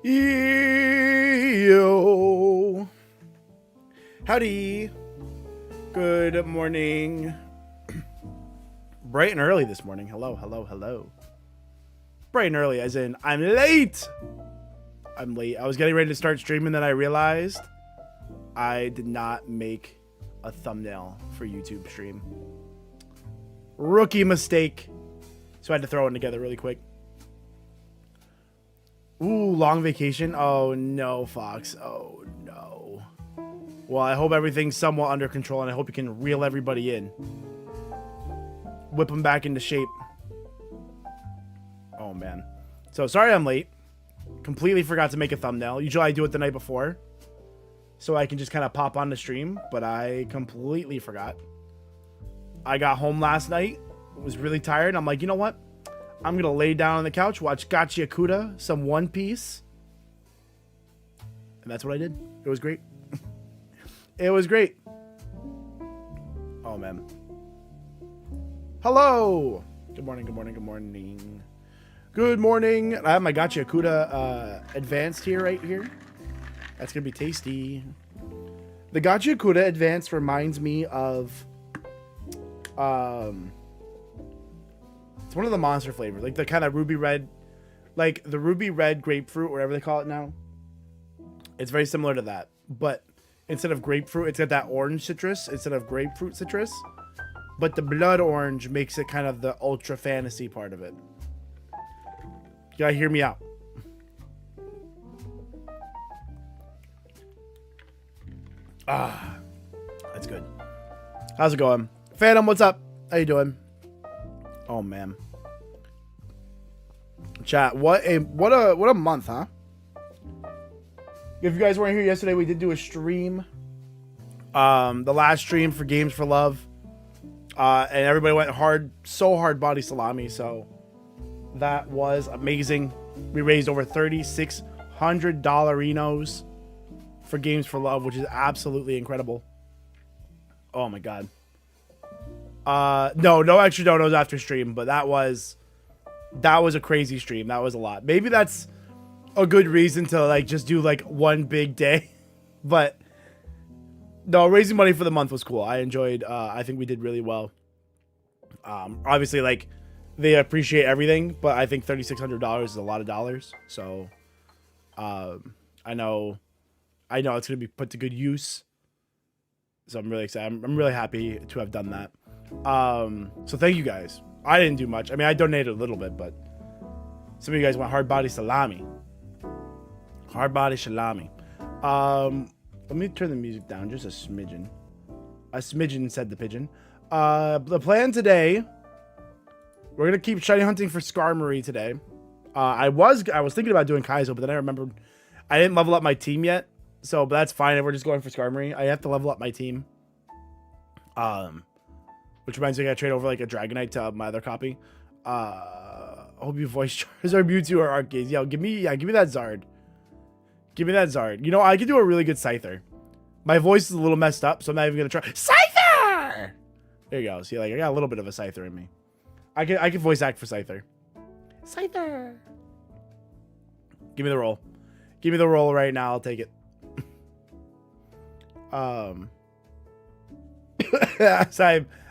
Yo. Howdy. Good morning. Bright and early this morning. Hello, hello, hello. Bright and early as in I'm late. I'm late. I was getting ready to start streaming, then I realized I did not make a thumbnail for YouTube stream. Rookie mistake. So I had to throw it together really quick. Ooh, long vacation. Oh no, Fox. Oh no. Well, I hope everything's somewhat under control, and I hope you can reel everybody in. Whip them back into shape. Oh man. So sorry I'm late. Completely forgot to make a thumbnail. Usually I do it the night before, so I can just kind of pop on the stream, but I completely forgot. I got home last night, was really tired. I'm like, you know what? I'm going to lay down on the couch, watch Gachi Akuda, some One Piece. And that's what I did. It was great. It was great. Oh, man. Hello. Good morning, good morning, good morning. Good morning. I have my Gachi Akuda advanced here, right here. That's going to be tasty. The Gachi Akuda advanced reminds me of... it's one of the monster flavors, like the kind of ruby red, like the ruby red grapefruit, whatever they call it now. It's very similar to that, but instead of grapefruit, it's got that orange citrus instead of grapefruit citrus. But the blood orange makes it kind of the ultra fantasy part of it. You gotta hear me out. Ah, that's good. How's it going? Phantom, what's up? How you doing? Oh man. Chat, what a month, huh? If you guys weren't here yesterday, we did do a stream. The last stream for Games for Love. And everybody went hard, so hard body salami, so that was amazing. We raised over $3,600 for Games for Love, which is absolutely incredible. Oh my god. No extra donos after stream, but that was a crazy stream. That was a lot. Maybe that's a good reason to like just do like one big day. But no, raising money for the month was cool. I enjoyed, I think we did really well. Obviously like they appreciate everything, but I think $3,600 is a lot of dollars. So, I know it's going to be put to good use. So I'm really excited. I'm really happy to have done that. So thank you guys. I didn't do much. I mean, I donated a little bit, but some of you guys want hard body salami. Hard body salami. Let me turn the music down just a smidgen. A smidgen, said the pigeon. The plan today, we're gonna keep shiny hunting for Skarmory today. I was thinking about doing Kaizo, but then I remembered I didn't level up my team yet. So, but that's fine if we're just going for Skarmory. I have to level up my team. Which reminds me, I gotta trade over like a Dragonite to my other copy. I hope you voice Charizard, Mewtwo, or Arceus. Yo, give me that Zard. Give me that Zard. You know, I could do a really good Scyther. My voice is a little messed up, so I'm not even gonna try. Scyther! There you go. See, like I got a little bit of a Scyther in me. I can voice act for Scyther. Scyther. Give me the roll. Give me the roll right now. I'll take it.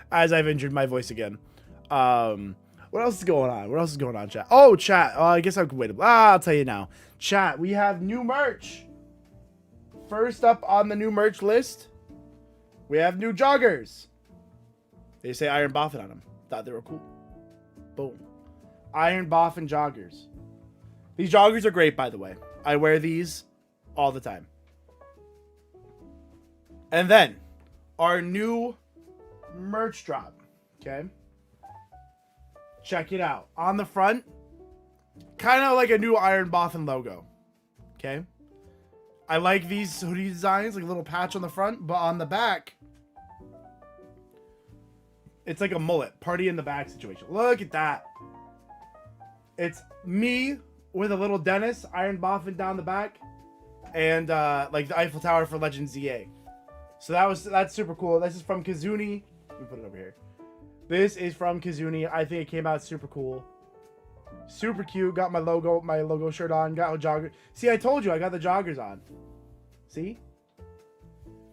As I've injured my voice again. What else is going on? What else is going on, chat? Oh, chat. I guess I could wait. I'll tell you now. Chat, we have new merch. First up on the new merch list, we have new joggers. They say IronBoffin on them. Thought they were cool. Boom. IronBoffin joggers. These joggers are great, by the way. I wear these all the time. And then, our new merch drop. Okay? Check it out. On the front, kind of like a new IronBoffin logo. Okay? I like these hoodie designs, like a little patch on the front, but on the back, it's like a mullet, party in the back situation. Look at that. It's me with a little Dennis, IronBoffin down the back, and like the Eiffel Tower for Legend ZA. So that's super cool. This is from Kazuni. Let me put it over here. This is from Kazuni. I think it came out super cool. Super cute. Got my logo shirt on. Got a jogger. See, I told you I got the joggers on. See?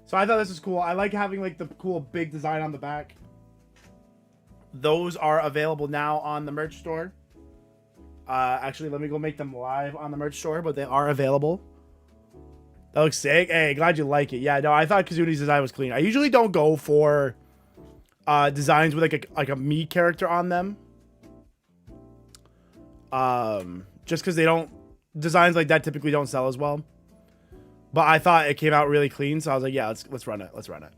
So I thought this was cool. I like having like the cool big design on the back. Those are available now on the merch store. Actually, let me go make them live on the merch store, but they are available. That looks sick. Hey, glad you like it. Yeah, no, I thought Kazuni's design was clean. I usually don't go for designs with like a me character on them. Just because they don't, designs like that typically don't sell as well. But I thought it came out really clean, so I was like, yeah, let's run it. Let's run it.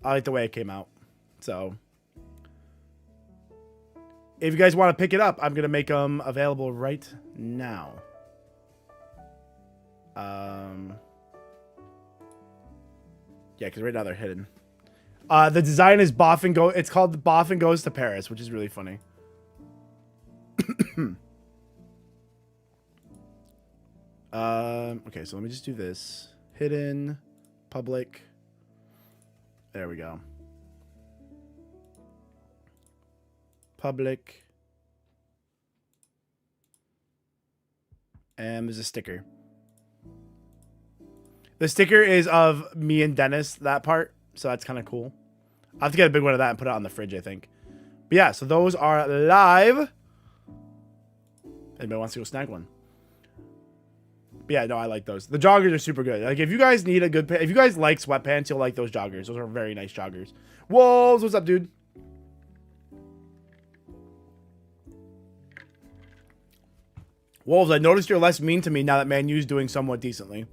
I like the way it came out. So if you guys want to pick it up, I'm gonna make them available right now. Yeah, because right now they're hidden. The design is it's called Boffin Goes to Paris, which is really funny. Okay, so let me just do this. Hidden, public. There we go. Public. And there's a sticker. The sticker is of me and Dennis, that part. So that's kind of cool. I have to get a big one of that and put it on the fridge, I think. But yeah, so those are live. Anybody wants to go snag one? But yeah, no, I like those. The joggers are super good. Like, if you guys need a good if you guys like sweatpants, you'll like those joggers. Those are very nice joggers. Wolves, what's up, dude? Wolves, I noticed you're less mean to me now that Man U's doing somewhat decently.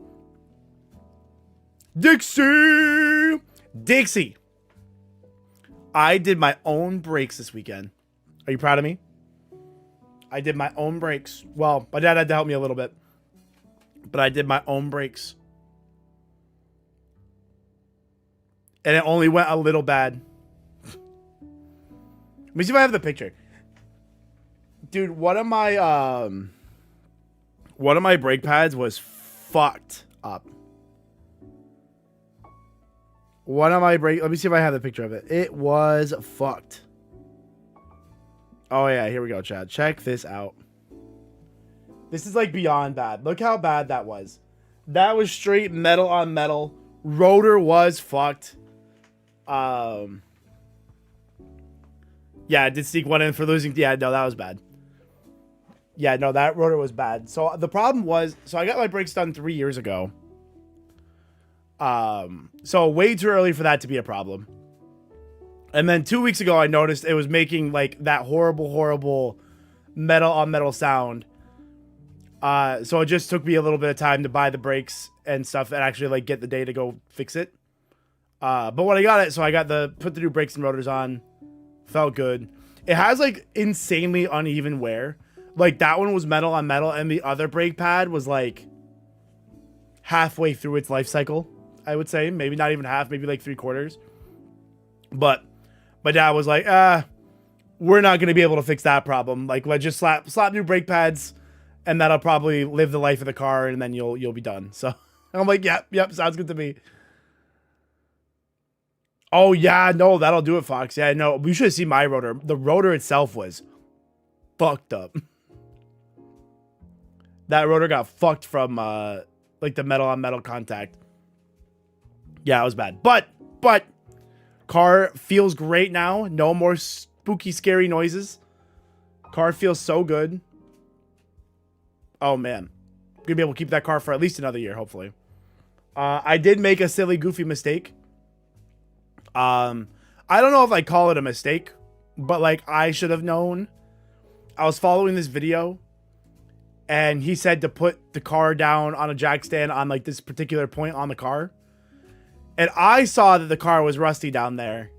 Dixie! Dixie! I did my own breaks this weekend. Are you proud of me? I did my own breaks. Well, my dad had to help me a little bit. But I did my own breaks. And it only went a little bad. Let me see if I have the picture. Dude, one of my brake pads was fucked up. Let me see if I have the picture of it. It was fucked. Oh yeah, here we go, Chad. Check this out. This is like beyond bad. Look how bad that was. That was straight metal on metal. Rotor was fucked. Yeah, I did sneak one in for losing. Yeah, no, that was bad. Yeah, no, that rotor was bad. So the problem was, so I got my brakes done 3 years ago. So way too early for that to be a problem. And then 2 weeks ago, I noticed it was making like that horrible metal on metal sound. So it just took me a little bit of time to buy the brakes and stuff and actually like get the day to go fix it. But when I got it, so I got put the new brakes and rotors on, felt good. It has like insanely uneven wear. Like that one was metal on metal and the other brake pad was like halfway through its life cycle, I would say. Maybe not even half, maybe like 3/4. But my dad was like, we're not going to be able to fix that problem. Like, let's just slap new brake pads and that'll probably live the life of the car and then you'll be done. So I'm like, yep, sounds good to me. Oh yeah, no, that'll do it, Fox. Yeah, no, we should have seen my rotor. The rotor itself was fucked up. That rotor got fucked from like the metal on metal contact. Yeah, it was bad. But car feels great now. No more spooky, scary noises. Car feels so good. Oh man, gonna be able to keep that car for at least another year, hopefully. I did make a silly, goofy mistake. I don't know if I call it a mistake, but like I should have known. I was following this video and he said to put the car down on a jack stand on like this particular point on the car. And I saw that the car was rusty down there.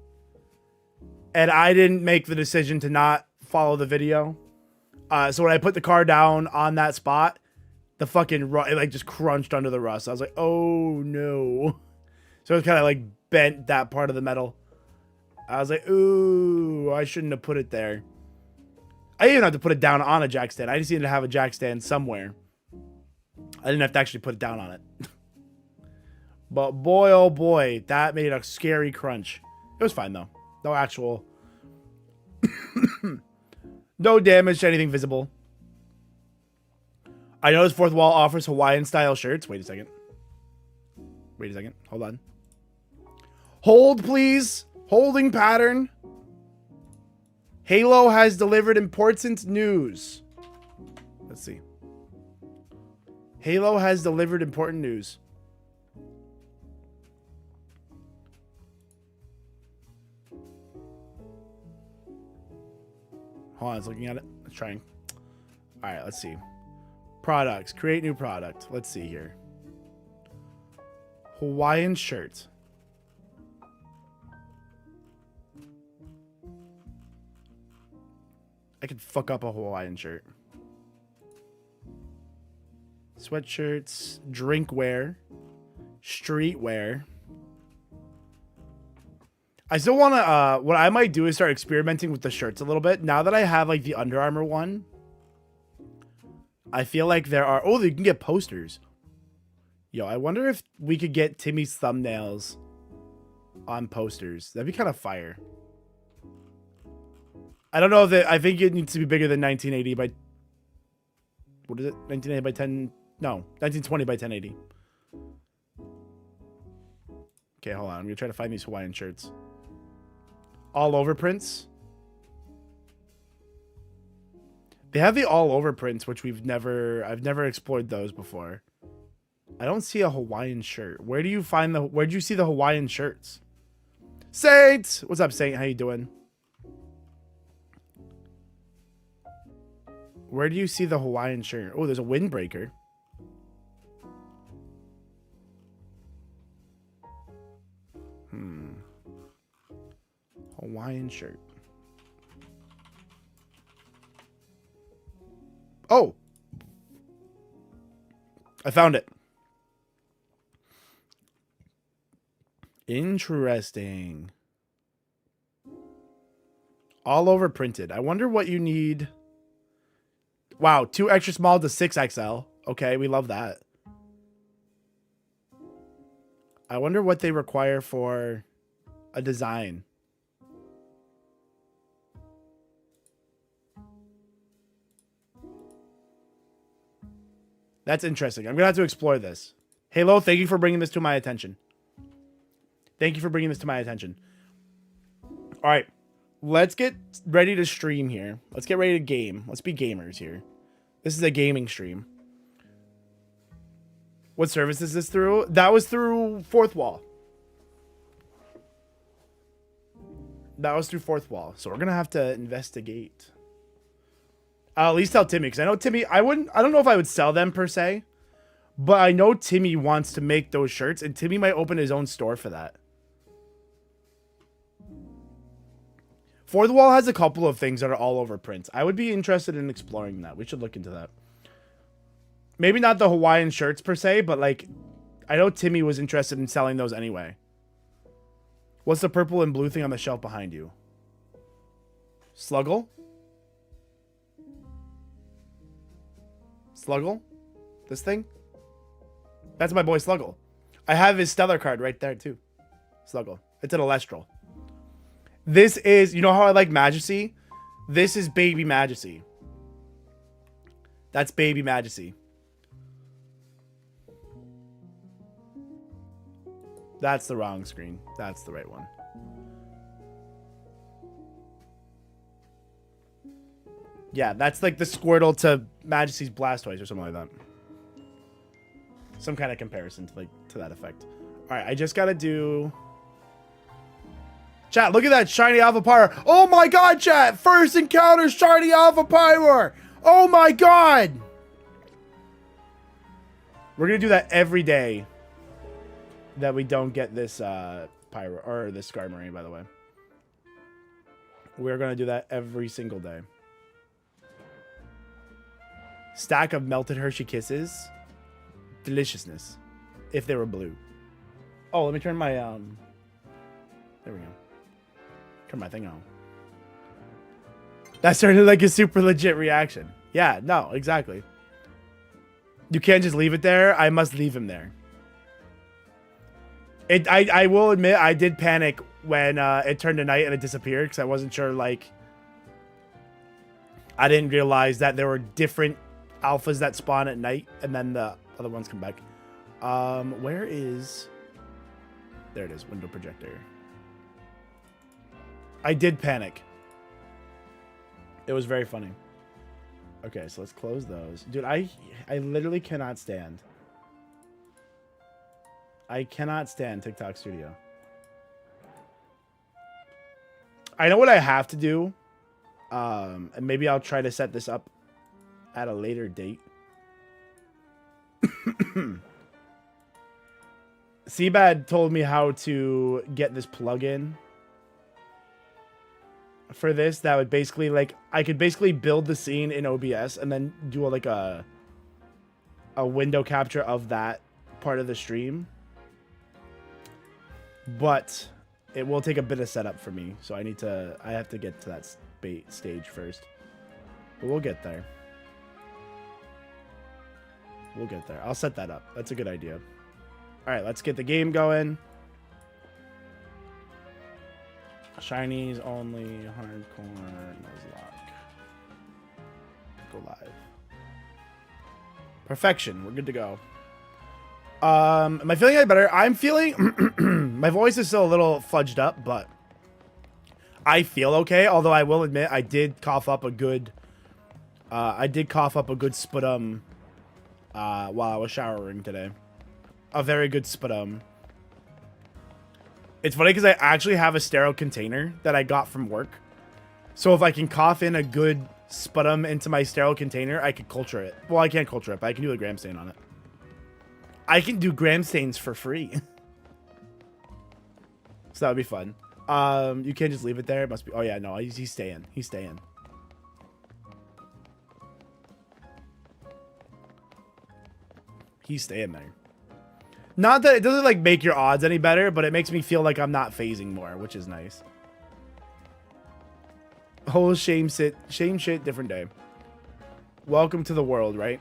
And I didn't make the decision to not follow the video. So when I put the car down on that spot, the fucking it like just crunched under the rust. I was like, oh no. So it kind of like bent that part of the metal. I was like, ooh, I shouldn't have put it there. I didn't have to put it down on a jack stand. I just needed to have a jack stand somewhere. I didn't have to actually put it down on it. But boy, oh boy, that made a scary crunch. It was fine though. No actual... no damage to anything visible. I noticed Fourth Wall offers Hawaiian style shirts. Wait a second. Wait a second. Hold on. Hold, please. Holding pattern. Halo has delivered important news. Let's see. Halo has delivered important news. Hold on, I was looking at it. Let's try. All right, let's see. Products. Create new product. Let's see here. Hawaiian shirt. I could fuck up a Hawaiian shirt. Sweatshirts. Drinkware. Streetwear. I still want to, what I might do is start experimenting with the shirts a little bit. Now that I have, like, the Under Armour one, I feel like there are... Oh, you can get posters. Yo, I wonder if we could get Timmy's thumbnails on posters. That'd be kind of fire. I don't know if it... I think it needs to be bigger than 1980 by... What is it? 1980 by 10... No, 1920 by 1080. Okay, hold on. I'm going to try to find these Hawaiian shirts. All over prints. They have the all over prints, which I've never explored those before. I don't see a Hawaiian shirt. Where do you find where do you see the Hawaiian shirts? Saint! What's up, Saint? How you doing? Where do you see the Hawaiian shirt? Oh, there's a windbreaker. Hawaiian shirt. Oh! I found it. Interesting. All over printed. I wonder what you need. Wow, 2 extra small to 6XL. Okay, we love that. I wonder what they require for a design. That's interesting. I'm going to have to explore this. Halo, thank you for bringing this to my attention. Thank you for bringing this to my attention. All right. Let's get ready to stream here. Let's get ready to game. Let's be gamers here. This is a gaming stream. What service is this through? That was through Fourth Wall. That was through Fourth Wall. So we're going to have to investigate. I'll at least tell Timmy, because I know Timmy, I don't know if I would sell them per se, but I know Timmy wants to make those shirts, and Timmy might open his own store for that. Fourth Wall has a couple of things that are all over prints. I would be interested in exploring that. We should look into that. Maybe not the Hawaiian shirts per se, but like, I know Timmy was interested in selling those anyway. What's the purple and blue thing on the shelf behind you? Sluggle? Sluggle? This thing? That's my boy Sluggle. I have his Stellar card right there too. Sluggle. It's an Alestral. This is, you know how I like Majesty? This is Baby Majesty. That's Baby Majesty. That's the wrong screen. That's the right one. Yeah, that's like the Squirtle to Majesty's Blastoise or something like that. Some kind of comparison to that effect. All right, I just got to do... Chat, look at that shiny Alpha Pyro. Oh my god, chat! First encounter shiny Alpha Pyro! Oh my god! We're going to do that every day that we don't get this Pyro, or this Skarmory, by the way. We're going to do that every single day. Stack of melted Hershey Kisses. Deliciousness. If they were blue. Oh, let me turn my, there we go. Turn my thing on. That sounded like a super legit reaction. Yeah, no, exactly. You can't just leave it there. I must leave him there. I will admit, I did panic when it turned to night and it disappeared because I wasn't sure, like... I didn't realize that there were different alphas that spawn at night and then the other ones come back. Where is... There it is, window projector. I did panic. It was very funny. Okay, so let's close those. Dude, I literally cannot stand. I cannot stand TikTok Studio. I know what I have to do. And maybe I'll try to set this up at a later date. Seabad told me how to get this plugin for this that would basically, like, I could basically build the scene in OBS and then do a window capture of that part of the stream. But it will take a bit of setup for me, so I have to get to that stage first. But we'll get there. We'll get there. I'll set that up. That's a good idea. All right, let's get the game going. Shinies only, Hardcore Nuzlocke. Go live. Perfection. We're good to go. Am I feeling any better? I'm feeling... My voice is still a little fudged up, but I feel okay. Although I will admit I did cough up a good... sputum while I was showering today. A very good sputum. It's funny because I actually have a sterile container that I got from work. So if I can cough in a good sputum into my sterile container, I could culture it. Well, I can't culture it, but I can do a gram stain on it. I can do gram stains for free. So that would be fun. You can't just leave it there. It must be... Oh, yeah, no, he's staying. He's staying. He's staying there. Not that it doesn't, like, make your odds any better, but it makes me feel like I'm not phasing more, which is nice. Whole shame shit, different day. Welcome to the world, right?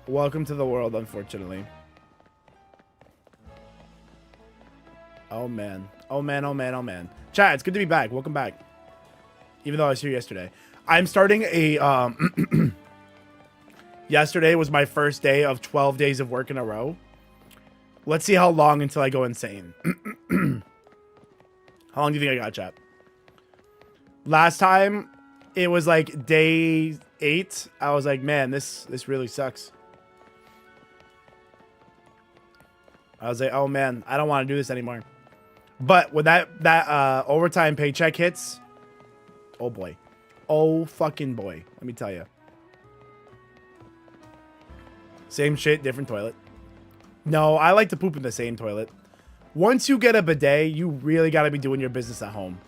Welcome to the world, unfortunately. Oh, man. Oh, man, oh, man, oh, man. Chat, it's good to be back. Welcome back. Even though I was here yesterday. I'm starting a... Yesterday was my first day of 12 days of work in a row. Let's see how long until I go insane. How long do you think I got, chat? Last time, it was like day 8. I was like, man, this really sucks. I was like, oh man, I don't want to do this anymore. But when that overtime paycheck hits, oh boy. Oh fucking boy. Let me tell you. Same shit, different toilet. No, I like to poop in the same toilet. Once you get a bidet, you really got to be doing your business at home.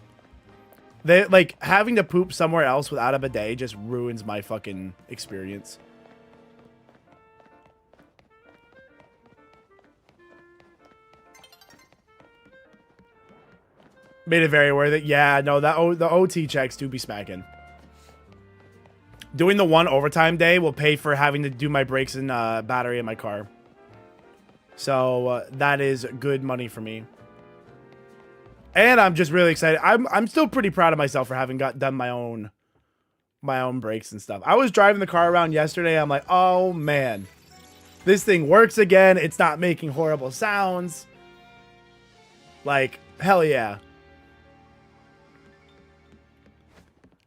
Like, having to poop somewhere else without a bidet just ruins my fucking experience. Made it very worth it. Yeah, no, the OT checks do be smacking. Doing the one overtime day will pay for having to do my brakes and battery in my car. So that is good money for me. And I'm just really excited. I'm still pretty proud of myself for having done my own brakes and stuff. I was driving the car around yesterday. I'm like, oh man, this thing works again. It's not making horrible sounds. Like, hell yeah.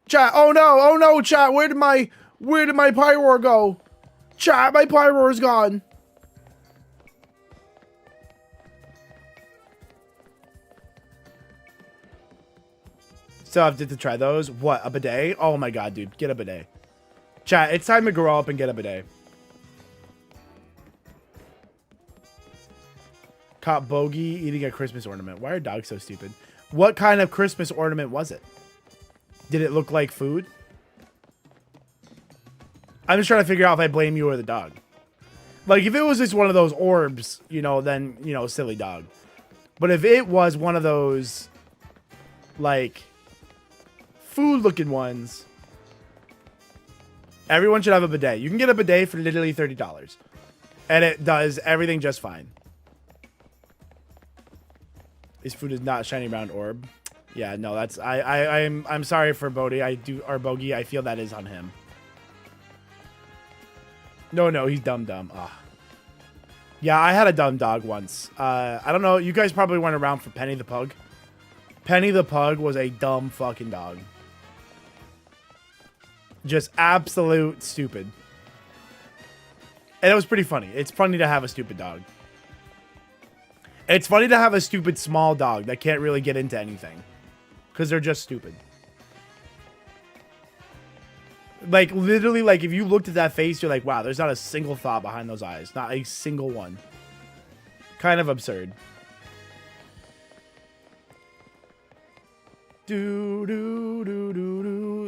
Chat, oh no, chat, where did my pyro go? Chat, my pyro is gone. Still have to try those. What, a bidet? Oh my god, dude, get a bidet. Chat, it's time to grow up and get a bidet. Caught Bogey eating a Christmas ornament. Why are dogs so stupid? What kind of Christmas ornament was it? Did it look like food? I'm just trying to figure out if I blame you or the dog. Like, if it was just one of those orbs, you know, then, you know, silly dog. But if it was one of those, like, food-looking ones, everyone should have a bidet. You can get a bidet for literally $30. And it does everything just fine. This food is not shiny round orb. Yeah, no, that's... I'm sorry for Bodhi. Or Bogey. I feel that is on him. No, he's dumb. Ugh. Yeah, I had a dumb dog once. I don't know. You guys probably weren't around for Penny the Pug. Penny the Pug was a dumb fucking dog. Just absolute stupid. And it was pretty funny. It's funny to have a stupid dog. It's funny to have a stupid small dog that can't really get into anything. Because they're just stupid. Like, literally, like, if you looked at that face, you're like, wow, there's not a single thought behind those eyes. Not a single one. Kind of absurd.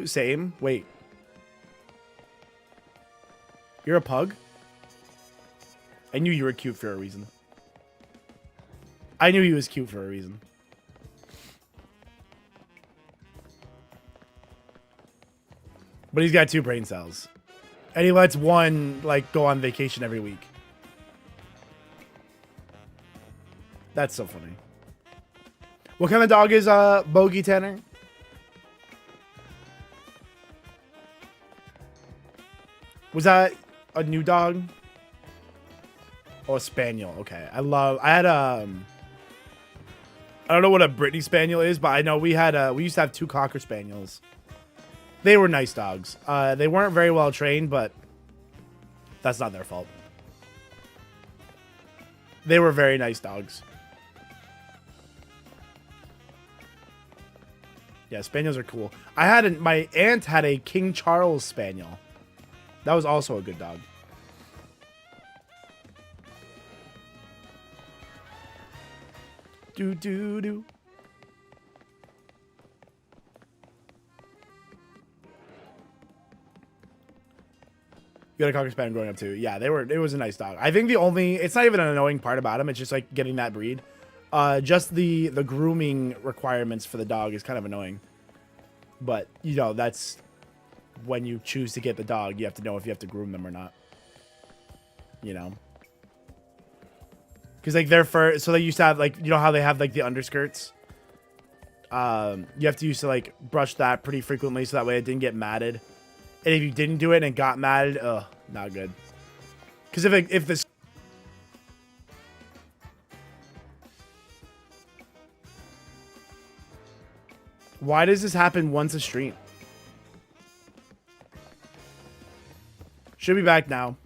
Same. Wait. You're a pug? I knew you were cute for a reason. I knew he was cute for a reason. But he's got 2 brain cells. And he lets one, like, go on vacation every week. That's so funny. What kind of dog is Bogey, Tanner? Was that a new dog? Oh, a spaniel. Okay. I had I don't know what a Brittany spaniel is, but I know we used to have 2 cocker spaniels. They were nice dogs. They weren't very well trained, but that's not their fault. They were very nice dogs. Yeah, spaniels are cool. My aunt had a King Charles spaniel. That was also a good dog. Do. You got a cocker spaniel growing up too. Yeah, it was a nice dog. I think it's not even an annoying part about him. It's just like getting that breed. Just the grooming requirements for the dog is kind of annoying. But, you know, that's when you choose to get the dog, you have to know if you have to groom them or not. You know? Because, like, so they used to have, like, you know how they have, like, the underskirts? You have to use to, like, brush that pretty frequently so that way it didn't get matted. And if you didn't do it and it got matted, ugh, not good. Because if this... Why does this happen once a stream? Should be back now.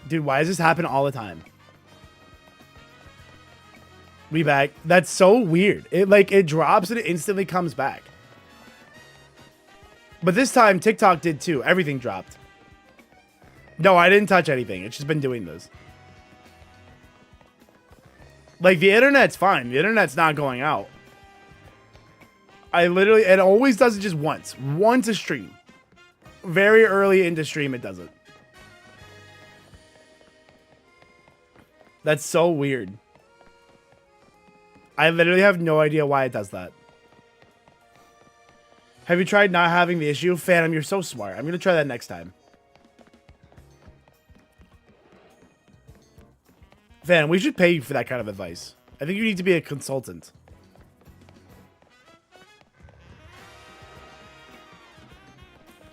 Dude, why does this happen all the time? We back. That's so weird. It drops and it instantly comes back. But this time TikTok did too. Everything dropped. No, I didn't touch anything. It's just been doing this. Like, the internet's fine. The internet's not going out. It always does it just once. Once a stream. Very early into stream it does it. That's so weird. I literally have no idea why it does that. Have you tried not having the issue? Phantom, you're so smart. I'm going to try that next time. Phantom, we should pay you for that kind of advice. I think you need to be a consultant.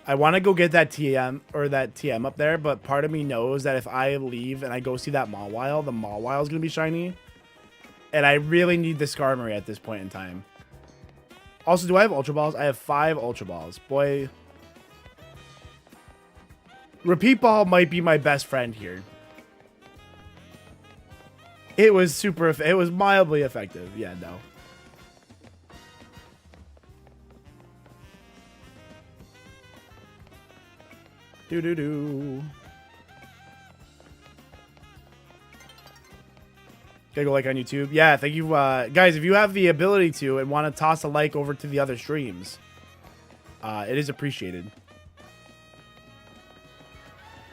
I want to go get that TM up there, but part of me knows that if I leave and I go see that Mawile, the Mawile is going to be shiny. And I really need the Skarmory at this point in time. Also, do I have Ultra Balls? I have 5 Ultra Balls. Boy. Repeat Ball might be my best friend here. It was it was mildly effective. Yeah, no. Do do do. Gotta go like on YouTube. Yeah, thank you, guys. If you have the ability to and want to toss a like over to the other streams, it is appreciated.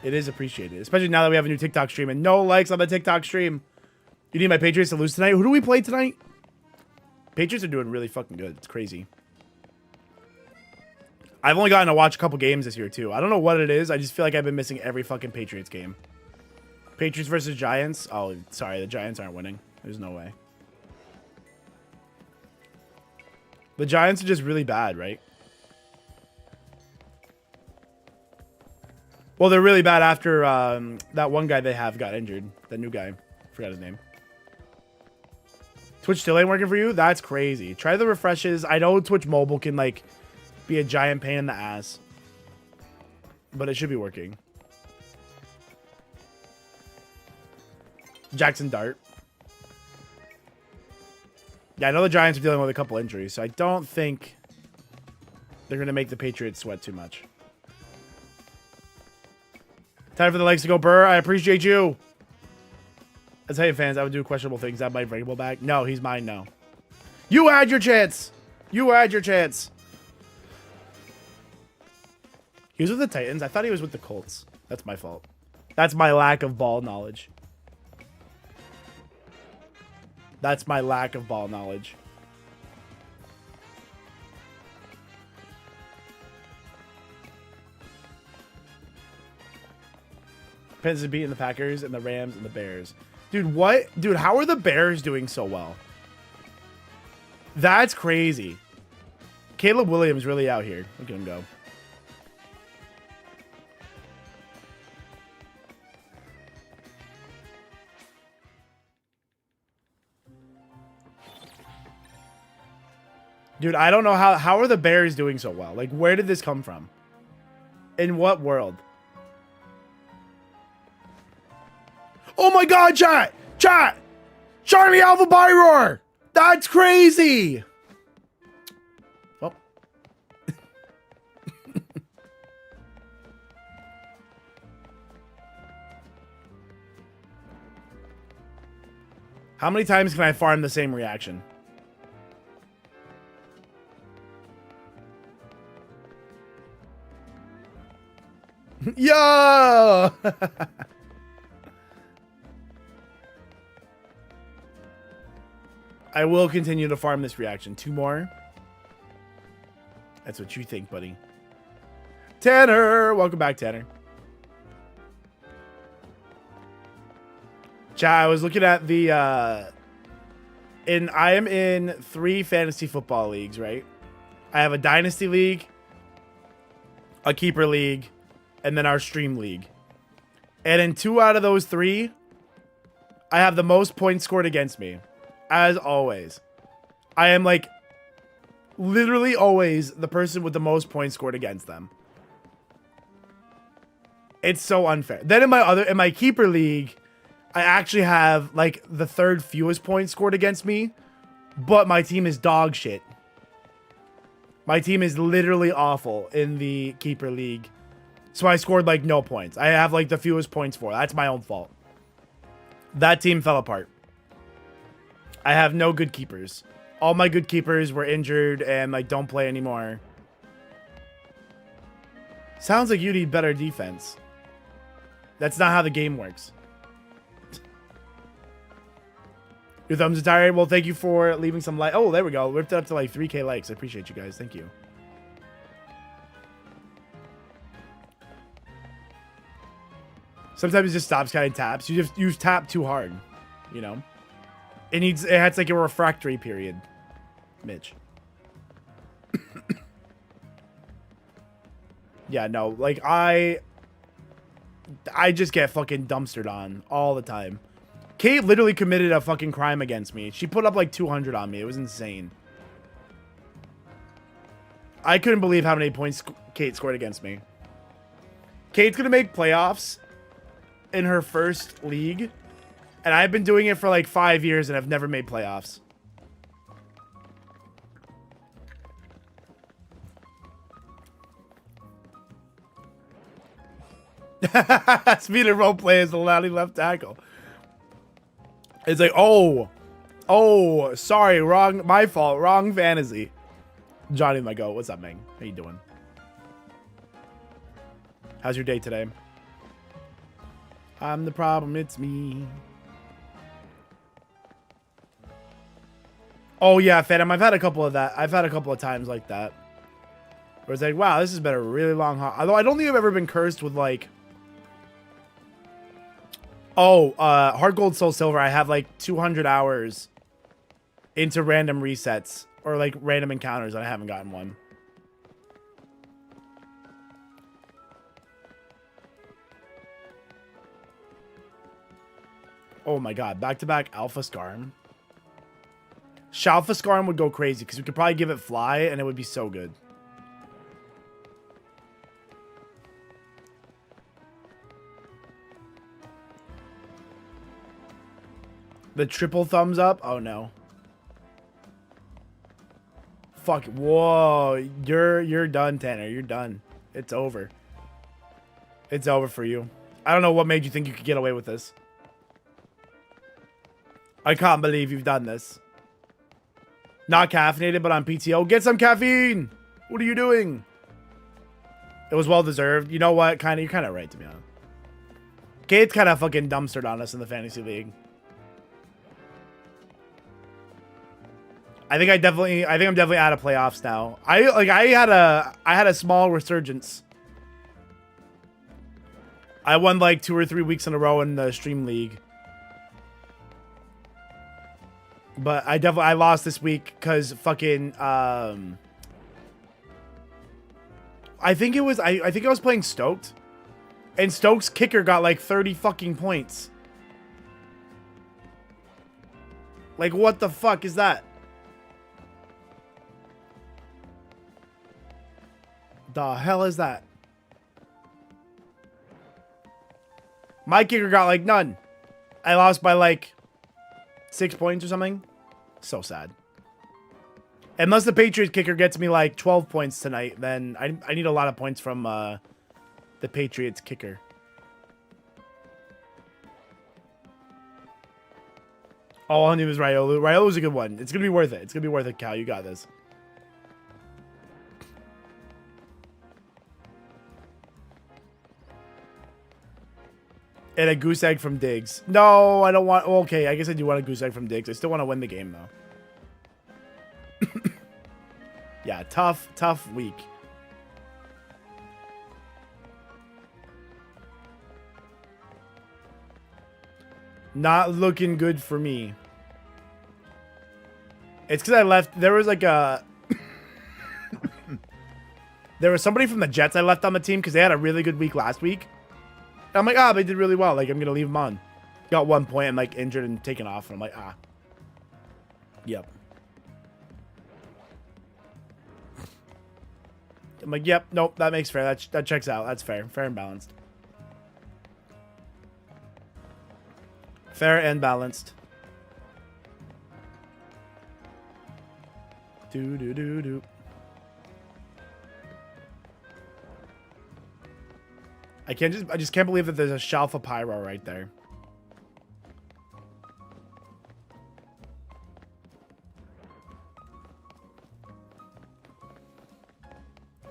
It is appreciated, especially now that we have a new TikTok stream and no likes on the TikTok stream. You need my Patriots to lose tonight. Who do we play tonight? Patriots are doing really fucking good. It's crazy. I've only gotten to watch a couple games this year, too. I don't know what it is. I just feel like I've been missing every fucking Patriots game. Patriots versus Giants. Oh, sorry. The Giants aren't winning. There's no way. The Giants are just really bad, right? Well, they're really bad after that one guy they have got injured. That new guy. Forgot his name. Twitch still ain't working for you? That's crazy. Try the refreshes. I know Twitch Mobile can, like, be a giant pain in the ass. But it should be working. Jackson Dart. Yeah, I know the Giants are dealing with a couple injuries, so I don't think they're going to make the Patriots sweat too much. Time for the legs to go, Burr. I appreciate you. I tell you, fans, I would do questionable things. That might breakable back. No, he's mine now. You had your chance. You had your chance. He was with the Titans. I thought he was with the Colts. That's my fault. That's my lack of ball knowledge. That's my lack of ball knowledge. Pens are beating the Packers and the Rams and the Bears. Dude, what? Dude, how are the Bears doing so well? That's crazy. Caleb Williams really out here. Look at him go. Dude, I don't know how are the Bears doing so well? Like, where did this come from? In what world? Oh my god, chat! Chat! Charlie Alpha Byroar! That's crazy! Well. How many times can I farm the same reaction? Yo! I will continue to farm this reaction. 2 more. That's what you think, buddy. Tanner! Welcome back, Tanner. Chat, I was looking at the... I am in 3 fantasy football leagues, right? I have a dynasty league, a keeper league, and then our stream league. And in 2 out of those 3, I have the most points scored against me. As always. I am like literally always the person with the most points scored against them. It's so unfair. Then in my keeper league, I actually have like the 3rd fewest points scored against me, but my team is dog shit. My team is literally awful in the keeper league. So I scored like no points. I have like the fewest points for. That's my own fault. That team fell apart. I have no good keepers. All my good keepers were injured and like don't play anymore. Sounds like you need better defense. That's not how the game works. Your thumbs are tired? Well, thank you for leaving some like. Oh, there we go. Whipped it up to like 3K likes. I appreciate you guys. Thank you. Sometimes it just stops kind of taps. You tap too hard, you know. It has like a refractory period, Mitch. Yeah, no, like I just get fucking dumpstered on all the time. Kate literally committed a fucking crime against me. She put up like 200 on me. It was insane. I couldn't believe how many points Kate scored against me. Kate's gonna make playoffs in her first league. And I've been doing it for like 5 years and I've never made playoffs. Speed and role play is the Lally left tackle. It's like, oh, sorry, wrong, my fault, wrong fantasy. Johnny, my goat. What's up, man? How you doing? How's your day today? I'm the problem, it's me. Oh yeah, Phantom, I've had a couple of that. I've had a couple of times like that. Where it's like, wow, this has been a really long haul. Although I don't think I've ever been cursed with like... Oh, Hard Gold Soul Silver, I have like 200 hours into random resets. Or like random encounters, and I haven't gotten one. Oh my god, back-to-back Alpha Scarm. Shalpha Scarm would go crazy, because we could probably give it Fly, and it would be so good. The triple thumbs up? Oh no. Fuck. Whoa. You're done, Tanner. You're done. It's over. It's over for you. I don't know what made you think you could get away with this. I can't believe you've done this. Not caffeinated, but on PTO. Get some caffeine! What are you doing? It was well deserved. You know what? You're kind of right, to be honest. Kate's kind of fucking dumpstered on us in the fantasy league. I think I'm definitely out of playoffs now. I had a small resurgence. I won like 2 or 3 weeks in a row in the stream league. But I lost this week because fucking I think I was playing Stoked. And Stoke's kicker got like 30 fucking points. Like what the fuck is that? The hell is that? My kicker got like none. I lost by like 6 points or something. So sad. Unless the Patriots kicker gets me like 12 points tonight, then I need a lot of points from the Patriots kicker. Oh, her name is Ryolu. Ryolu's a good one. It's going to be worth it. It's going to be worth it, Cal. You got this. And a goose egg from Diggs. No, I don't want... Okay, I guess I do want a goose egg from Diggs. I still want to win the game, though. Yeah, tough week. Not looking good for me. It's because I left... There was like a... There was somebody from the Jets I left on the team because they had a really good week last week. I'm like, they did really well. Like, I'm going to leave them on. Got 1 point and, like, injured and taken off. And I'm like, Yep. I'm like, yep. Nope. That makes fair. That checks out. That's fair. Fair and balanced. Fair and balanced. Do. I just can't believe that there's a Shalfa Pyro right there.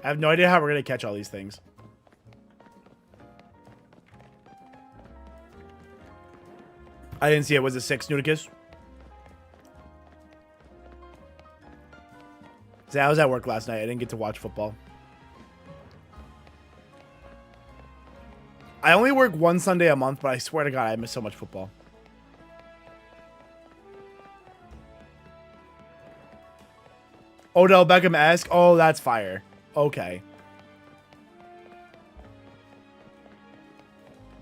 I have no idea how we're going to catch all these things. I didn't see it. Was it 6, Nudicus? See, I was at work last night. I didn't get to watch football. I only work 1 Sunday a month, but I swear to God, I miss so much football. Odell Beckham-esque? Oh, that's fire. Okay.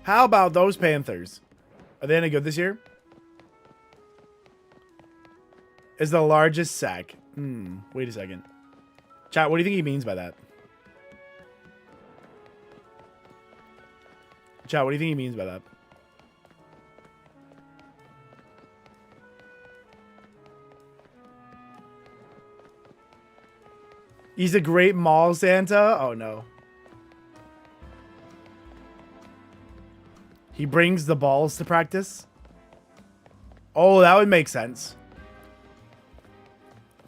How about those Panthers? Are they any good this year? Is the largest sack. Wait a second. Chat, what do you think he means by that? Chat, what do you think he means by that? He's a great mall Santa? Oh, no. He brings the balls to practice. Oh, that would make sense.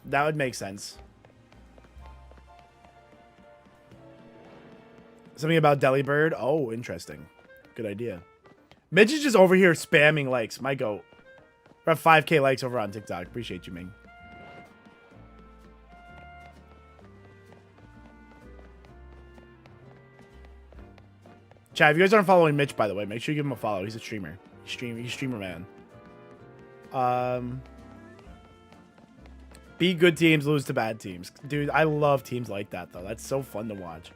That would make sense. Something about Delibird. Oh, interesting. Good idea. Mitch is just over here spamming likes. My goat. We're at 5K likes over on TikTok. Appreciate you, Ming. Chat, if you guys aren't following Mitch, by the way, make sure you give him a follow. He's a streamer. He's streamer man. Beat good teams, lose to bad teams. Dude, I love teams like that, though. That's so fun to watch.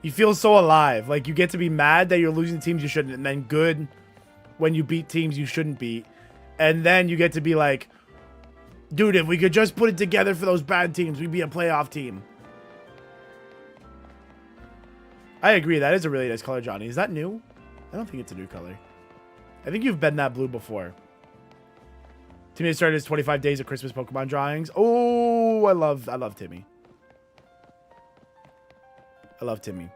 You feel so alive. Like, you get to be mad that you're losing teams you shouldn't, and then good when you beat teams you shouldn't beat. And then you get to be like, dude, if we could just put it together for those bad teams, we'd be a playoff team. I agree. That is a really nice color, Johnny. Is that new? I don't think it's a new color. I think you've been that blue before. Timmy started his 25 days of Christmas Pokemon drawings. Oh, I love Timmy. I love Timmy.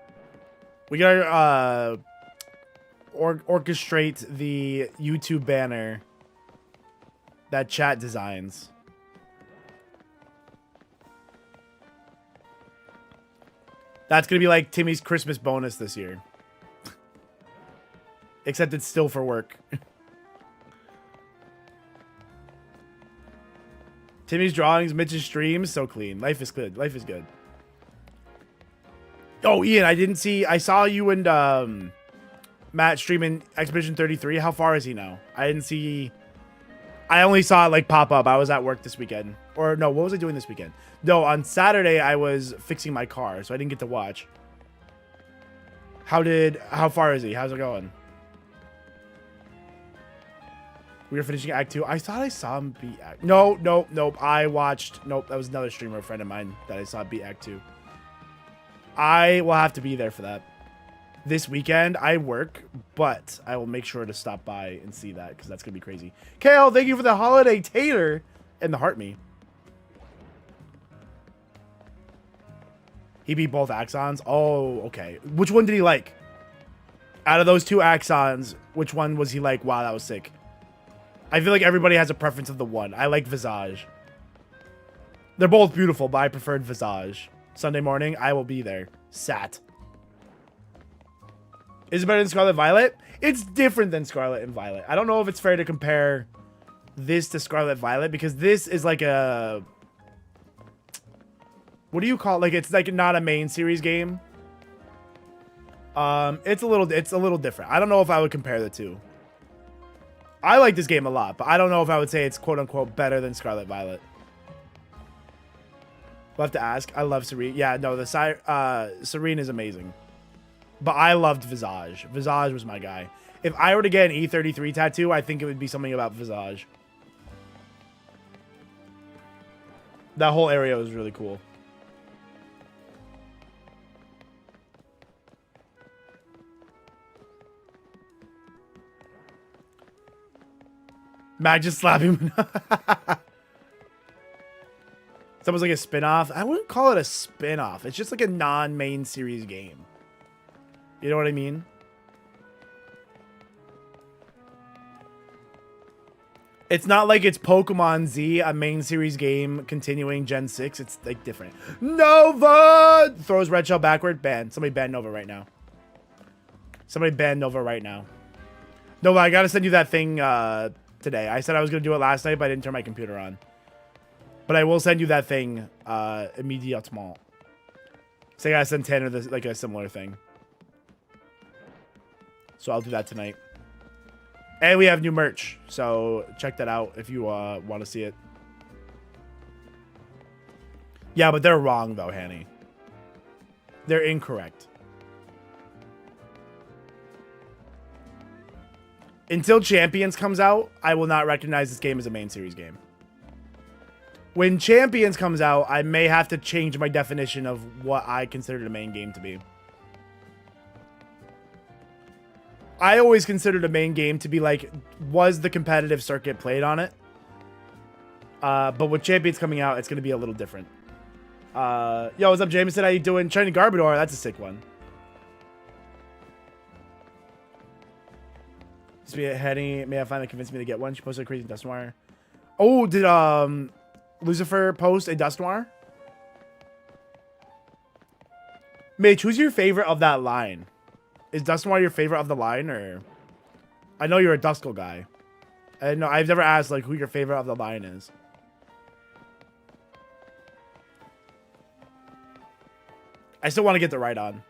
We gotta orchestrate the YouTube banner that chat designs. That's gonna be like Timmy's Christmas bonus this year. Except it's still for work. Timmy's drawings, Mitch's streams, so clean. Life is good. Life is good. Oh, Ian, I saw you and Matt streaming Expedition 33. How far is he now? I only saw it like pop up. I was at work this weekend. Or no, what was I doing this weekend? No, on Saturday I was fixing my car, so I didn't get to watch. How far is he? How's it going? We were finishing Act 2. I thought I saw him beat Act... Nope. I watched... Nope, that was another streamer, a friend of mine, that I saw beat Act 2. I will have to be there for that. This weekend, I work, but I will make sure to stop by and see that, because that's going to be crazy. Kale, thank you for the holiday tater and the heart me. He beat both Axons? Oh, okay. Which one did he like? Out of those two Axons, which one was he like, wow, that was sick? I feel like everybody has a preference of the one. I like Visage. They're both beautiful, but I preferred Visage. Sunday morning, I will be there. Sat. Is it better than Scarlet Violet? It's different than Scarlet and Violet. I don't know if it's fair to compare this to Scarlet Violet, because this is like a... What do you call it? Like, it's like not a main series game. It's a little different. I don't know if I would compare the two. I like this game a lot, but I don't know if I would say it's quote-unquote better than Scarlet Violet. We'll have to ask. I love Serene. Yeah, no, the Serene is amazing. But I loved Visage. Visage was my guy. If I were to get an E33 tattoo, I think it would be something about Visage. That whole area was really cool. Mag just slapping. It's almost like a spin-off. I wouldn't call it a spin-off. It's just like a non-main series game. You know what I mean? It's not like it's Pokemon Z, a main series game continuing Gen 6. It's like different. Nova! Throws Red Shell backward. Ban. Somebody ban Nova right now. Somebody ban Nova right now. Nova, I gotta send you that thing today. I said I was gonna do it last night, but I didn't turn my computer on. But I will send you that thing immediately. So I gotta send Tanner this, like a similar thing. So I'll do that tonight. And we have new merch, so check that out if you want to see it. Yeah, but they're wrong though, Hanny. They're incorrect. Until Champions comes out, I will not recognize this game as a main series game. When Champions comes out, I may have to change my definition of what I considered a main game to be. I always considered a main game to be like, was the competitive circuit played on it? But with Champions coming out, it's going to be a little different. Yo, what's up, Jameson? How you doing? Shiny Garbodor, that's a sick one. Henny may have finally convinced me to get one. She posted a crazy dust noir. Oh, did Lucifer post a dust noir? Mitch, who's your favorite of that line? Is dust noir your favorite of the line, or? I know you're a Duskull guy. I know I've never asked like who your favorite of the line is. I still want to get the right on.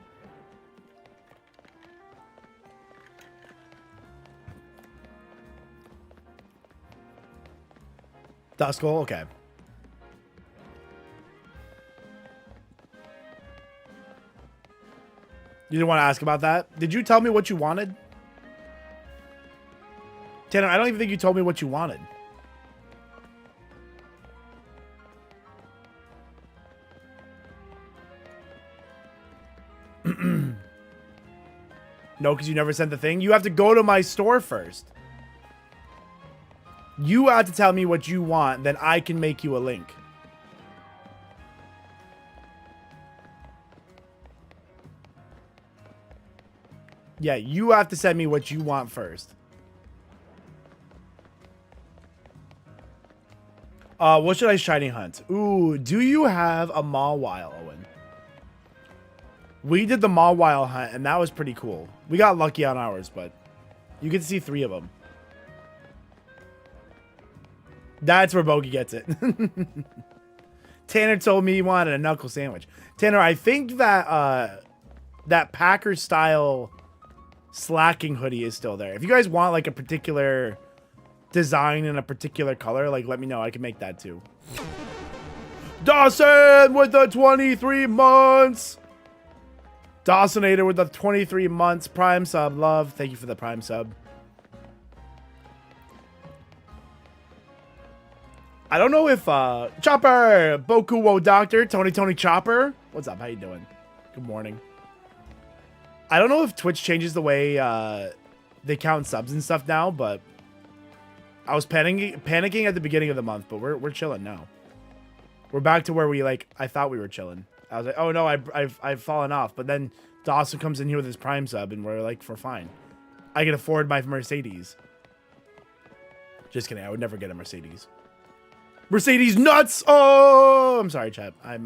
Duskull, okay. You didn't want to ask about that? Did you tell me what you wanted? Tanner, I don't even think you told me what you wanted. No, because you never sent the thing. You have to go to my store first. You have to tell me what you want, then I can make you a link. Yeah, you have to send me what you want first. What should I shiny hunt? Ooh, do you have a Mawile, Owen? We did the Mawile hunt, and that was pretty cool. We got lucky on ours, but you get to see 3 of them. That's where Bogey gets it. Tanner told me he wanted a knuckle sandwich. Tanner, I think that that Packers style slacking hoodie is still there. If you guys want like a particular design in a particular color, like let me know. I can make that too. Dawson with the 23 months. Dawsonator with the 23 months. Prime sub. Love. Thank you for the prime sub. I don't know if Chopper, Boku Wo Doctor, Tony Chopper. What's up? How you doing? Good morning. I don't know if Twitch changes the way they count subs and stuff now, but I was panicking at the beginning of the month, but we're chilling now. We're back to where we I thought we were chilling. I was like, oh no, I've fallen off. But then Dawson comes in here with his prime sub, and we're like, we're fine. I can afford my Mercedes. Just kidding. I would never get a Mercedes. Mercedes nuts! Oh, I'm sorry, chat. I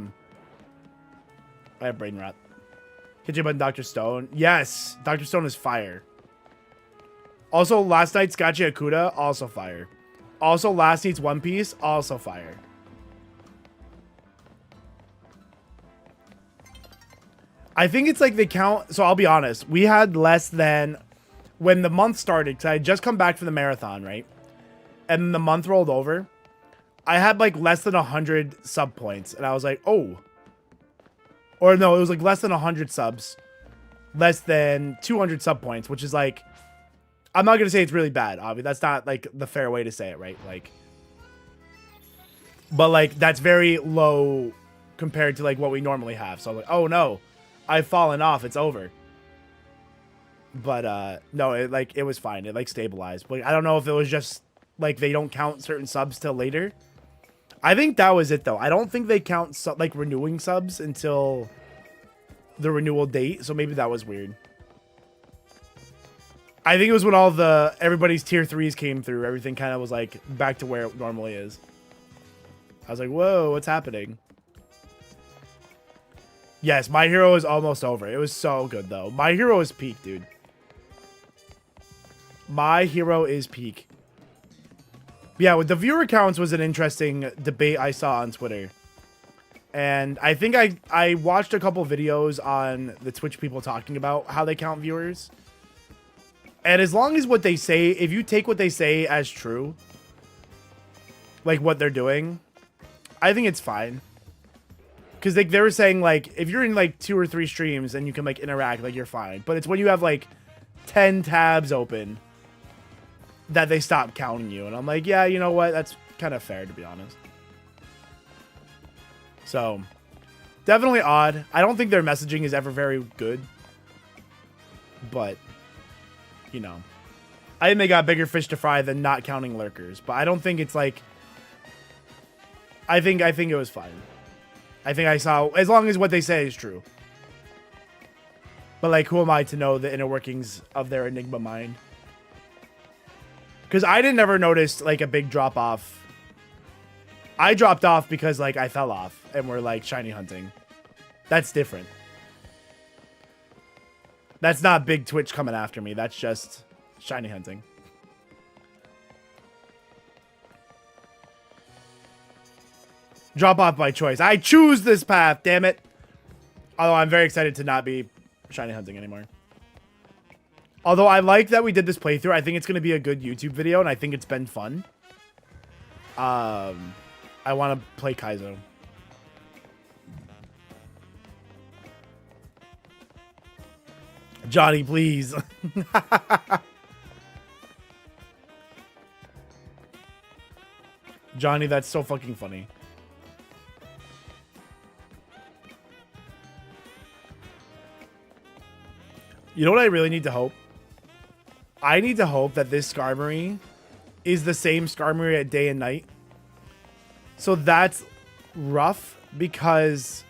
have brain rot. Hit you button, Dr. Stone. Yes, Dr. Stone is fire. Also, last night's Gachi Akuda, also fire. Also, last night's One Piece, also fire. I think it's like they count. So I'll be honest. We had less than when the month started, because I had just come back from the marathon, right? And the month rolled over. I had like less than 100 sub points, and I was like, oh. Or no, it was like less than 100 subs. Less than 200 sub points, which is like, I'm not going to say it's really bad, obviously. That's not like the fair way to say it, right? Like, but like, that's very low compared to like what we normally have. So I'm like, oh no, I've fallen off. It's over. But no, it was fine. It like stabilized. But I don't know if it was just like they don't count certain subs till later. I think that was it though. I don't think they count like renewing subs until the renewal date. So maybe that was weird. I think it was when all everybody's tier 3s came through. Everything kind of was like back to where it normally is. I was like, whoa, what's happening? Yes, My Hero is almost over. It was so good though. My Hero is peak, dude. My Hero is peak. Yeah, with the viewer counts was an interesting debate I saw on Twitter. And I think I watched a couple videos on the Twitch people talking about how they count viewers. And as long as what they say, if you take what they say as true, like what they're doing, I think it's fine. Because they were saying, like, if you're in, like, 2 or 3 streams and you can, like, interact, like, you're fine. But it's when you have, like, 10 tabs open that they stop counting you. And I'm like, yeah, you know what? That's kind of fair, to be honest. So, definitely odd. I don't think their messaging is ever very good. But, you know. I think they got bigger fish to fry than not counting lurkers. But I don't think it's, like... I think it was fine. I think I saw, as long as what they say is true. But, like, who am I to know the inner workings of their Enigma mind? Because I didn't ever notice like a big drop off. I dropped off because like I fell off and we're like shiny hunting. That's different. That's not big Twitch coming after me. That's just shiny hunting. Drop off by choice. I choose this path, damn it. Although I'm very excited to not be shiny hunting anymore. Although I like that we did this playthrough. I think it's going to be a good YouTube video, and I think it's been fun. I want to play Kaizo. Johnny, please. Johnny, that's so fucking funny. You know what I really need to hope? I need to hope that this Skarmory is the same Skarmory at day and night. So that's rough because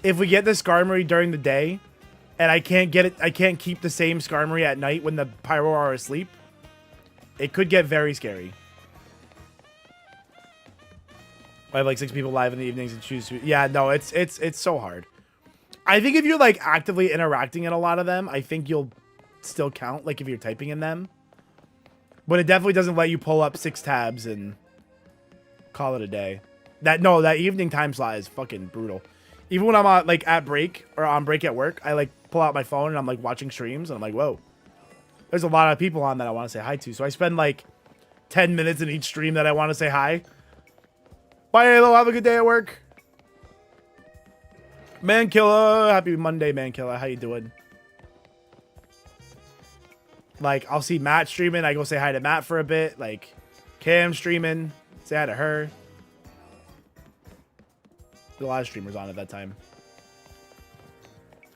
if we get the Skarmory during the day and I can't get it, I can't keep the same Skarmory at night when the Pyro are asleep, it could get very scary. I have like 6 people live in the evenings and choose to. Yeah, no, it's so hard. I think if you're like actively interacting in a lot of them, I think you'll still count, like if you're typing in them. But it definitely doesn't let you pull up 6 tabs and call it a day. That evening time slot is fucking brutal. Even when I'm like at break or on break at work, I like pull out my phone and I'm like watching streams and I'm like, whoa, there's a lot of people on that I want to say hi to. So I spend like 10 minutes in each stream that I want to say hi. Bye, Halo. Have a good day at work. Mankiller, happy Monday, Mankiller. How you doing? Like, I'll see Matt streaming. I go say hi to Matt for a bit. Like, Cam streaming. Say hi to her. There's a lot of streamers on at that time.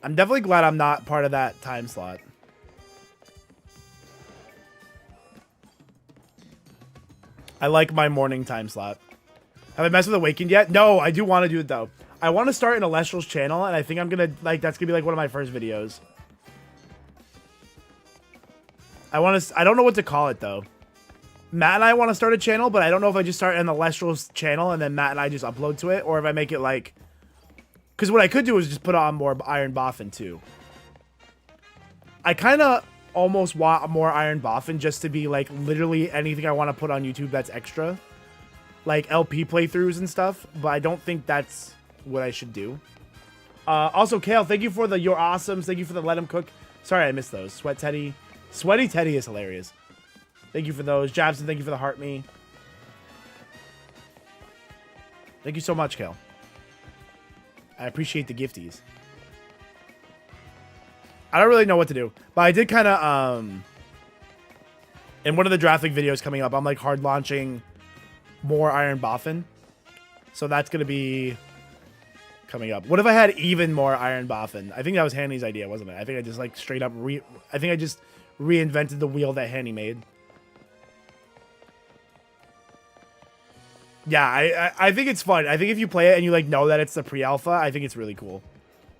I'm definitely glad I'm not part of that time slot. I like my morning time slot. Have I messed with Awakened yet? No, I do want to do it, though. I want to start an Alestral's channel, and I think I'm going to, like, that's going to be, like, one of my first videos. I don't know what to call it, though. Matt and I want to start a channel, but I don't know if I just start an Alestral's channel, and then Matt and I just upload to it, or if I make it, like... Because what I could do is just put on more IronBoffin, too. I kind of almost want more IronBoffin just to be, like, literally anything I want to put on YouTube that's extra. Like, LP playthroughs and stuff, but I don't think that's what I should do. Also, Kale, thank you for the You're Awesomes. Thank you for the Let Him Cook. Sorry, I missed those. Sweat Teddy. Sweaty Teddy is hilarious. Thank you for those. Jabson, thank you for the Heart Me. Thank you so much, Kale. I appreciate the gifties. I don't really know what to do, but I did kind of, in one of the Draft League videos coming up, I'm like hard launching more IronBoffin. So that's going to be coming up. What if I had even more IronBoffin? I think that was Hanny's idea, wasn't it? I think I just like straight up I think I just reinvented the wheel that Hanny made. Yeah, I think it's fun. I think if you play it and you like know that it's the pre-alpha, I think it's really cool.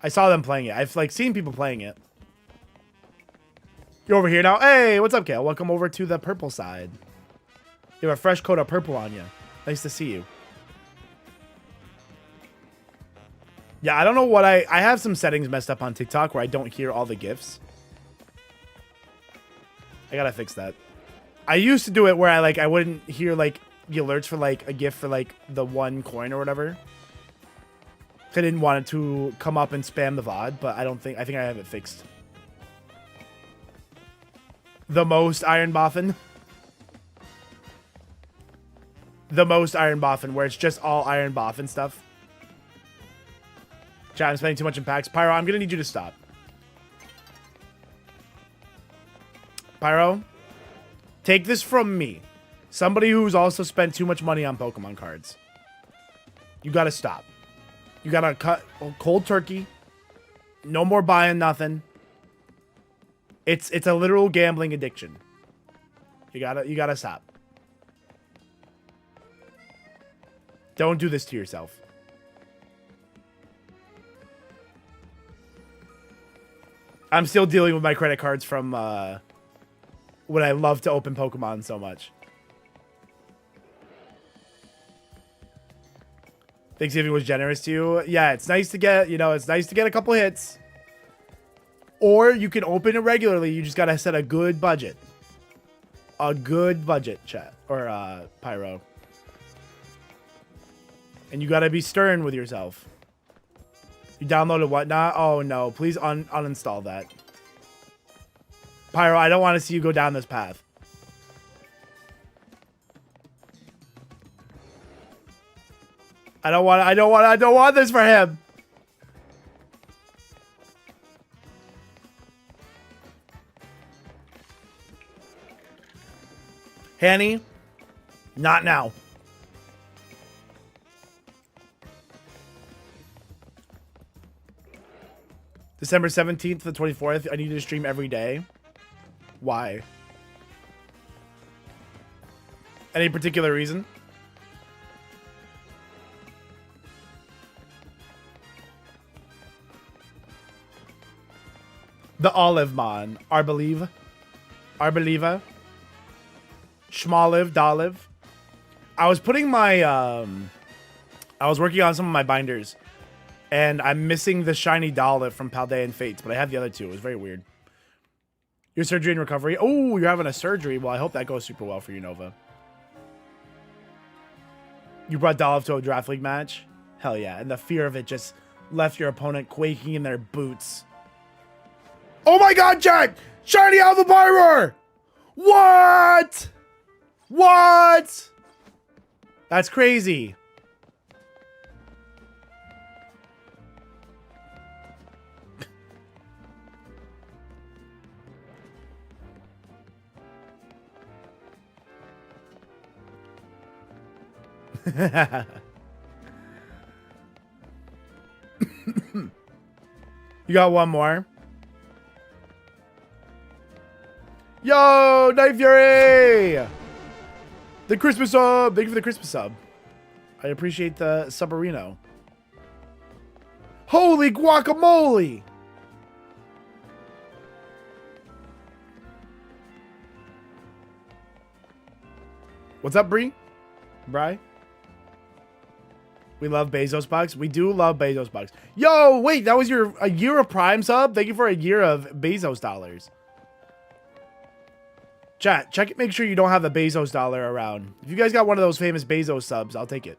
I saw them playing it. I've like seen people playing it. You're over here now. Hey, what's up, Kale? Welcome over to the purple side. You have a fresh coat of purple on you. Nice to see you. Yeah, I don't know what I have some settings messed up on TikTok where I don't hear all the GIFs. I gotta fix that. I used to do it where I wouldn't hear like the alerts for like a GIF for like the 1 coin or whatever. I didn't want it to come up and spam the VOD, but I think I have it fixed. The most IronBoffin. The most IronBoffin, where it's just all IronBoffin stuff. Chat, I'm spending too much in packs. Pyro, I'm gonna need you to stop. Pyro, take this from me. Somebody who's also spent too much money on Pokemon cards. You gotta stop. You gotta cut cold turkey. No more buying nothing. It's a literal gambling addiction. You gotta stop. Don't do this to yourself. I'm still dealing with my credit cards from when I love to open Pokemon so much. Thanksgiving was generous to you. Yeah, it's nice to get, you know, it's nice to get a couple hits. Or you can open it regularly. You just got to set a good budget. A good budget, chat. Or, Pyro. And you got to be stern with yourself. You downloaded whatnot? Oh, no. Please uninstall that. Pyro, I don't want to see you go down this path. I don't want this for him. Hanny, not now. December 17th to the 24th, I need to stream every day. Why? Any particular reason? The Olive Mon. Arbelive. Schmolive. Dolive. I was putting my, I was working on some of my binders. And I'm missing the shiny Dolive from Paldean Fates, but I have the other two. It was very weird. Your surgery and recovery. Oh, you're having a surgery. Well, I hope that goes super well for you, Nova. You brought Dolive to a draft league match? Hell yeah. And the fear of it just left your opponent quaking in their boots. Oh my god, Jack! Shiny Alpha. What? What? That's crazy. You got one more? Yo, Night Fury! The Christmas sub! Thank you for the Christmas sub. I appreciate the subarino. Holy guacamole! What's up, Bree? Bri? We love Bezos Bucks. We do love Bezos Bucks. Yo, wait, that was a year of Prime sub? Thank you for a year of Bezos dollars. Chat, check it. Make sure you don't have the Bezos dollar around. If you guys got one of those famous Bezos subs, I'll take it.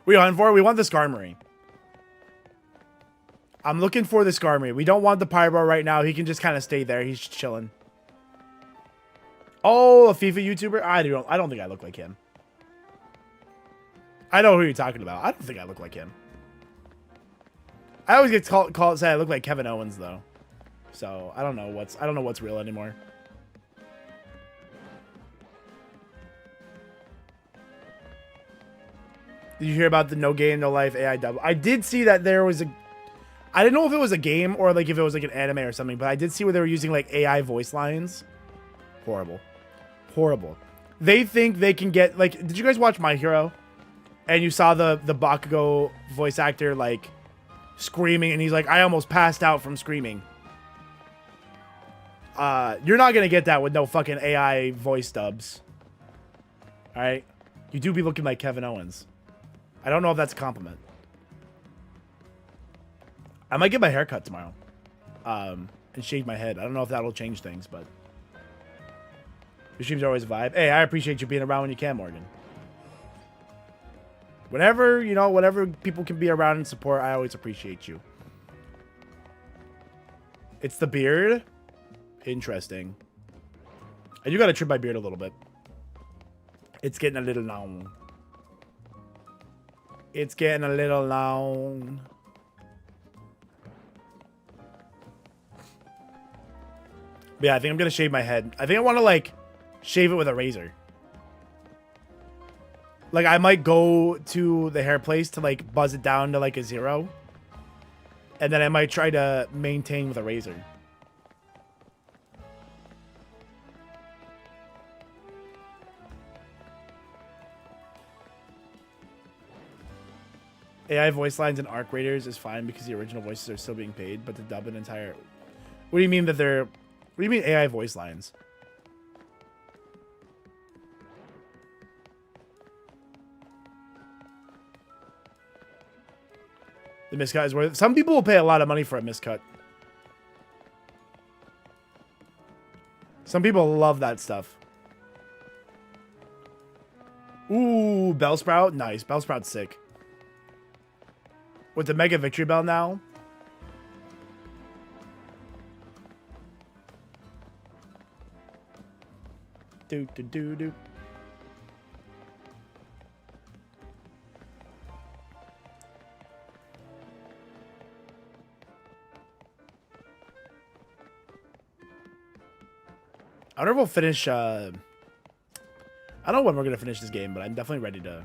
We on for? We want the Skarmory. I'm looking for the Skarmory. We don't want the Pyro right now. He can just kind of stay there. He's chilling. Oh, a FIFA YouTuber? I don't think I look like him. I know who you're talking about. I don't think I look like him. I always get called say I look like Kevin Owens though. So I don't know what's real anymore. Did you hear about the No Game No Life AI dub? I did see that there was I didn't know if it was a game or like if it was like an anime or something, but I did see where they were using like AI voice lines. Horrible. Horrible. They think they can get like, did you guys watch My Hero? And you saw the Bakugo voice actor like screaming and he's like, I almost passed out from screaming. You're not gonna get that with no fucking AI voice dubs. Alright? You do be looking like Kevin Owens. I don't know if that's a compliment. I might get my hair cut tomorrow. And shave my head. I don't know if that'll change things, but your streams are always a vibe. Hey, I appreciate you being around when you can, Morgan. Whenever, you know, whenever people can be around and support, I always appreciate you. It's the beard. Interesting. I do gotta trim my beard a little bit. It's getting a little long. It's getting a little long. But yeah, I think I'm gonna shave my head. I think I want to like shave it with a razor. Like I might go to the hair place to like buzz it down to like a 0. And then I might try to maintain with a razor. AI voice lines and arc raiders is fine because the original voices are still being paid, but to dub an entire... What do you mean that they're What do you mean AI voice lines? The miscut is worth it. Some people will pay a lot of money for a miscut. Some people love that stuff. Ooh, Bellsprout. Nice. Bellsprout's sick. With the Mega Victory Bell now. Do, do, do, do. I wonder if we'll finish, I don't know when we're going to finish this game, but I'm definitely ready to.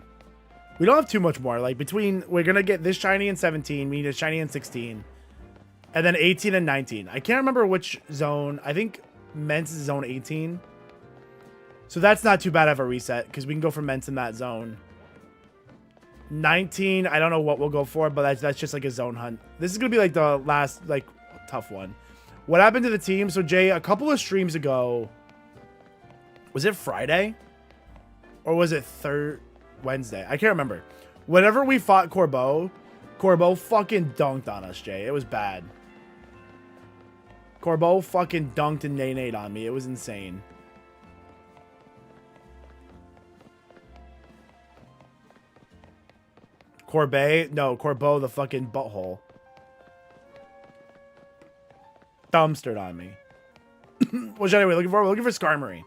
We don't have too much more. Like, between, we're going to get this shiny in 17. We need a shiny in 16. And then 18 and 19. I can't remember which zone. I think Ment's is zone 18. So that's not too bad of a reset, because we can go for Ment's in that zone. 19, I don't know what we'll go for, but that's just like a zone hunt. This is going to be like the last, like, tough one. What happened to the team? So, Jay, a couple of streams ago, was it Friday? Or was it Wednesday? I can't remember. Whenever we fought Corbeau fucking dunked on us, Jay. It was bad. Corbeau fucking dunked and nay-nayed on me. It was insane. Corbeau, the fucking butthole. Dumpstered on me. Which anyway, we're looking for Skarmory.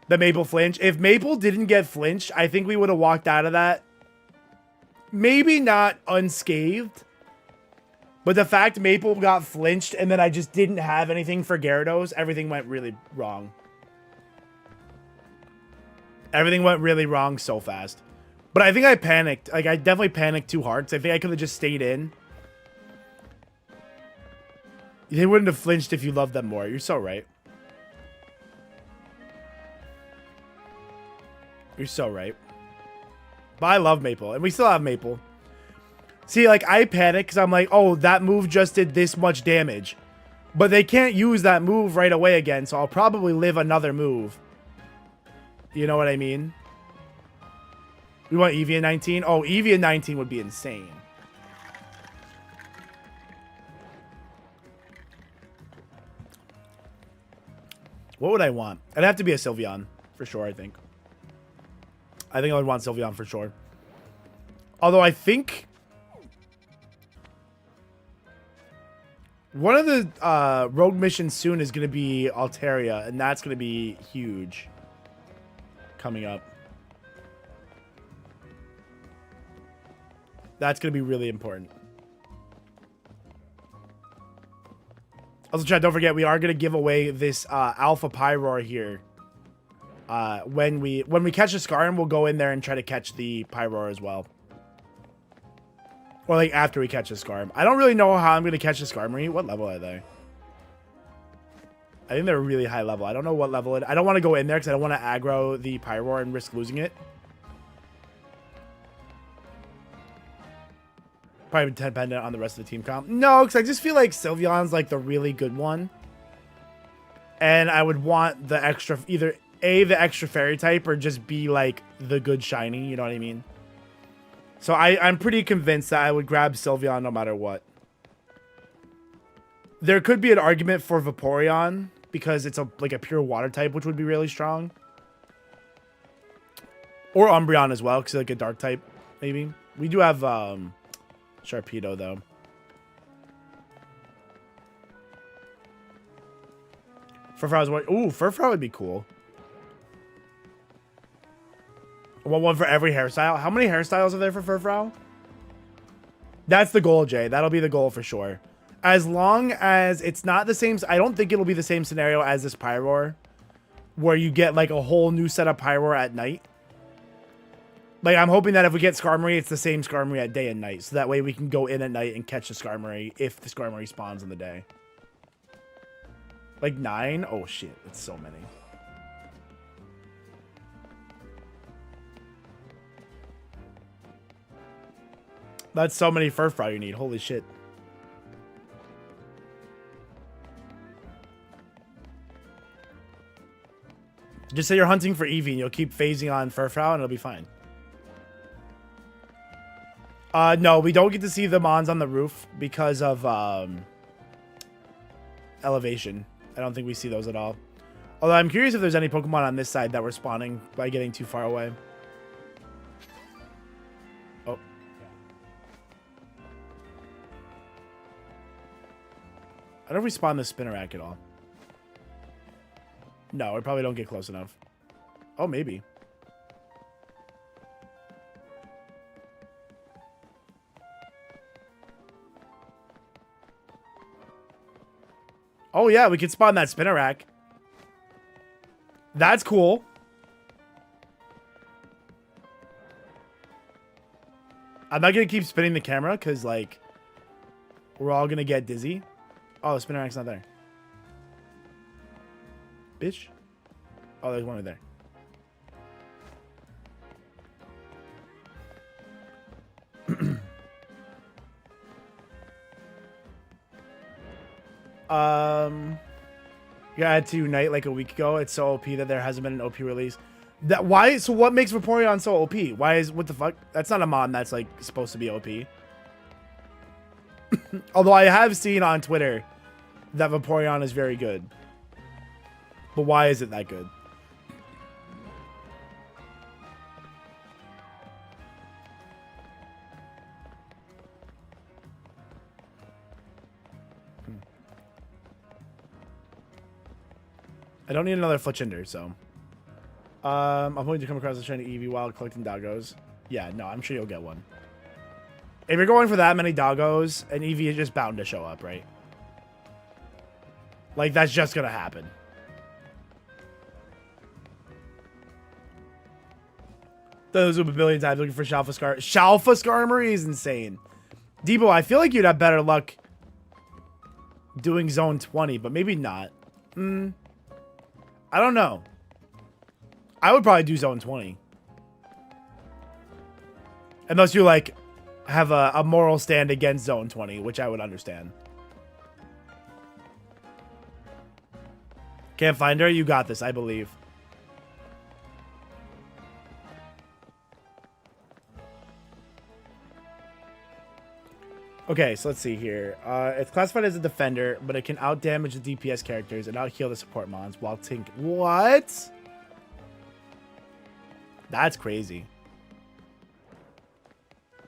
The Maple flinch. If Maple didn't get flinched, I think we would have walked out of that. Maybe not unscathed. But the fact Maple got flinched and then I just didn't have anything for Gyarados, everything went really wrong. Everything went really wrong so fast. But I think I panicked. Like, I definitely panicked too hard. So I think I could have just stayed in. They wouldn't have flinched if you loved them more. You're so right. You're so right. But I love Maple. And we still have Maple. See, like, I panic because I'm like, oh, that move just did this much damage. But they can't use that move right away again. So I'll probably live another move. You know what I mean? We want Eevee in 19? Oh, Eevee in 19 would be insane. What would I want? It'd have to be a Sylveon. For sure, I think. I think I would want Sylveon for sure. Although I think one of the rogue missions soon is going to be Altaria. And that's going to be huge. Coming up. That's going to be really important. Also, chat, don't forget, we are going to give away this Alpha Pyroar here. When we catch a Skarm, we'll go in there and try to catch the Pyroar as well. Or, like, after we catch a Skarm. I don't really know how I'm going to catch a Skarmory. What level are they? I think they're really high level. I don't know what level it... I don't want to go in there because I don't want to aggro the Pyroar and risk losing it. Probably dependent on the rest of the team comp. No, because I just feel like Sylveon's like the really good one. And I would want the extra, either A, the extra fairy type, or just be like the good shiny, you know what I mean? So I'm pretty convinced that I would grab Sylveon no matter what. There could be an argument for Vaporeon, because it's like a pure water type, which would be really strong. Or Umbreon as well, because like a dark type, maybe. We do have... Sharpedo, though. Furfrow's what? Ooh, Furfrow would be cool. One for every hairstyle. How many hairstyles are there for Furfrow? That's the goal, Jay. That'll be the goal for sure. As long as it's not the same... I don't think it'll be the same scenario as this Pyroar, where you get like a whole new set of Pyroar at night. Like, I'm hoping that if we get Skarmory, it's the same Skarmory at day and night. So that way we can go in at night and catch the Skarmory if the Skarmory spawns in the day. Like 9? Oh, shit. That's so many. That's so many Furfrou you need. Holy shit. Just say you're hunting for Eevee and you'll keep phasing on Furfrou and it'll be fine. No, we don't get to see the Mons on the roof because of elevation. I don't think we see those at all. Although I'm curious if there's any Pokemon on this side that were spawning by getting too far away. Oh. I don't know if we spawn the Spinnerack at all. No, we probably don't get close enough. Oh, maybe. Oh, yeah, we could spawn that Spinnerack. That's cool. I'm not going to keep spinning the camera because, like, we're all going to get dizzy. Oh, the Spinnerack's not there. Bitch. Oh, there's one right there. You had to Unite like a week ago. It's so OP that there hasn't been an OP release. That why? So what makes Vaporeon so OP? Why is what the fuck? That's not a mod that's like supposed to be OP. Although I have seen on Twitter that Vaporeon is very good. But why is it that good? I don't need another Fletchinder, so. I'm hoping to come across a shiny Eevee while collecting doggos. Yeah, no, I'm sure you'll get one. If you're going for that many doggos, an Eevee is just bound to show up, right? Like, that's just gonna happen. Those will be a billion times looking for Shalfa Skarmory is insane. Debo, I feel like you'd have better luck doing Zone 20, but maybe not. I don't know. I would probably do Zone 20. Unless you, like, have a moral stand against Zone 20, which I would understand. Can't find her? You got this, I believe. Okay, so let's see here. It's classified as a defender, but it can outdamage the DPS characters and out-heal the support mons while What? That's crazy.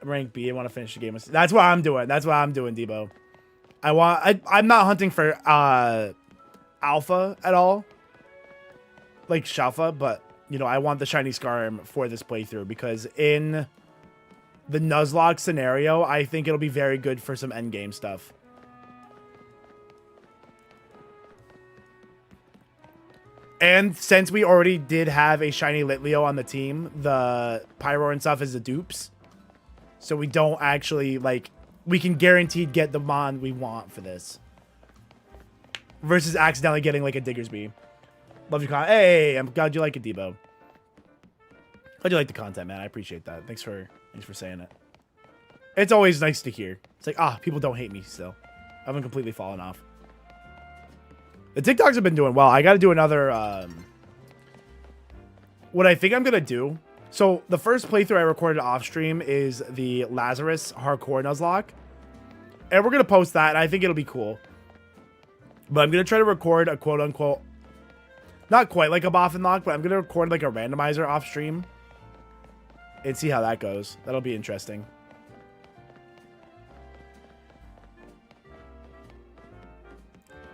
Rank B, I want to finish the game. That's what I'm doing. That's what I'm doing, Debo. I'm not hunting for alpha at all. Like Shalfa, but, you know, I want the shiny Skarm for this playthrough because in the Nuzlocke scenario, I think it'll be very good for some endgame stuff. And since we already did have a shiny Litleo on the team, the Pyro and stuff is the dupes. So we don't actually, like, we can guaranteed get the Mon we want for this. Versus accidentally getting, like, a Diggersby. Love your content. Hey, I'm glad you like it, Debo. Glad you like the content, man. I appreciate that. Thanks for saying it. It's always nice to hear. It's like, people don't hate me still. I haven't completely fallen off. The TikToks have been doing well. I got to do another, what I think I'm going to do. So the first playthrough I recorded off stream is the Lazarus Hardcore Nuzlocke. And we're going to post that. And I think it'll be cool. But I'm going to try to record a quote unquote, not quite like a Boffin lock, but I'm going to record like a randomizer off stream. And see how that goes. That'll be interesting.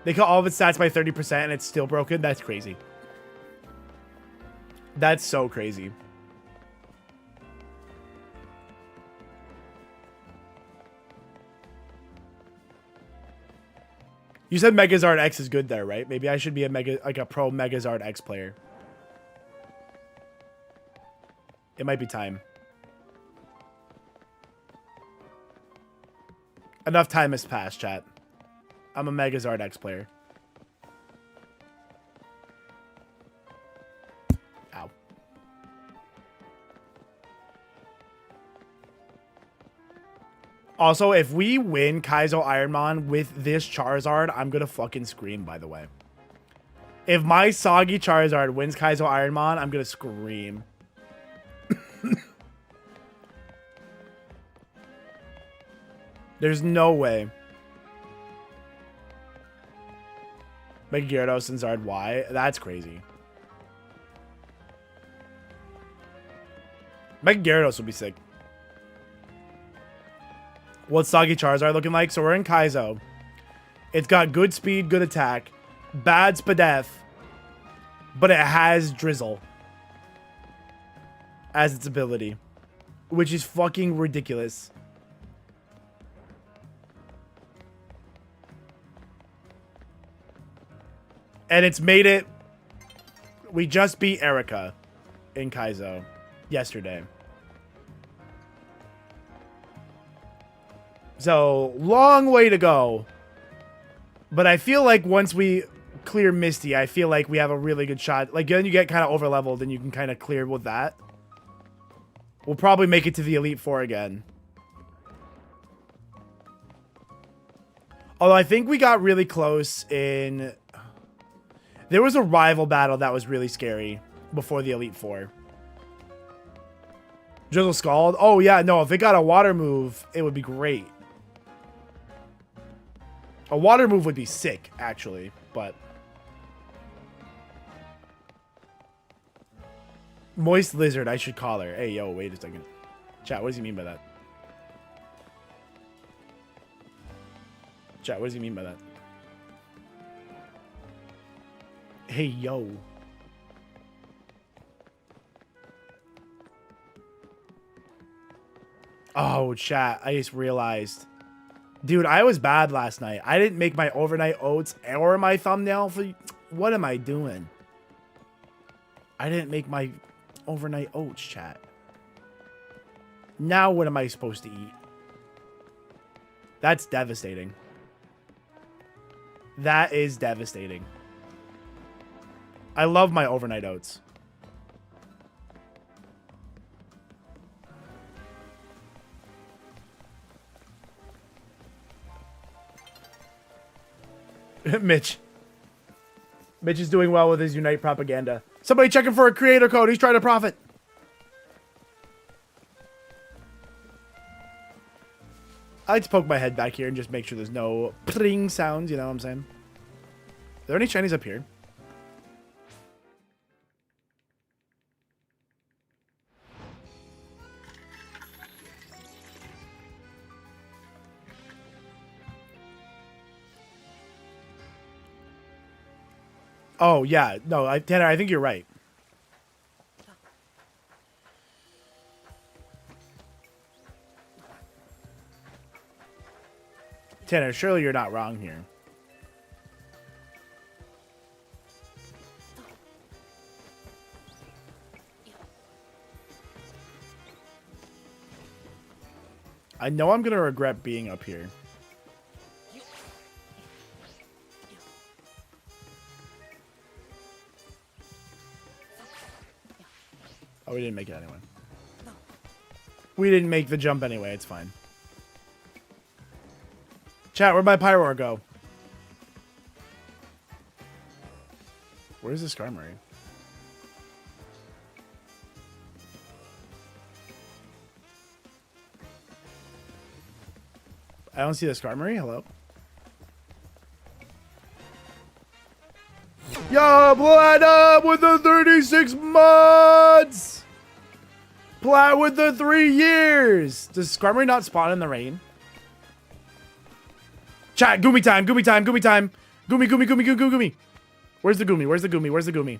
They cut all of its stats by 30% and it's still broken. That's crazy. That's so crazy. You said Megazard X is good there, right? Maybe I should be a pro Megazard X player. It might be time. Enough time has passed, chat. I'm a Megazard X player. Ow. Also, if we win Kaizo Ironmon with this Charizard, I'm gonna fucking scream, by the way. If my Soggy Charizard wins Kaizo Ironmon, I'm gonna scream. There's no way. Mega Gyarados and Zard Y? That's crazy. Mega Gyarados would be sick. What's Soggy Charizard looking like? So we're in Kaizo. It's got good speed, good attack, bad Spadef, but it has Drizzle as its ability, which is fucking ridiculous. And it's made it... We just beat Erica in Kaizo yesterday. So, long way to go. But I feel like once we clear Misty, I feel like we have a really good shot. Like, then you get kind of over-leveled and you can kind of clear with that. We'll probably make it to the Elite Four again. Although I think we got really close in... There was a rival battle that was really scary before the Elite Four. Drizzle Scald? Oh, yeah, no, if it got a water move, it would be great. A water move would be sick, actually, but... Moist Lizard, I should call her. Hey, yo, wait a second. Chat, what does he mean by that? Chat, what does he mean by that? Hey, yo. Oh, chat, I just realized. Dude, I was bad last night. I didn't make my overnight oats or my thumbnail for... What am I doing? I didn't make my overnight oats, chat. Now what am I supposed to eat? That's devastating. That is devastating. I love my overnight oats. Mitch. Mitch is doing well with his Unite propaganda. Somebody checking for a creator code. He's trying to profit. I like to poke my head back here and just make sure there's no pling sounds, you know what I'm saying? Are there any Chinese up here? Oh, yeah. No, Tanner, I think you're right. Tanner, surely you're not wrong here. I know I'm going to regret being up here. Oh, we didn't make it anyway. We didn't make the jump anyway. It's fine. Chat, where'd my Pyroar go? Where's the Skarmory? I don't see the Skarmory. Hello? Yo, Platinum with the 36 months! Plat with the 3 years! Does Skarmory not spawn in the rain? Chat, Goomy time, Goomy time, Goomy time. Goomy, Goomy, Goomy, Goomy, Goomy. Where's the Goomy? Where's the Goomy? Where's the Goomy?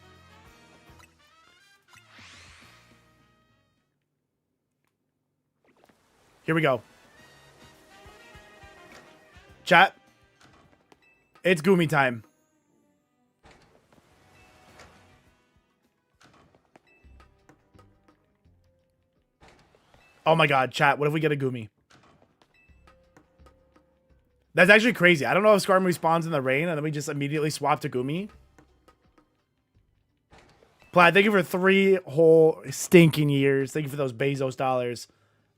Here we go. Chat. It's Goomy time. Oh my god, chat. What if we get a Goomy? That's actually crazy. I don't know if Skarmory spawns in the rain and then we just immediately swap to Goomy. Plaid, thank you for 3 whole stinking years. Thank you for those Bezos dollars.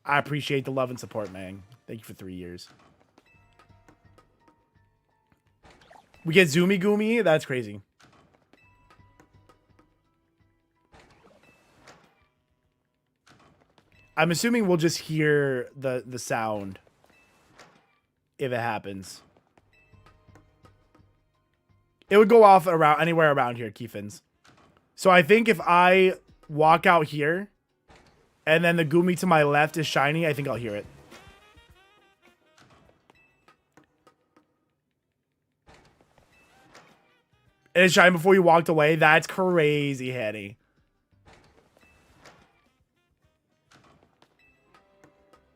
I appreciate the love and support, man. Thank you for 3 years. We get Zoomy Goomy? That's crazy. I'm assuming we'll just hear the sound if it happens. It would go off around anywhere around here, Keefins. So I think if I walk out here and then the Goomy to my left is shiny, I think I'll hear it. And it's shiny before you walked away. That's crazy, Hattie.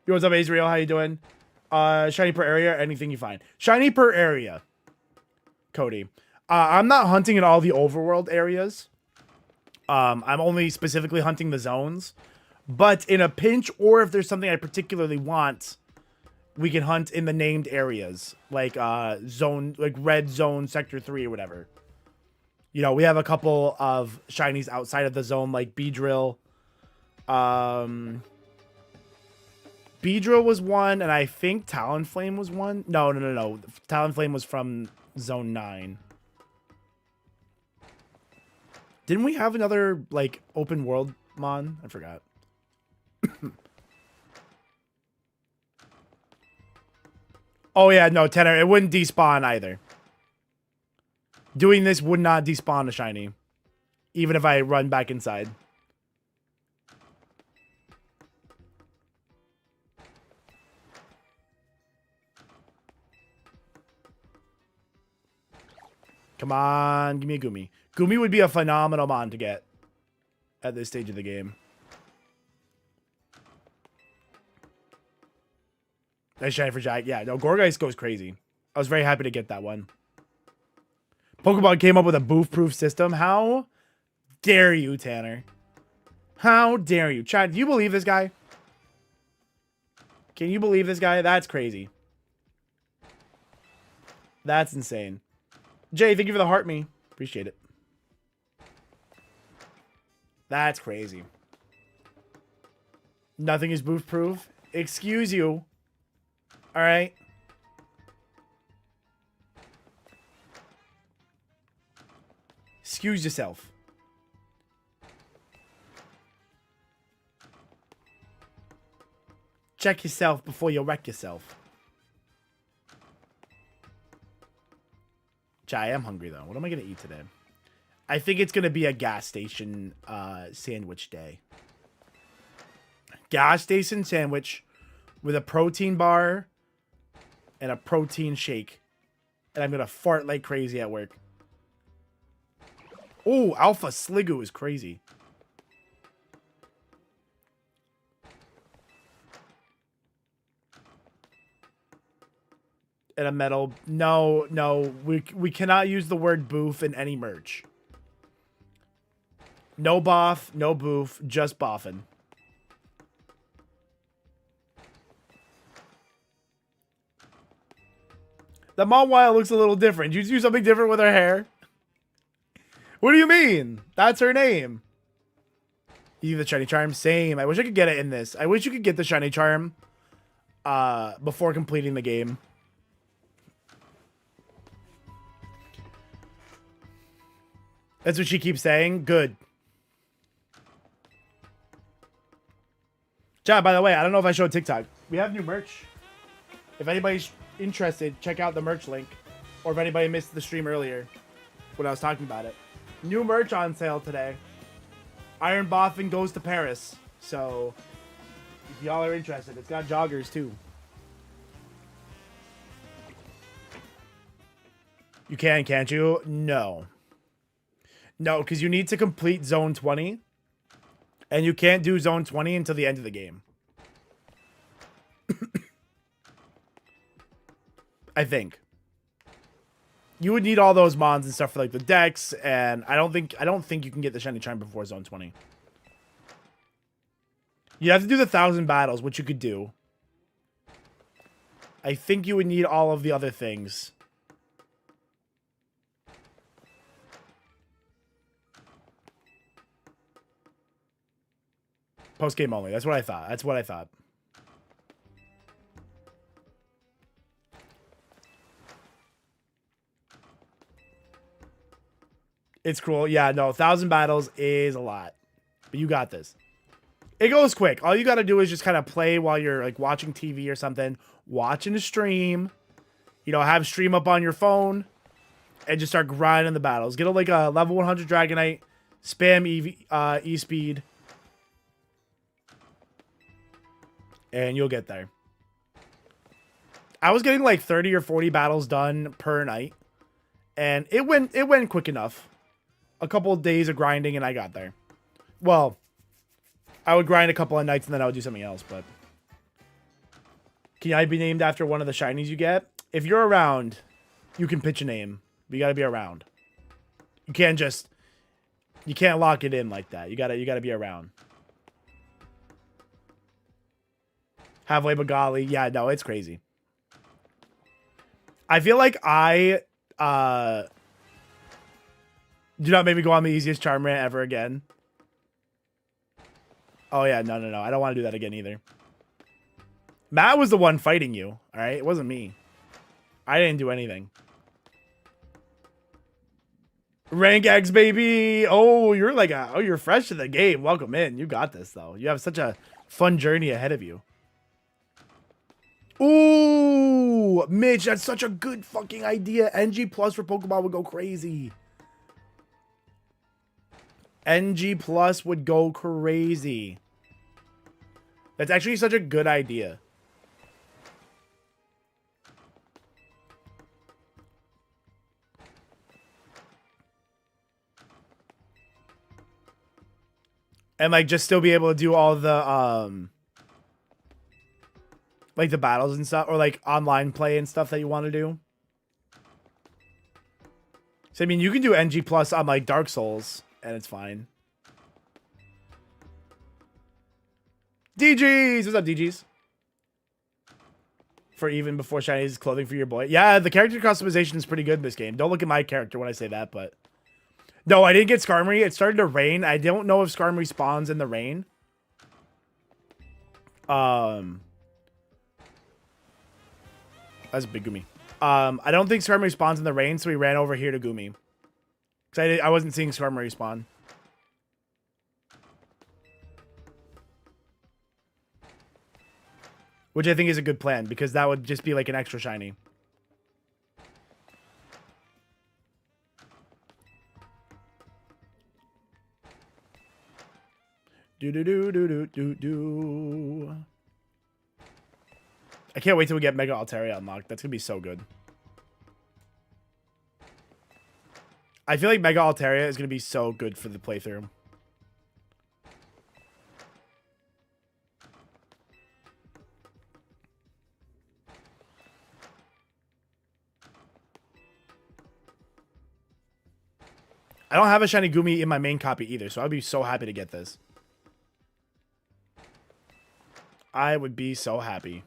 Yo, what's up, Azrael? How you doing? Shiny per area, anything you find. Shiny per area, Cody. I'm not hunting in all the overworld areas. I'm only specifically hunting the zones. But in a pinch, or if there's something I particularly want, we can hunt in the named areas. Like zone, like red zone, sector 3 or whatever. You know, we have a couple of shinies outside of the zone, like Beedrill. Beedrill was one, and I think Talonflame was one. No. Talonflame was from Zone 9. Didn't we have another, like, open world mon? I forgot. Oh, yeah, no, Tenor. It wouldn't despawn either. Doing this would not despawn a shiny. Even if I run back inside. Come on, give me a Goomy. Goomy would be a phenomenal mon to get at this stage of the game. Nice shiny for Jack. Yeah, no, Gorgeist goes crazy. I was very happy to get that one. Pokemon came up with a boof-proof system. How dare you, Tanner? How dare you? Chad, do you believe this guy? Can you believe this guy? That's crazy. That's insane. Jay, thank you for the heart me. Appreciate it. That's crazy. Nothing is boof proof. Excuse you. All right. Excuse yourself. Check yourself before you wreck yourself. I am hungry, though. What am I going to eat today? I think it's going to be a gas station sandwich day. Gas station sandwich with a protein bar and a protein shake. And I'm going to fart like crazy at work. Oh, Alpha Sliggoo is crazy. And a metal. No. We cannot use the word boof in any merch. No boff, no boof, just boffin. The Mawile looks a little different. Did you do something different with her hair? What do you mean? That's her name. You the shiny charm? Same. I wish I could get it in this. I wish you could get the shiny charm before completing the game. That's what she keeps saying. Good. Chat, by the way, I don't know if I showed TikTok. We have new merch. If anybody's interested, check out the merch link. Or if anybody missed the stream earlier when I was talking about it. New merch on sale today. IronBoffin goes to Paris. So, if y'all are interested, it's got joggers too. You can, can't you? No. No, because you need to complete Zone 20. And you can't do Zone 20 until the end of the game. I think. You would need all those mons and stuff for like the decks, and I don't think you can get the shiny charm before Zone 20. You have to do the 1,000 battles, which you could do. I think you would need all of the other things. Post game only. That's what I thought. That's what I thought. It's cool. Yeah, no, 1,000 battles is a lot. But you got this. It goes quick. All you got to do is just kind of play while you're like watching TV or something, watching a stream, you know, have stream up on your phone and just start grinding the battles. Get a, like a level 100 Dragonite, spam E-speed, and you'll get there. I was getting like 30 or 40 battles done per night, and it went quick enough. A couple of days of grinding, and I got there. Well, I would grind a couple of nights, and then I would do something else, but... Can I be named after one of the shinies you get? If you're around, you can pitch a name. But you gotta be around. You can't just... You can't lock it in like that. You gotta be around. Halfway Bagali. Yeah, no, it's crazy. I feel like I... Do not make me go on the easiest charm rant ever again. Oh, yeah. No. I don't want to do that again either. Matt was the one fighting you. All right? It wasn't me. I didn't do anything. Rank X, baby. Oh, you're like you're fresh to the game. Welcome in. You got this, though. You have such a fun journey ahead of you. Ooh, Mitch, that's such a good fucking idea. NG Plus for Pokemon would go crazy. NG Plus would go crazy. That's actually such a good idea. And like just still be able to do all the like the battles and stuff, or like online play and stuff that you want to do. So I mean, you can do NG Plus on like Dark Souls, and it's fine. DGs, what's up, DGs? For even before Shinies clothing for your boy. Yeah, the character customization is pretty good in this game. Don't look at my character when I say that, but no, I didn't get Skarmory. It started to rain. I don't know if Skarmory spawns in the rain. That's a big Gumi. I don't think Skarmory spawns in the rain, so we ran over here to Gumi. Because I wasn't seeing Skarmory spawn. Which I think is a good plan, because that would just be like an extra shiny. Do. I can't wait till we get Mega Altaria unlocked. That's going to be so good. I feel like Mega Altaria is going to be so good for the playthrough. I don't have a shiny Gumi in my main copy either, so I'd be so happy to get this. I would be so happy.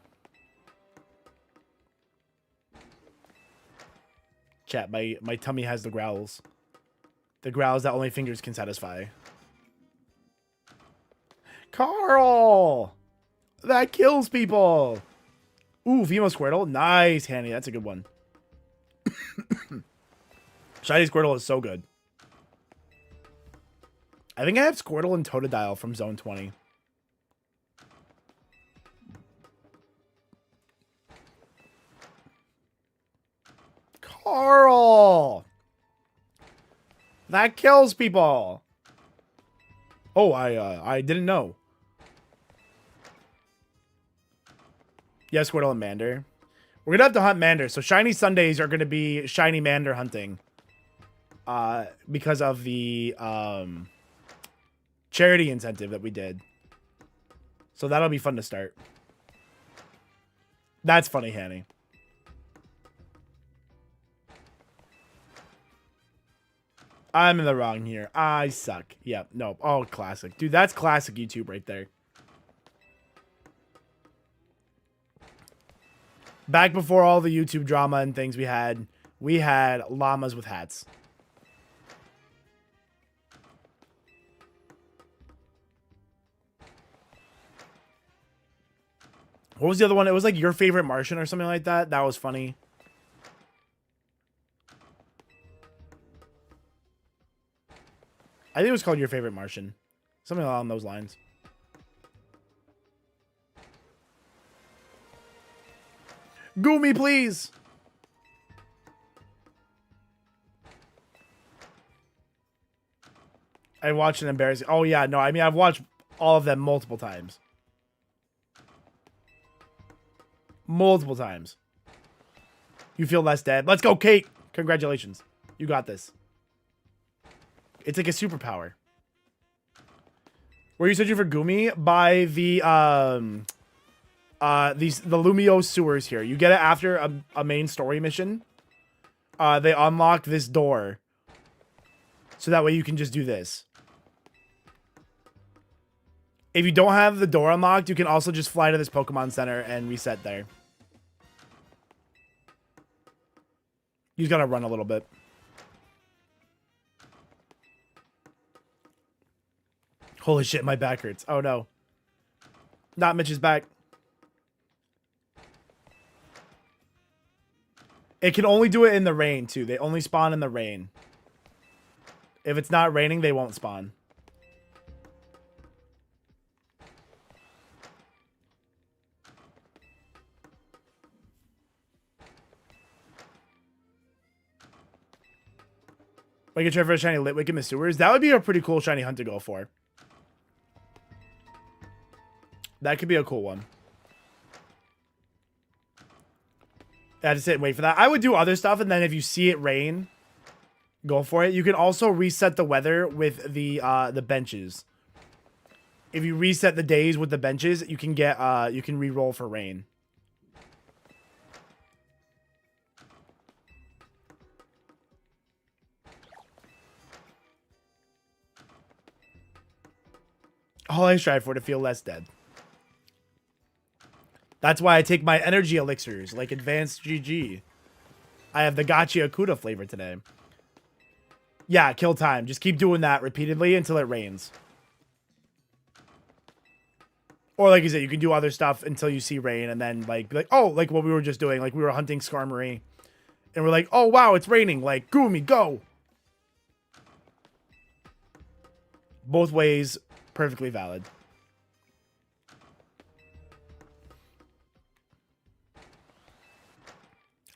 Chat, my tummy has the growls. The growls that only fingers can satisfy. Carl! That kills people! Ooh, female Squirtle. Nice, Hanny. That's a good one. Shiny Squirtle is so good. I think I have Squirtle and Totodile from Zone 20. Carl! That kills people! Oh, I didn't know. Yeah, Squirtle and Mander. We're gonna have to hunt Mander. So Shiny Sundays are gonna be Shiny Mander hunting. Because of the charity incentive that we did. So that'll be fun to start. That's funny, Hanny. I'm in the wrong here. I suck. Yep. No. Oh, classic. Dude, that's classic YouTube right there. Back before all the YouTube drama and things we had llamas with hats. What was the other one? It was like Your Favorite Martian or something like that. That was funny. I think it was called Your Favorite Martian. Something along those lines. Goomy, please. I watched an embarrassing. Oh, yeah. No, I mean, I've watched all of them multiple times. Multiple times. You feel less dead. Let's go, Kate. Congratulations. You got this. It's like a superpower. Where are you searching for Goomy? By the Lumio sewers here. You get it after a main story mission. They unlock this door. So that way you can just do this. If you don't have the door unlocked, you can also just fly to this Pokemon Center and reset there. You just gotta run a little bit. Holy shit, my back hurts. Oh no. Not Mitch's back. It can only do it in the rain too. They only spawn in the rain. If it's not raining, they won't spawn. I could try for a shiny Litwick in the sewers. That would be a pretty cool shiny hunt to go for. That could be a cool one. I had to sit and wait for that. I would do other stuff, and then if you see it rain, go for it. You can also reset the weather with the benches. If you reset the days with the benches, you can get you can re-roll for rain. All I strive for to feel less dead. That's why I take my energy elixirs, like Advanced GG. I have the Gotcha Akuda flavor today. Yeah, kill time. Just keep doing that repeatedly until it rains. Or like you said, you can do other stuff until you see rain and then like, be like, oh, like what we were just doing. Like we were hunting Skarmory. And we're like, oh, wow, it's raining. Like, Goomy, go. Both ways, perfectly valid.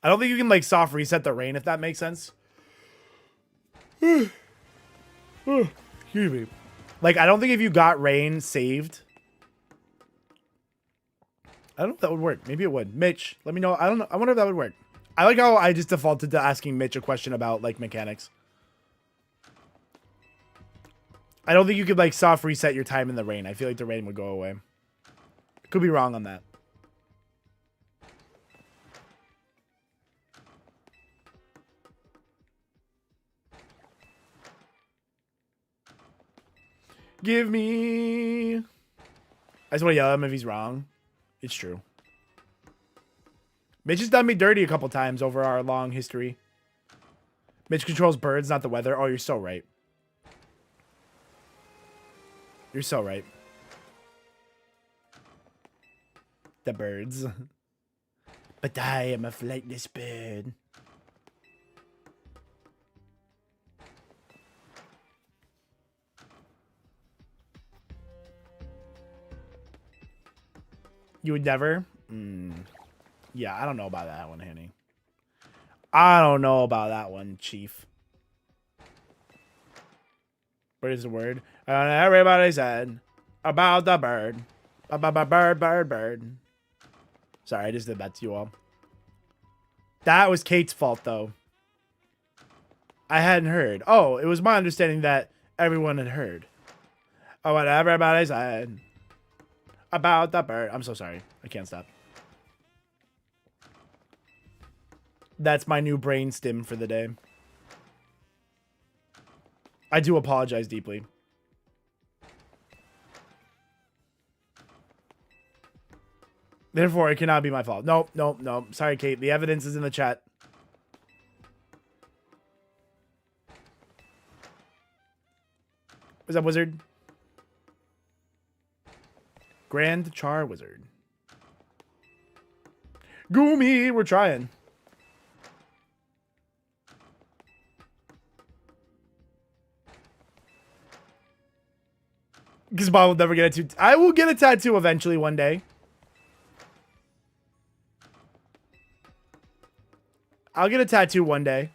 I don't think you can like soft reset the rain, if that makes sense. Excuse me. Like, I don't think if you got rain saved. I don't know if that would work. Maybe it would. Mitch, let me know. I don't know. I wonder if that would work. I like how I just defaulted to asking Mitch a question about like mechanics. I don't think you could like soft reset your time in the rain. I feel like the rain would go away. Could be wrong on that. Give me... I just want to yell at him if he's wrong. It's true. Mitch has done me dirty a couple times over our long history. Mitch controls birds, not the weather. Oh, you're so right. You're so right. The birds. But I am a flightless bird. You would never? Yeah, I don't know about that one, Henny. I don't know about that one, Chief. What is the word? Everybody said about the bird. Bird. Sorry, I just did that to you all. That was Kate's fault, though. I hadn't heard. Oh, it was my understanding that everyone had heard. Oh, what everybody said about the bird. I'm so sorry. I can't stop. That's my new brain stim for the day. I do apologize deeply. Therefore, it cannot be my fault. Nope. Sorry, Kate. The evidence is in the chat. What's up, wizard? Grand Char Wizard. Goomy, we're trying. Because Bob will never get a tattoo. I will get a tattoo eventually one day. I'll get a tattoo one day.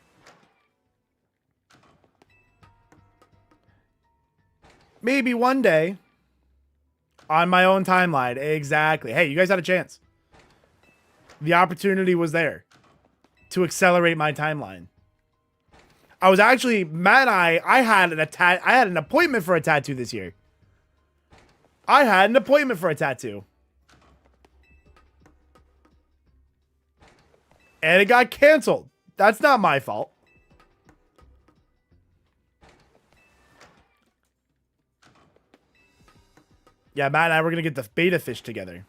Maybe one day. On my own timeline. Exactly. Hey, you guys had a chance. The opportunity was there to accelerate my timeline. I was actually, Matt and I had an appointment for a tattoo this year. I had an appointment for a tattoo. And it got canceled. That's not my fault. Yeah, Matt and I were going to get the beta fish together.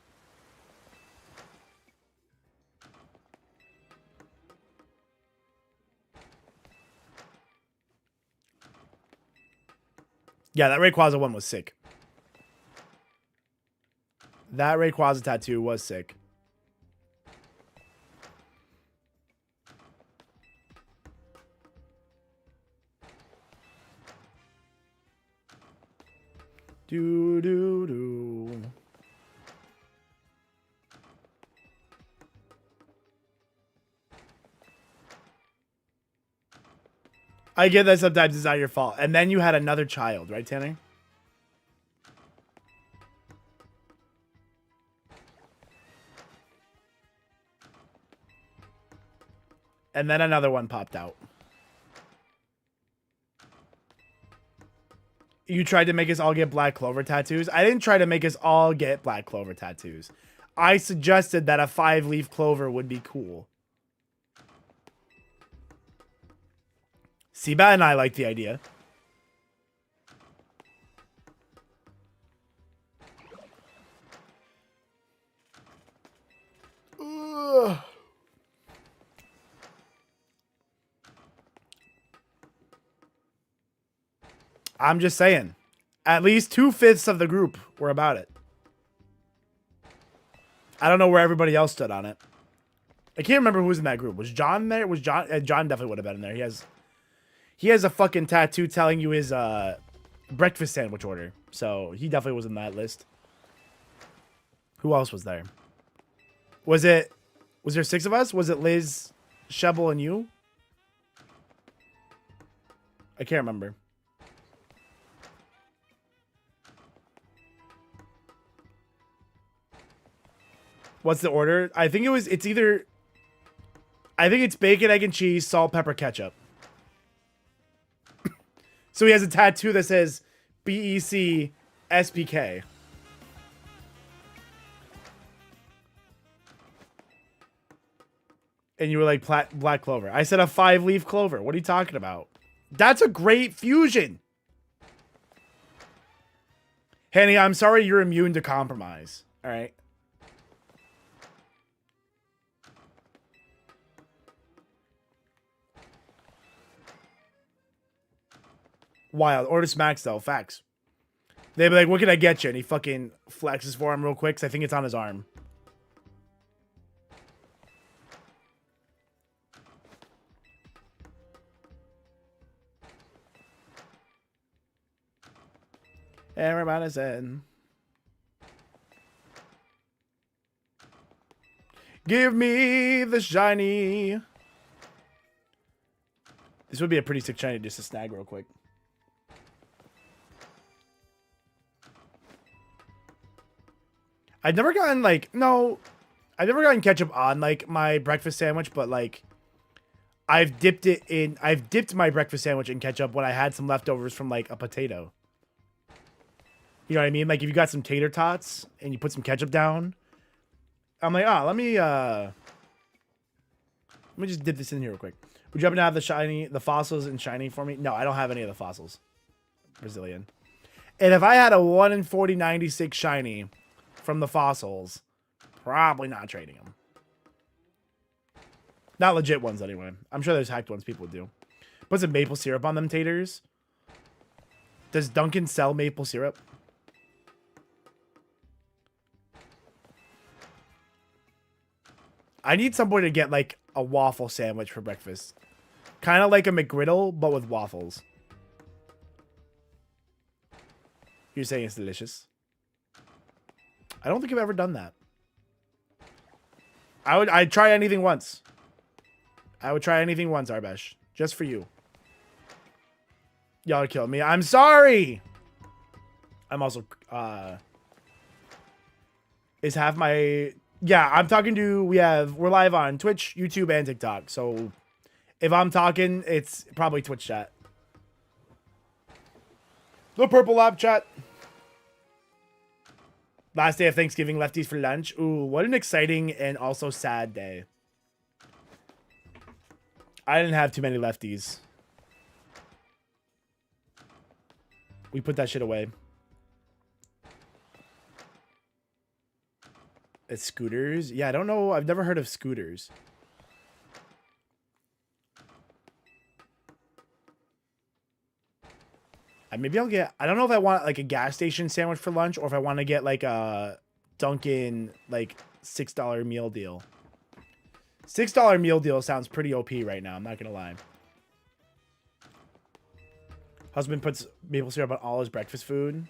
Yeah, that Rayquaza one was sick. That Rayquaza tattoo was sick. Do do do. I get that sometimes it's not your fault. And then you had another child, right, Tanner? And then another one popped out. You tried to make us all get Black Clover tattoos. I didn't try to make us all get Black Clover tattoos. I suggested that a 5-leaf clover would be cool. Seabat and I like the idea. Ugh. I'm just saying. At least 2/5 of the group were about it. I don't know where everybody else stood on it. I can't remember who was in that group. Was John there? Was John? John definitely would have been in there. He has a fucking tattoo telling you his breakfast sandwich order. So he definitely was in that list. Who else was there? Was there 6 of us? Was it Liz, Shebel, and you? I can't remember. What's the order? I think it's bacon, egg, and cheese, salt, pepper, ketchup. So he has a tattoo that says BEC SPK. And you were like Black Clover. I said a 5-leaf clover. What are you talking about? That's a great fusion. Henny, I'm sorry you're immune to compromise. All right. Wild. Order smacks, though. Facts. They'd be like, what can I get you? And he fucking flexes for him real quick, because I think it's on his arm. Everybody's in. Give me the shiny. This would be a pretty sick shiny just to snag real quick. I've never gotten like, no, I've never gotten ketchup on like my breakfast sandwich, but like I've dipped my breakfast sandwich in ketchup when I had some leftovers from like a potato. You know what I mean? Like if you got some tater tots and you put some ketchup down, I'm like, let me just dip this in here real quick. Would you happen to have the fossils and shiny for me? No, I don't have any of the fossils. Brazilian. And if I had a 1 in 40/96 shiny from the fossils, probably not trading them. Not legit ones anyway. I'm sure there's hacked ones people would do. Put some maple syrup on them taters. Does Dunkin' sell maple syrup? I need somebody to get like a waffle sandwich for breakfast. Kind of like a McGriddle, but with waffles. You're saying it's delicious? I don't think I've ever done that. I'd try anything once. I would try anything once, Arbesh. Just for you. Y'all killed me. I'm sorry. I'm also, is half my, yeah, I'm talking to, we're live on Twitch, YouTube, and TikTok. So if I'm talking, it's probably Twitch chat. The purple lap chat. Last day of Thanksgiving, lefties for lunch. Ooh, what an exciting and also sad day. I didn't have too many lefties. We put that shit away. It's scooters? Yeah, I don't know. I've never heard of scooters. Maybe I'll get... I don't know if I want like a gas station sandwich for lunch or if I want to get like a Dunkin' like $6 meal deal. $6 meal deal sounds pretty OP right now. I'm not going to lie. Husband puts maple syrup on all his breakfast food.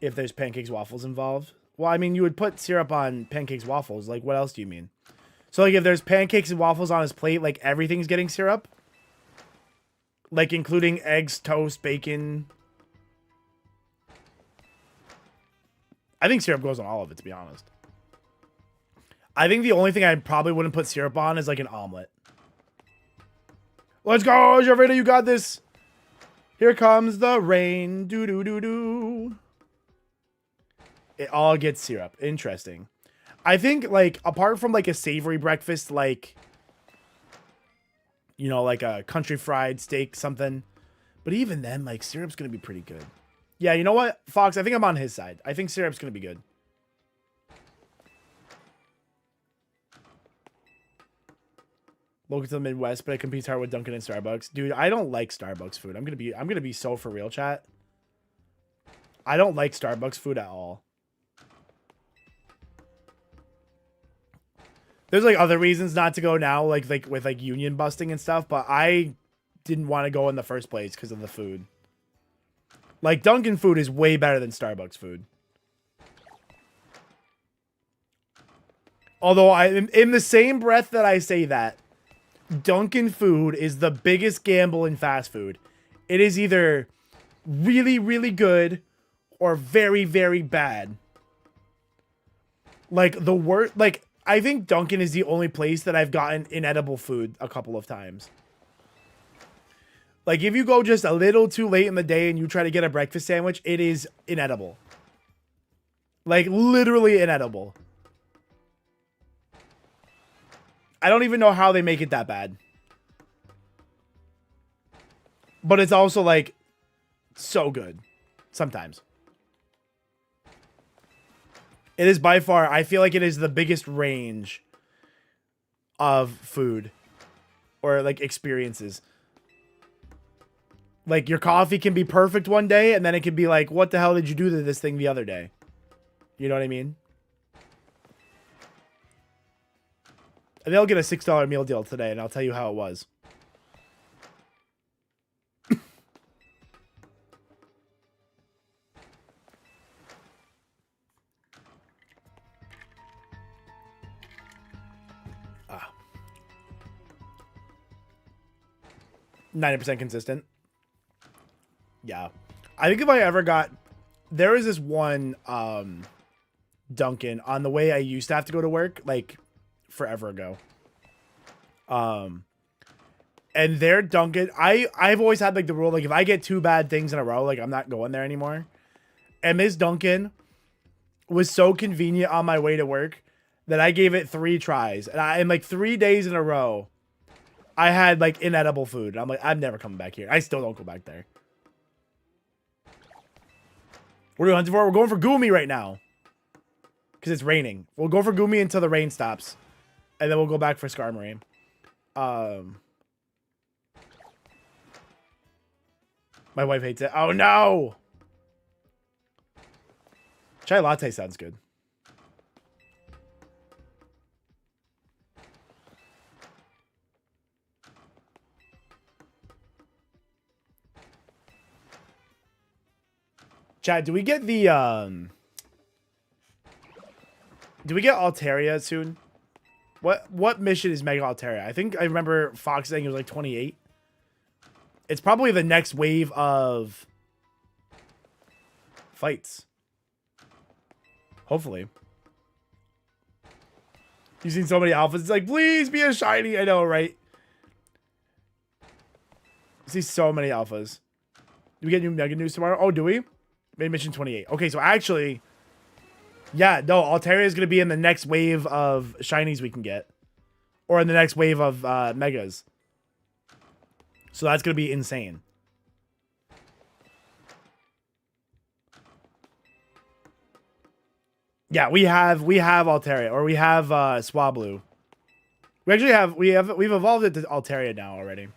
If there's pancakes, waffles involved. Well, I mean, you would put syrup on pancakes, waffles. Like, what else do you mean? So, like, if there's pancakes and waffles on his plate, like, everything's getting syrup? Like, including eggs, toast, bacon. I think syrup goes on all of it, to be honest. I think the only thing I probably wouldn't put syrup on is, like, an omelet. Let's go, Javreda, you got this. Here comes the rain. Do-do-do-do. It all gets syrup. Interesting. I think, like, apart from, like, a savory breakfast, like, you know, like a country fried steak, something. But even then, like, syrup's going to be pretty good. Yeah, you know what, Fox? I think I'm on his side. I think syrup's going to be good. Local to the Midwest, but it competes hard with Dunkin' and Starbucks. Dude, I don't like Starbucks food. I'm gonna be so for real, chat. I don't like Starbucks food at all. There's like other reasons not to go now, like with like union busting and stuff, but I didn't want to go in the first place because of the food. Like Dunkin' food is way better than Starbucks food. Although in the same breath that I say that, Dunkin' food is the biggest gamble in fast food. It is either really, really good or very, very bad. Like the worst, like I think Dunkin' is the only place that I've gotten inedible food a couple of times. Like if you go just a little too late in the day and you try to get a breakfast sandwich, it is inedible. Like literally inedible. I don't even know how they make it that bad. But it's also like so good sometimes. It is by far, I feel like it is the biggest range of food or like experiences. Like your coffee can be perfect one day and then it can be like, what the hell did you do to this thing the other day? You know what I mean? And they'll get a $6 meal deal today and I'll tell you how it was. 90% consistent. Yeah. I think if I ever got... There was this one Dunkin' on the way I used to have to go to work, like, forever ago. And their Dunkin'... I've always had, like, the rule, like, if I get 2 bad things in a row, like, I'm not going there anymore. And this Dunkin' was so convenient on my way to work that I gave it 3 tries. And in, like, 3 days in a row... I had, like, inedible food. I'm like, I'm never coming back here. I still don't go back there. What are we hunting for? We're going for Goomy right now. Because it's raining. We'll go for Goomy until the rain stops. And then we'll go back for Skarmory. My wife hates it. Oh, no! Chai latte sounds good. Chad, do we get the, do we get Altaria soon? What mission is Mega Altaria? I think I remember Fox saying it was like 28. It's probably the next wave of fights. Hopefully. You've seen so many alphas. It's like, please be a shiny. I know, right? I see so many alphas. Do we get new Mega News tomorrow? Oh, do we? Made mission 28. Okay, so actually, yeah, no, Altaria is going to be in the next wave of shinies we can get. Or in the next wave of megas. So that's going to be insane. Yeah, we have Altaria, or we have Swablu. We actually we've evolved it to Altaria now already.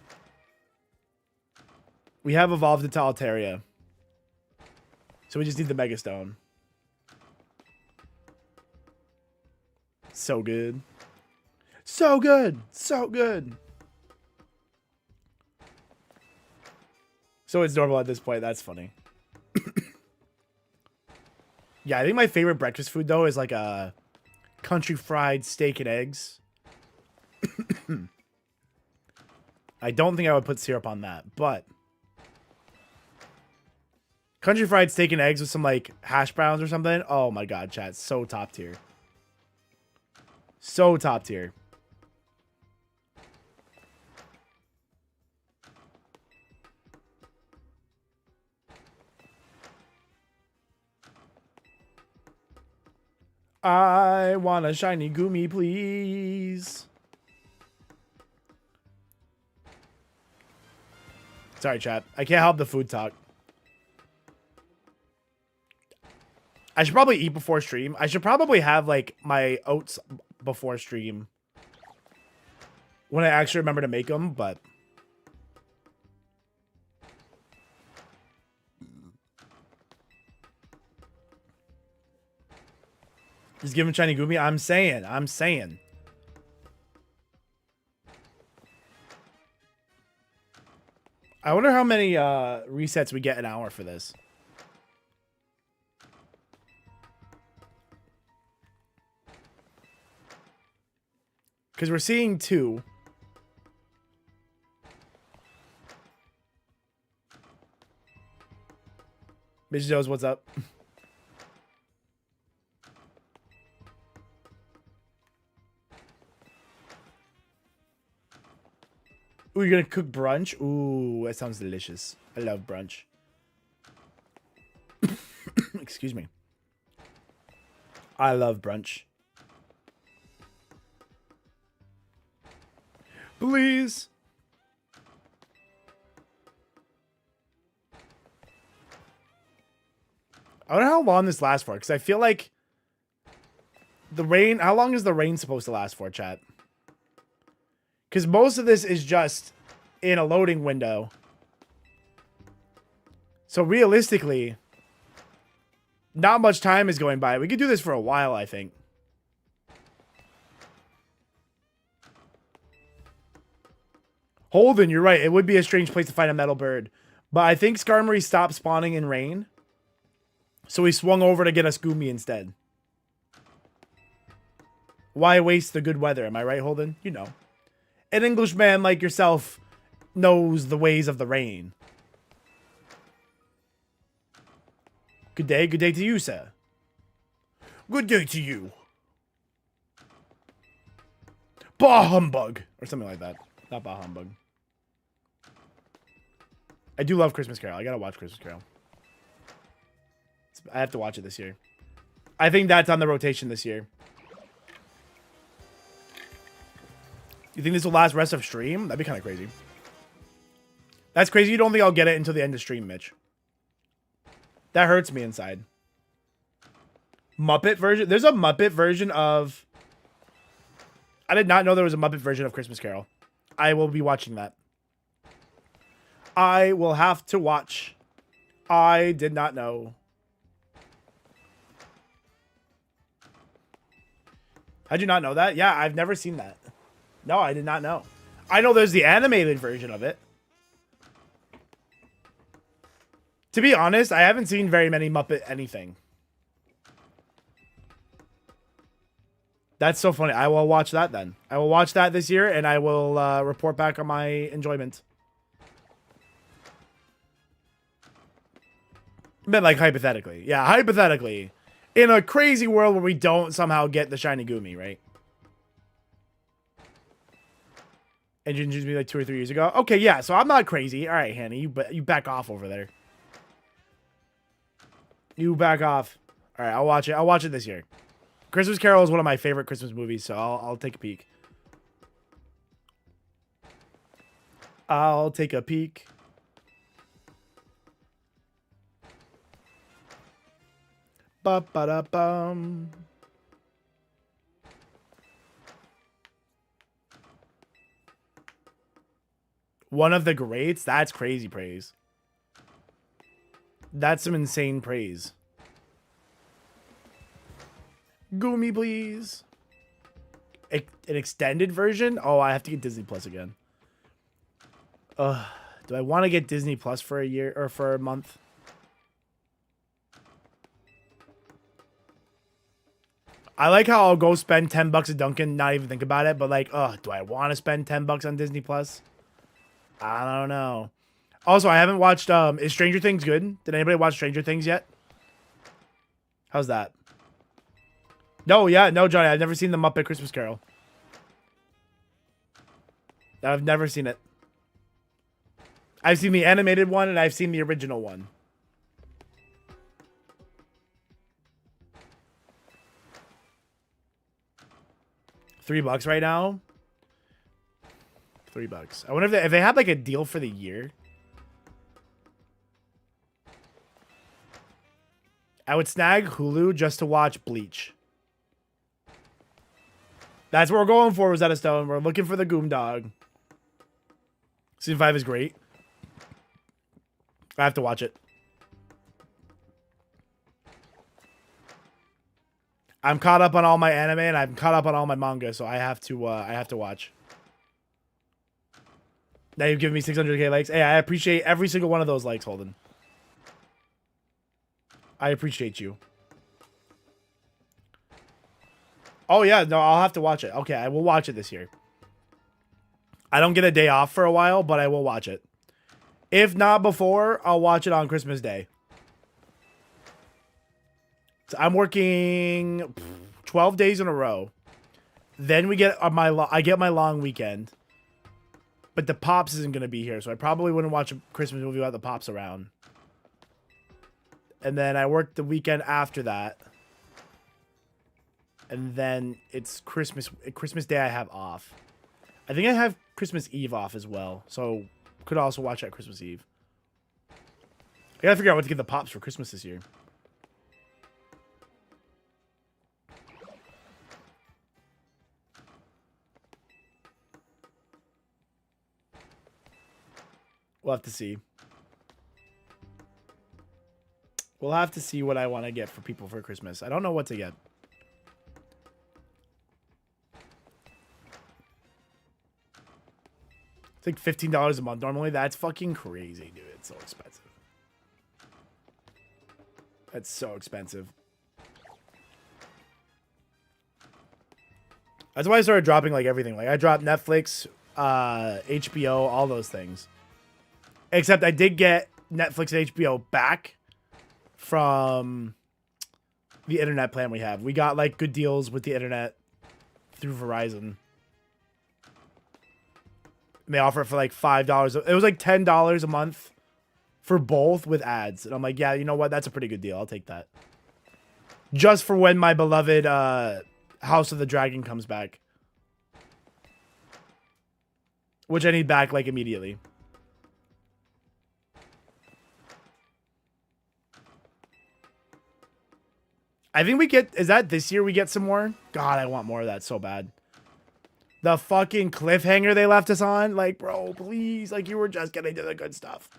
We have evolved it to Altaria. So we just need the Mega Stone. So good. So good. So good. So it's normal at this point. That's funny. Yeah, I think my favorite breakfast food, though, is like a country fried steak and eggs. I don't think I would put syrup on that, but country fried steak and eggs with some like hash browns or something. Oh my god, chat. So top tier. So top tier. I want a shiny Gumi, please. Sorry, chat. I can't help the food talk. I should probably eat before stream. I should probably have, like, my oats before stream. When I actually remember to make them, but... Just give him shiny Gumi. I'm saying. I wonder how many resets we get an hour for this. Because we're seeing 2. Bitch knows what's up. Ooh, you're gonna cook brunch? Ooh, that sounds delicious. I love brunch. Excuse me. I love brunch. Please. I wonder how long this lasts for, because I feel like the rain... How long is the rain supposed to last for, chat? Because most of this is just in a loading window. So realistically, not much time is going by. We could do this for a while, I think. Holden, you're right. It would be a strange place to find a metal bird. But I think Skarmory stopped spawning in rain. So we swung over to get us Gumi instead. Why waste the good weather? Am I right, Holden? You know. An Englishman like yourself knows the ways of the rain. Good day to you, sir. Good day to you. Bah humbug. Or something like that. Not bah humbug. I do love Christmas Carol. I gotta watch Christmas Carol. I have to watch it this year. I think that's on the rotation this year. You think this will last rest of stream? That'd be kind of crazy. That's crazy. You don't think I'll get it until the end of stream, Mitch. That hurts me inside. Muppet version? There's a Muppet version of... I did not know there was a Muppet version of Christmas Carol. I will be watching that. I will have to watch. I did not know. How'd you not know that? Yeah, I've never seen that. No, I did not know. I know there's the animated version of it. To be honest, I haven't seen very many Muppet anything. That's so funny. I will watch that then. I will watch that this year, and I will report back on my enjoyment. But like hypothetically. Yeah, hypothetically. In a crazy world where we don't somehow get the shiny Gumi, right? And you introduced me like 2 or 3 years ago. Okay, yeah, so I'm not crazy. All right, Hanny, you back off over there. You back off. All right, I'll watch it. I'll watch it this year. Christmas Carol is one of my favorite Christmas movies, so I'll take a peek. I'll take a peek. Ba-ba-da-bum. One of the greats? That's crazy praise. That's some insane praise. Gumi, please. An extended version? Oh, I have to get Disney Plus again. Do I want to get Disney Plus for a year or for a month? I like how I'll go spend $10 at Dunkin', not even think about it, but like, do I want to spend $10 on Disney Plus? I don't know. Also, I haven't watched, is Stranger Things good? Did anybody watch Stranger Things yet? How's that? No, yeah, no, Johnny, I've never seen the Muppet Christmas Carol. I've never seen it. I've seen the animated one, and I've seen the original one. $3 right now? $3. I wonder if they had like a deal for the year. I would snag Hulu just to watch Bleach. That's what we're going for, Rosetta Stone. We're looking for the Goom Dog. Season 5 is great. I have to watch it. I'm caught up on all my anime and I'm caught up on all my manga, so I have to watch. Now you've given me 600k likes. Hey, I appreciate every single one of those likes, Holden. I appreciate you. Oh yeah, no, I'll have to watch it. Okay, I will watch it this year. I don't get a day off for a while, but I will watch it. If not before, I'll watch it on Christmas Day. So I'm working 12 days in a row. Then we get I get my long weekend. But the Pops isn't going to be here, so I probably wouldn't watch a Christmas movie without the Pops around. And then I work the weekend after that. And then it's Christmas Day I have off. I think I have Christmas Eve off as well. So could also watch that Christmas Eve. I gotta figure out what to get the Pops for Christmas this year. We'll have to see. We'll have to see what I want to get for people for Christmas. I don't know what to get. It's like $15 a month normally. That's fucking crazy, dude. It's so expensive. That's so expensive. That's why I started dropping like everything. Like I dropped Netflix, HBO, all those things. Except I did get Netflix and HBO back from the internet plan we have. We got like good deals with the internet through Verizon. And they offer it for like $5. It was like $10 a month for both with ads. And I'm like, yeah, you know what? That's a pretty good deal. I'll take that. Just for when my beloved House of the Dragon comes back. Which I need back like immediately. I think we get... Is that this year we get some more? God, I want more of that so bad. The fucking cliffhanger they left us on. Like, bro, please. Like, you were just getting to the good stuff.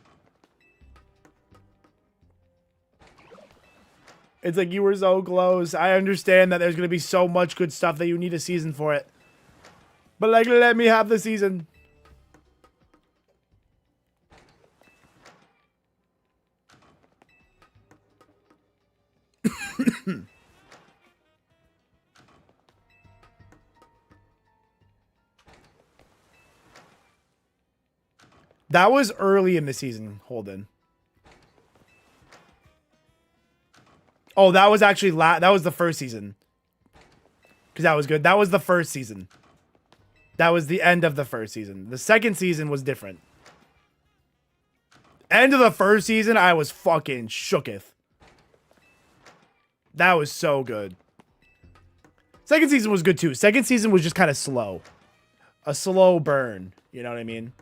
It's like you were so close. I understand that there's going to be so much good stuff that you need a season for it. But, like, let me have the season. That was early in the season, Holden. Oh, that was actually that was the first season. Because that was good. That was the first season. That was the end of the first season. The second season was different. End of the first season, I was fucking shooketh. That was so good. Second season was good too. Second season was just kind of slow. A slow burn. You know what I mean?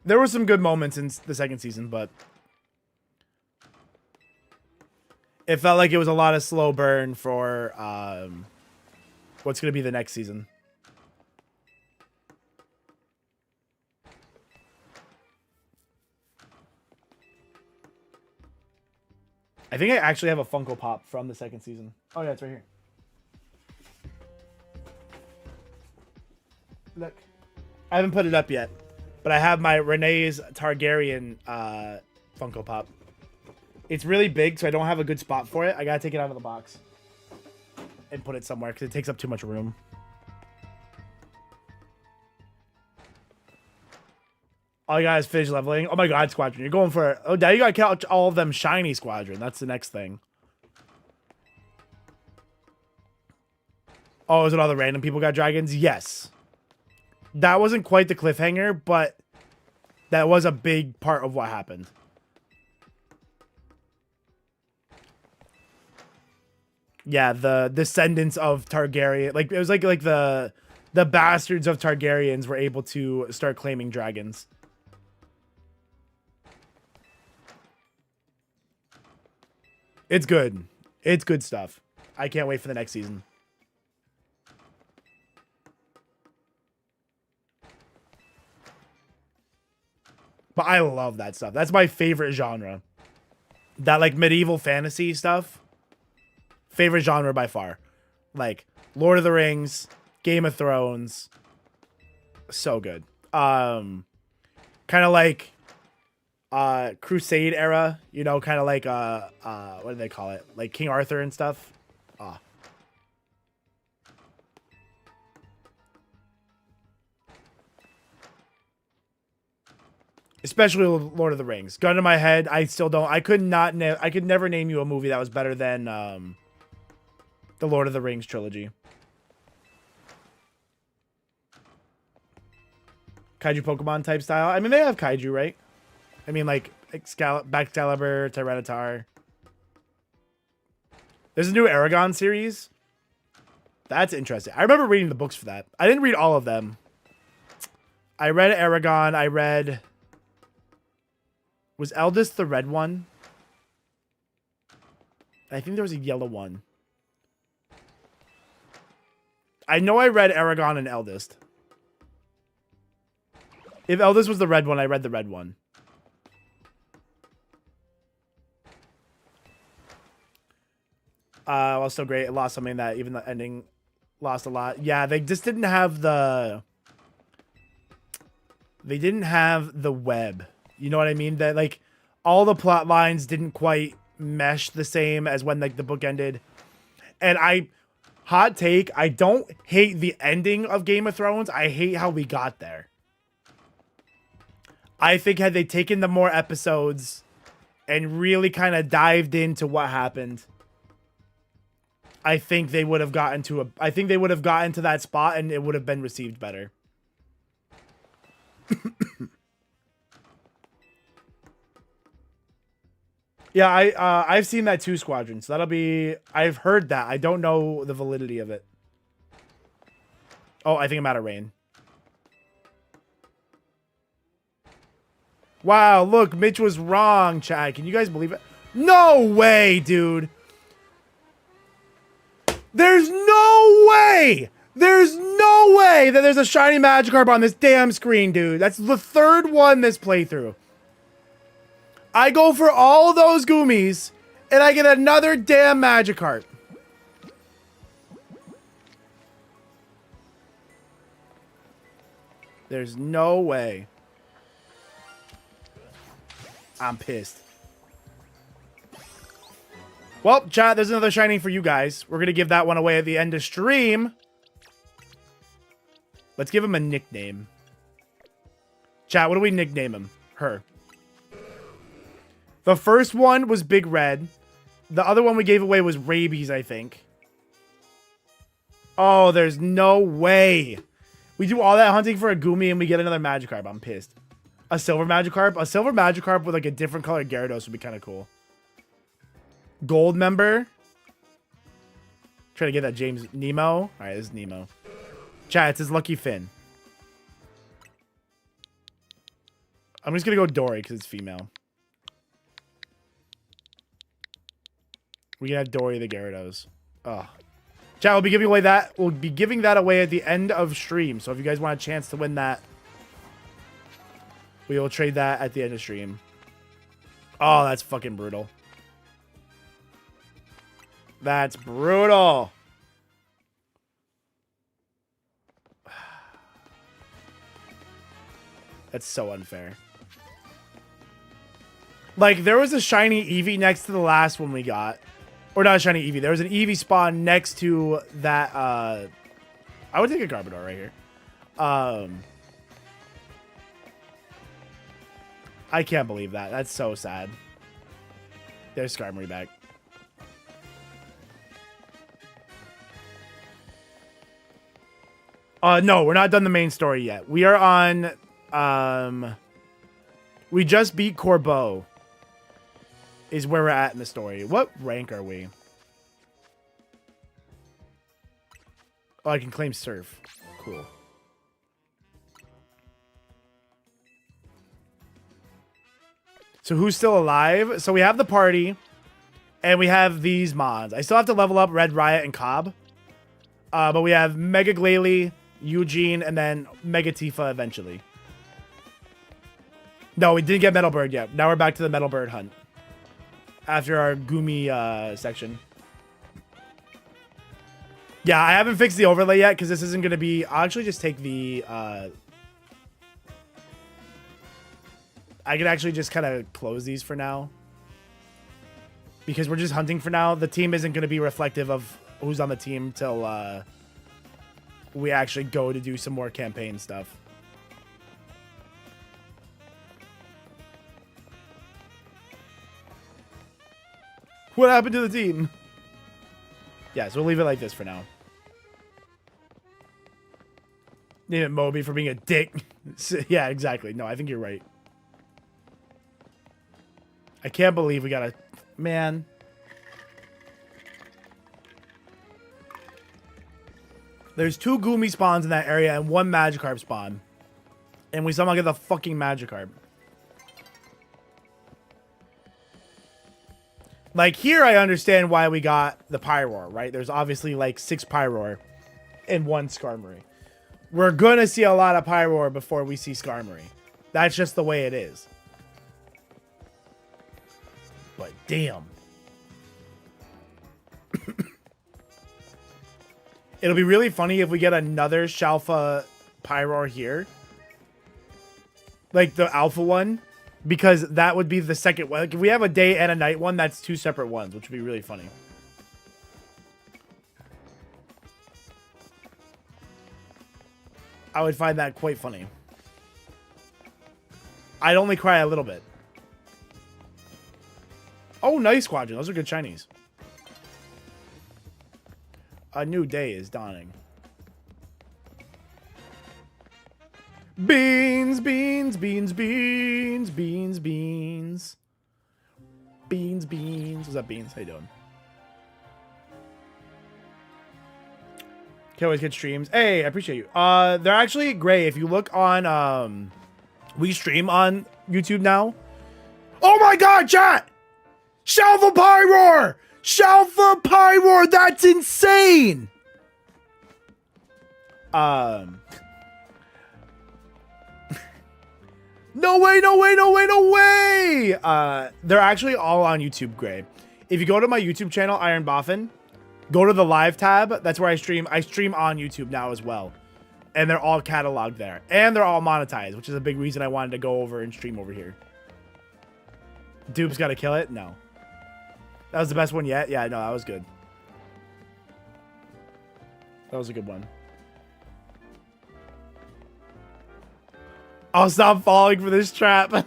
There were some good moments in the second season, but it felt like it was a lot of slow burn for what's going to be the next season. I think I actually have a Funko Pop from the second season. Oh yeah, it's right here. Look. I haven't put it up yet, but I have my Renee's Targaryen Funko Pop. It's really big, so I don't have a good spot for it. I gotta take it out of the box and put it somewhere because it takes up too much room. All you guys finish leveling. Oh my god, Squadron. You're going for... Oh, now you gotta catch all of them shiny Squadron. That's the next thing. Oh, is it all the random people got dragons? Yes. That wasn't quite the cliffhanger, but that was a big part of what happened. Yeah, the descendants of Targaryen. Like, it was like the bastards of Targaryens were able to start claiming dragons. It's good. It's good stuff. I can't wait for the next season. But I love that stuff. That's my favorite genre. That, like, medieval fantasy stuff. Favorite genre by far. Like, Lord of the Rings, Game of Thrones. So good. Kind of like Crusade era, you know, kind of like what do they call it? Like King Arthur and stuff. Especially Lord of the Rings. Gun to my head, I still don't. I could never name you a movie that was better than the Lord of the Rings trilogy. Kaiju Pokemon type style. I mean, they have kaiju, right? I mean, like Excalibur, Tyranitar. There's a new Aragon series. That's interesting. I remember reading the books for that. I didn't read all of them. I read Aragon. I read... Was Eldest the red one? I think there was a yellow one. I know I read Aragon and Eldest. If Eldest was the red one, I read the red one. Well, still great. It lost something that even the ending lost a lot. Yeah, they just didn't have the... They didn't have the web. You know what I mean? That, like, all the plot lines didn't quite mesh the same as when, like, the book ended. And hot take, I don't hate the ending of Game of Thrones. I hate how we got there. I think had they taken the more episodes and really kind of dived into what happened, I think they would have gotten to that spot and it would have been received better. Yeah, I've seen that too, Squadron. So that'll be... I've heard that. I don't know the validity of it. Oh, I think I'm out of rain. Wow, look, Mitch was wrong, Chad. Can you guys believe it? No way, dude. There's no way. There's no way that there's a shiny Magikarp on this damn screen, dude. That's the third one this playthrough. I go for all those Goomies, and I get another damn Magikarp. There's no way. I'm pissed. Well, chat, there's another shiny for you guys. We're going to give that one away at the end of stream. Let's give him a nickname. Chat, what do we nickname him? Her. The first one was Big Red. The other one we gave away was Rabies, I think. Oh, there's no way. We do all that hunting for a Goomy and we get another Magikarp. I'm pissed. A silver Magikarp? A silver Magikarp with like a different color Gyarados would be kind of cool. Gold member. Try to get that James Nemo. All right, this is Nemo. Chat, it's his Lucky Finn. I'm just going to go Dory because it's female. We can have Dory the Gyarados. Oh. Chat, we'll be giving away that. We'll be giving that away at the end of stream. So if you guys want a chance to win that, we will trade that at the end of stream. Oh, that's fucking brutal. That's brutal. That's so unfair. Like, there was a shiny Eevee next to the last one we got. Or not a shiny Eevee. There was an Eevee spawn next to that, I would take a Garbodor right here. I can't believe that. That's so sad. There's Skarmory back. No, we're not done the main story yet. We are on, we just beat Corbeau. Is where we're at in the story. What rank are we? Oh, I can claim Surf. Cool. So who's still alive? So we have the party. And we have these mods. I still have to level up Red Riot and Cobb. But we have Mega Glalie, Eugene, and then Mega Tifa eventually. No, we didn't get Metal Bird yet. Now we're back to the Metal Bird hunt. After our Goomy section. Yeah, I haven't fixed the overlay yet because this isn't going to be... I'll actually just take the... I can actually just kind of close these for now. Because we're just hunting for now. The team isn't going to be reflective of who's on the team till we actually go to do some more campaign stuff. What happened to the team? Yeah, so we'll leave it like this for now. Name it Moby for being a dick. Yeah, exactly. No, I think you're right. I can't believe we got a... Man. There's 2 Goomy spawns in that area and 1 Magikarp spawn. And we somehow get the fucking Magikarp. Like, here I understand why we got the Pyroar, right? There's obviously, like, 6 Pyroar and 1 Skarmory. We're gonna see a lot of Pyroar before we see Skarmory. That's just the way it is. But, damn. It'll be really funny if we get another Shalfa Pyroar here. Like, the Alpha one. Because that would be the second one. Like, if we have a day and a night one, that's 2 separate ones, which would be really funny. I would find that quite funny. I'd only cry a little bit. Oh, nice, Squadron. Those are good shinies. A new day is dawning. Beans, beans, beans, beans, beans, beans. Beans, beans. What's up, Beans? How you doing? Can't always get streams. Hey, I appreciate you. They're actually great. If you look on, we stream on YouTube now. Oh my god, chat! Shalfa Pyroar! Shalfa Pyroar! That's insane! No way, no way, no way, no way! They're actually all on YouTube, Gray. If you go to my YouTube channel, IronBoffin, go to the live tab. That's where I stream. I stream on YouTube now as well. And they're all cataloged there. And they're all monetized, which is a big reason I wanted to go over and stream over here. Dupe's got to kill it? No. That was the best one yet? Yeah, no, that was good. That was a good one. I'll stop falling for this trap.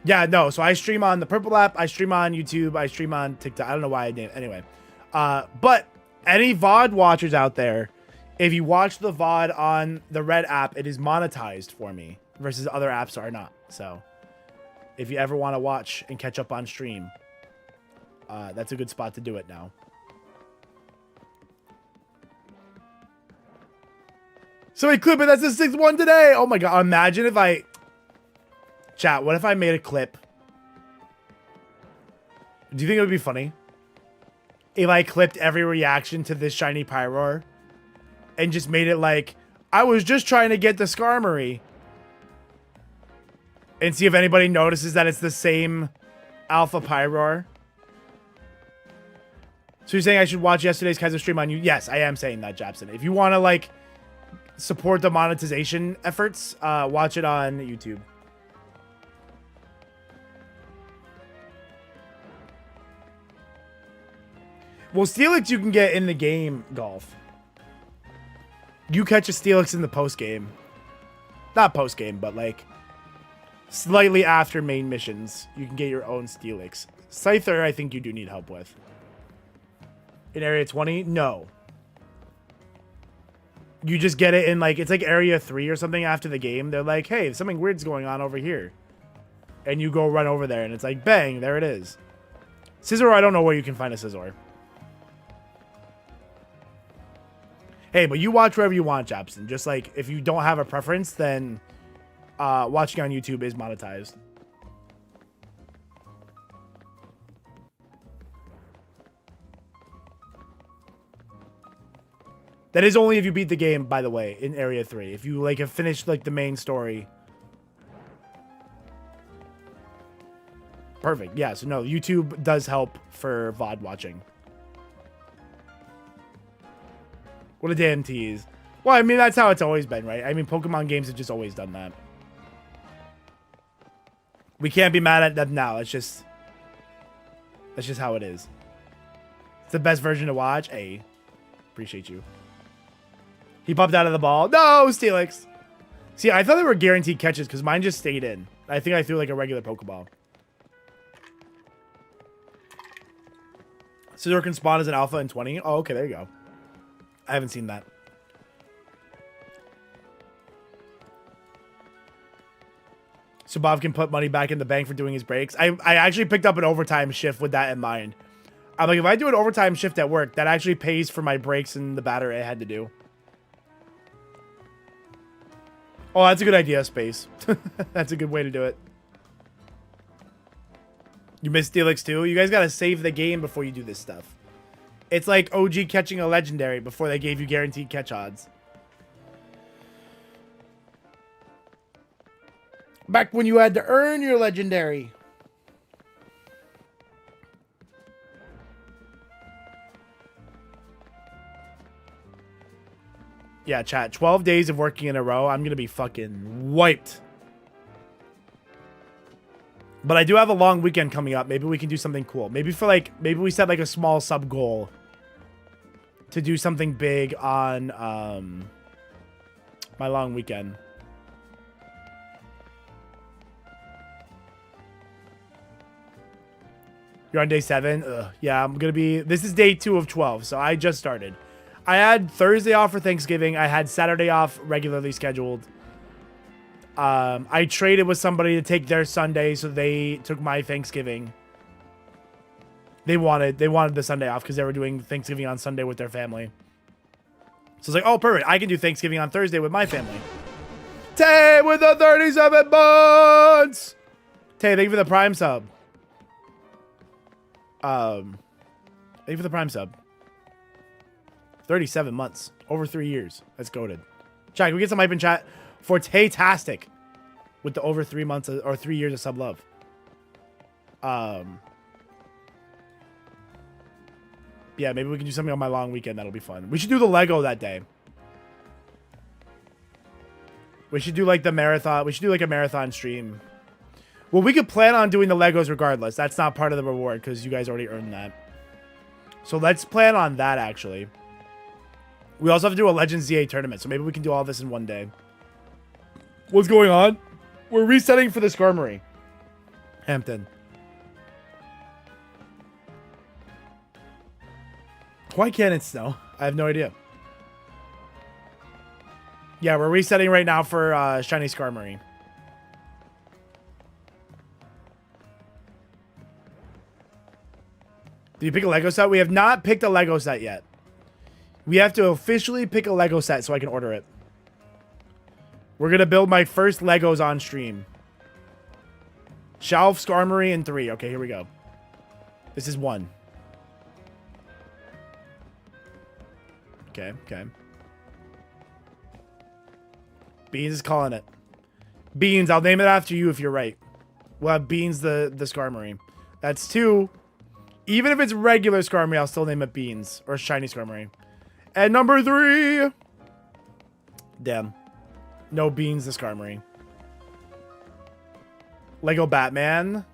Yeah, no. So I stream on the Purple app. I stream on YouTube. I stream on TikTok. I don't know why I did. Anyway, but any VOD watchers out there, if you watch the VOD on the Red app, it is monetized for me versus other apps are not. So if you ever want to watch and catch up on stream, that's a good spot to do it now. So we clip it. That's the 6th one today. Oh my God. Imagine if I... Chat, what if I made a clip? Do you think it would be funny? If I clipped every reaction to this shiny Pyroar and just made it like, I was just trying to get the Skarmory. And see if anybody notices that it's the same Alpha Pyroar. So you're saying I should watch yesterday's Kaiser stream on you? Yes, I am saying that, Japson. If you want to like support the monetization efforts, watch it on YouTube. Well, Steelix you can get in the game, Golf. You catch a Steelix in the post game. Not post game, but like slightly after main missions, you can get your own Steelix. Scyther, I think you do need help with. In Area 20? No. You just get it in like, it's like Area 3 or something after the game. They're like, hey, something weird's going on over here. And you go run over there and it's like, bang, there it is. Scizor, I don't know where you can find a Scizor. Hey, but you watch wherever you want, Japson. Just like, if you don't have a preference, then watching on YouTube is monetized. That is only if you beat the game, by the way, in Area 3. If you like have finished like the main story. Perfect. Yeah, so no, YouTube does help for VOD watching. What a damn tease. Well, I mean, that's how it's always been, right? I mean, Pokemon games have just always done that. We can't be mad at them now. That's just how it is. It's the best version to watch. Hey, appreciate you. He popped out of the ball. No, Steelix. See, I thought they were guaranteed catches because mine just stayed in. I think I threw like a regular Pokeball. Scizor can spawn as an alpha in 20. Oh, okay, there you go. I haven't seen that. So Bob can put money back in the bank for doing his breaks. I actually picked up an overtime shift with that in mind. I'm like, if I do an overtime shift at work, that actually pays for my breaks and the batter I had to do. Oh, that's a good idea, Space. That's a good way to do it. You missed Steelix too? You guys gotta save the game before you do this stuff. It's like OG catching a legendary before they gave you guaranteed catch odds. Back when you had to earn your legendary. Yeah, chat. 12 days of working in a row. I'm going to be fucking wiped. But I do have a long weekend coming up. Maybe we can do something cool. Maybe for like, maybe we set like a small sub goal to do something big on my long weekend. You're on day 7? Ugh. Yeah, I'm going to be... This is day 2 of 12, so I just started. I had Thursday off for Thanksgiving. I had Saturday off regularly scheduled. I traded with somebody to take their Sunday, so they took my Thanksgiving. They wanted the Sunday off because they were doing Thanksgiving on Sunday with their family. So it's like, oh, perfect. I can do Thanksgiving on Thursday with my family. Tay with the 37 months! Tay, thank you for the Prime sub. Thank you for the Prime sub. 37 months. Over 3 years. That's goated. Chat, can we get some hype in chat for Tay-tastic with the over 3 months or 3 years of sub love? Yeah, maybe we can do something on my long weekend. That'll be fun. We should do the Lego that day. We should do like the marathon. We should do like a marathon stream. Well, we could plan on doing the Legos regardless. That's not part of the reward because you guys already earned that. So let's plan on that, actually. We also have to do a Legends ZA tournament, so maybe we can do all this in one day. What's going on? We're resetting for the Skarmory. Hampton. Why can't it snow? I have no idea. Yeah, we're resetting right now for Shiny Skarmory. Do you pick a Lego set? We have not picked a Lego set yet. We have to officially pick a Lego set so I can order it. We're going to build my first Legos on stream. Shelf, Skarmory, and 3. Okay, here we go. This is 1. Okay, okay. Beans is calling it. Beans, I'll name it after you if you're right. We'll have Beans the Skarmory. That's 2. Even if it's regular Skarmory, I'll still name it Beans. Or Shiny Skarmory. And number 3. Damn. No Beans the Skarmory. Lego Batman.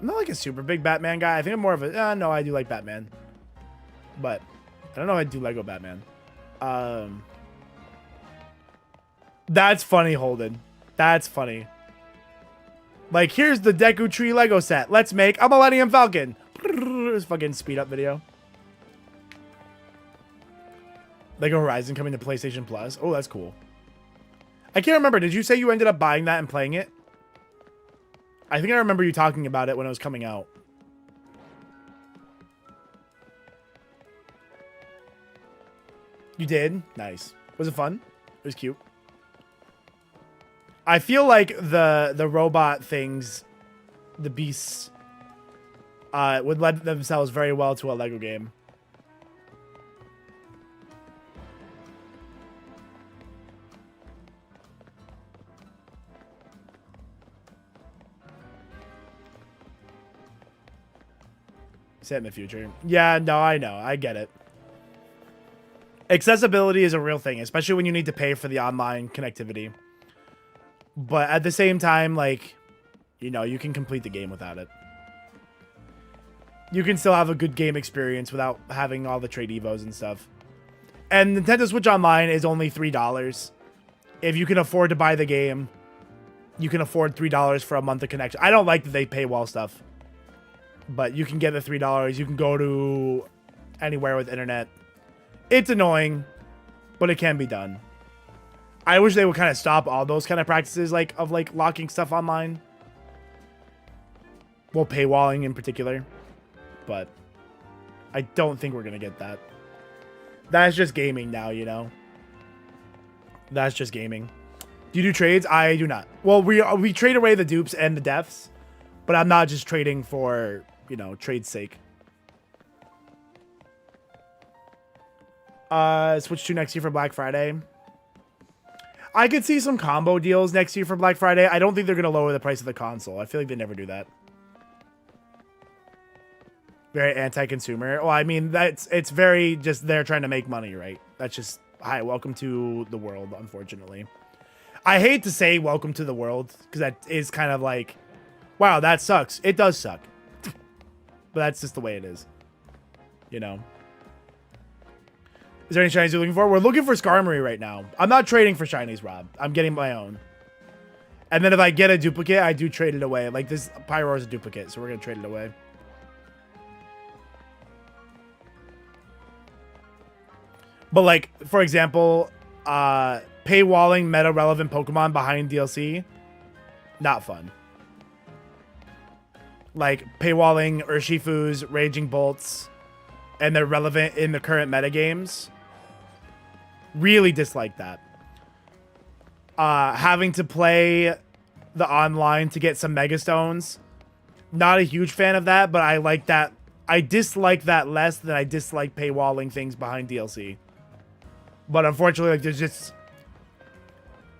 I'm not like a super big Batman guy. I think I'm more of a... no, I do like Batman. But I don't know if I do Lego Batman. That's funny, Holden. That's funny. Like, here's the Deku Tree Lego set. Let's make a Millennium Falcon. This fucking speed up video. Lego Horizon coming to PlayStation Plus. Oh, that's cool. I can't remember. Did you say you ended up buying that and playing it? I think I remember you talking about it when it was coming out. You did? Nice. Was it fun? It was cute. I feel like the robot things, the beasts, would lend themselves very well to a Lego game. Set in the future. Yeah, no, I know. I get it. Accessibility is a real thing, especially when you need to pay for the online connectivity. But at the same time, like, you know, you can complete the game without it. You can still have a good game experience without having all the trade evos and stuff. And Nintendo Switch Online is only $3. If you can afford to buy the game, you can afford $3 for a month of connection. I don't like that they paywall stuff. But you can get the $3. You can go to anywhere with internet. It's annoying, but it can be done. I wish they would kind of stop all those kind of practices, like of like locking stuff online. Well, paywalling in particular. But I don't think we're gonna get that. That's just gaming now, you know. That's just gaming. Do you do trades? I do not. Well, we trade away the dupes and the deaths, but I'm not just trading for, you know, trade's sake. Switch 2 next year for Black Friday. I could see some combo deals next year for Black Friday. I don't think they're going to lower the price of the console. I feel like they never do that. Very anti-consumer. Well, I mean, it's very just they're trying to make money, right? That's just, hi, welcome to the world, unfortunately. I hate to say welcome to the world, because that is kind of like, wow, that sucks. It does suck. But that's just the way it is. You know? Is there any shinies you're looking for? We're looking for Skarmory right now. I'm not trading for shinies, Rob. I'm getting my own. And then if I get a duplicate, I do trade it away. Like this Pyro is a duplicate, so we're going to trade it away. But like, for example, paywalling meta-relevant Pokemon behind DLC, not fun. Like paywalling Urshifu's, Raging Bolts, and they're relevant in the current metagames. Really dislike that. Having to play the online to get some Mega Stones. Not a huge fan of that, but I like that. I dislike that less than I dislike paywalling things behind DLC. But unfortunately, like, there's just...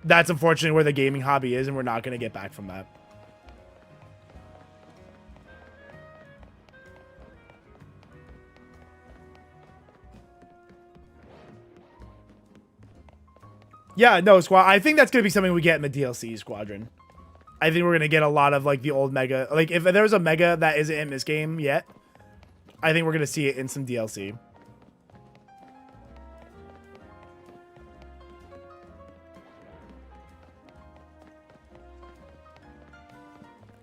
That's unfortunately where the gaming hobby is, and we're not going to get back from that. Yeah, no, Squad. I think that's going to be something we get in the DLC, Squadron. I think we're going to get a lot of, like, the old Mega. Like, if there's a Mega that isn't in this game yet, I think we're going to see it in some DLC.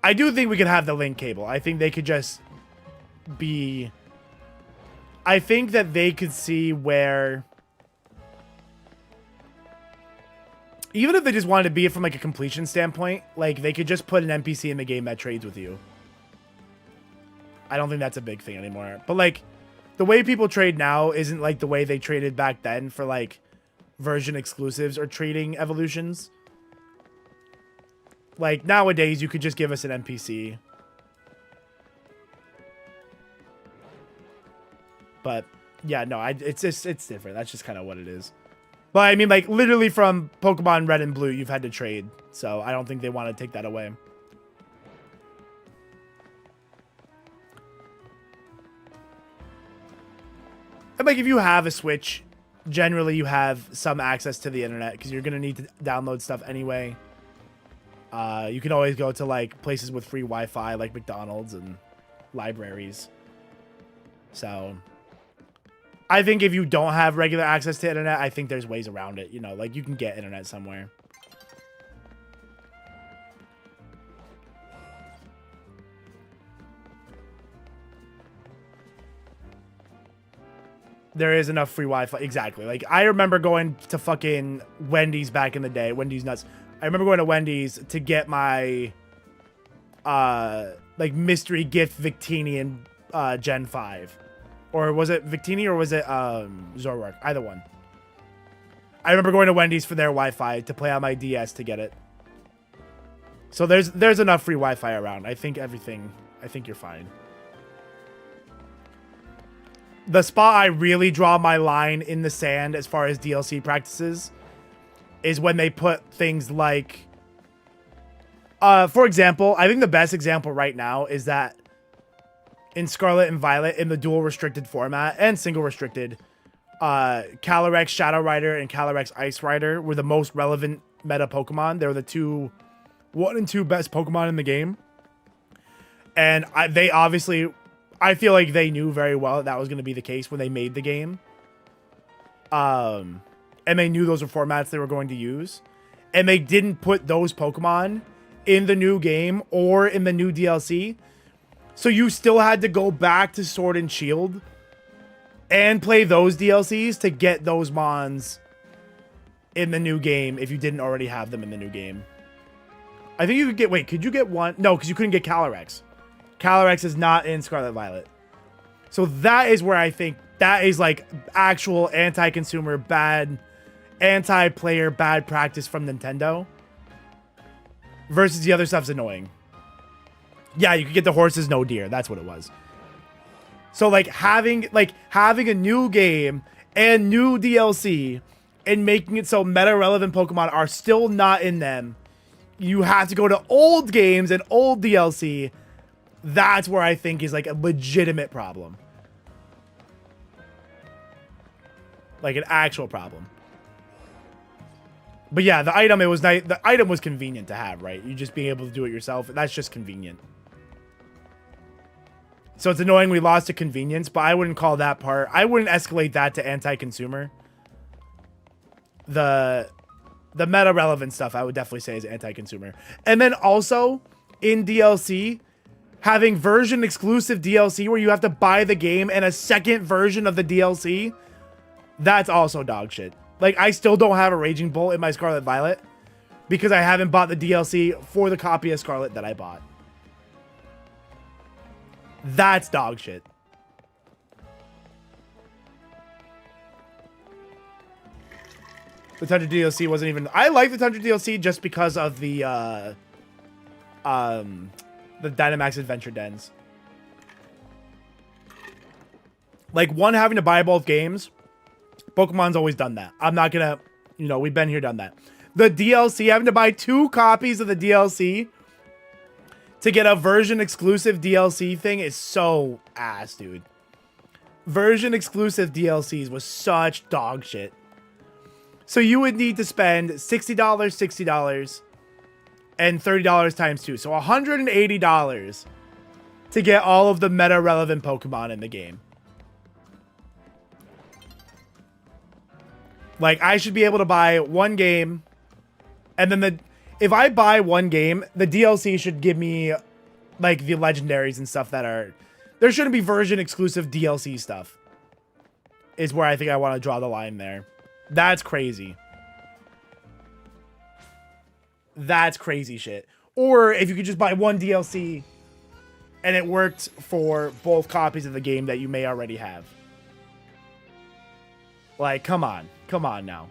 I do think we could have the link cable. I think they could just be... I think that they could see where... Even if they just wanted to be it from like a completion standpoint, like they could just put an NPC in the game that trades with you. I don't think that's a big thing anymore. But like the way people trade now isn't like the way they traded back then for like version exclusives or trading evolutions. Like nowadays you could just give us an NPC. But yeah, no, it's different. That's just kind of what it is. But I mean, like, literally from Pokemon Red and Blue, you've had to trade. So I don't think they want to take that away. And, like, if you have a Switch, generally you have some access to the internet because you're going to need to download stuff anyway. You can always go to, like, places with free Wi-Fi, like McDonald's and libraries. So... I think if you don't have regular access to internet, I think there's ways around it. You know, like you can get internet somewhere. There is enough free Wi-Fi. Exactly. Like I remember going to fucking Wendy's back in the day. Wendy's nuts. I remember going to Wendy's to get my like mystery gift Victini in Gen 5. Or was it Victini or was it Zoroark? Either one. I remember going to Wendy's for their Wi-Fi to play on my DS to get it. So there's enough free Wi-Fi around. I think you're fine. The spot I really draw my line in the sand as far as DLC practices is when they put things like... for example, I think the best example right now is that in Scarlet and Violet, in the dual restricted format and single restricted, Calyrex Shadow Rider and Calyrex Ice Rider were the most relevant meta Pokemon. They were the 1 and 2 best Pokemon in the game. And they obviously, I feel like they knew very well that was going to be the case when they made the game. And they knew those were formats they were going to use. And they didn't put those Pokemon in the new game or in the new DLC. So you still had to go back to Sword and Shield and play those DLCs to get those Mons in the new game if you didn't already have them in the new game. I think you could get... Wait, could you get one? No, because you couldn't get Calyrex. Calyrex is not in Scarlet Violet. So that is where I think that is like actual anti-consumer, bad, anti-player, bad practice from Nintendo. Versus the other stuff's annoying. Yeah, you could get the horses, no deer. That's what it was. So like having a new game and new DLC and making it so meta relevant Pokemon are still not in them. You have to go to old games and old DLC. That's where I think is like a legitimate problem. Like an actual problem. But yeah, the item, it was nice. The item was convenient to have, right? You just being able to do it yourself. That's just convenient. So it's annoying we lost to convenience, but I wouldn't call that part. I wouldn't escalate that to anti-consumer. The meta relevant stuff I would definitely say is anti-consumer. And then also in DLC, having version exclusive DLC where you have to buy the game and a second version of the DLC, that's also dog shit. Like I still don't have a Raging Bolt in my Scarlet Violet because I haven't bought the DLC for the copy of Scarlet that I bought. That's dog shit. The Tundra DLC wasn't even... I like the Tundra DLC just because of the Dynamax Adventure Dens. Like, one, having to buy both games. Pokemon's always done that. I'm not gonna... You know, we've been here, done that. The DLC, having to buy 2 copies of the DLC to get a version exclusive DLC thing is so ass, dude. Version exclusive DLCs was such dog shit. So you would need to spend $60, $60, and $30 times 2. So $180 to get all of the meta relevant Pokemon in the game. Like, I should be able to buy one game, and then if I buy one game, the DLC should give me like the legendaries and stuff that are, there shouldn't be version exclusive DLC stuff is where I think I want to draw the line there. That's crazy. That's crazy shit. Or if you could just buy one DLC and it worked for both copies of the game that you may already have. Like, come on. Come on now.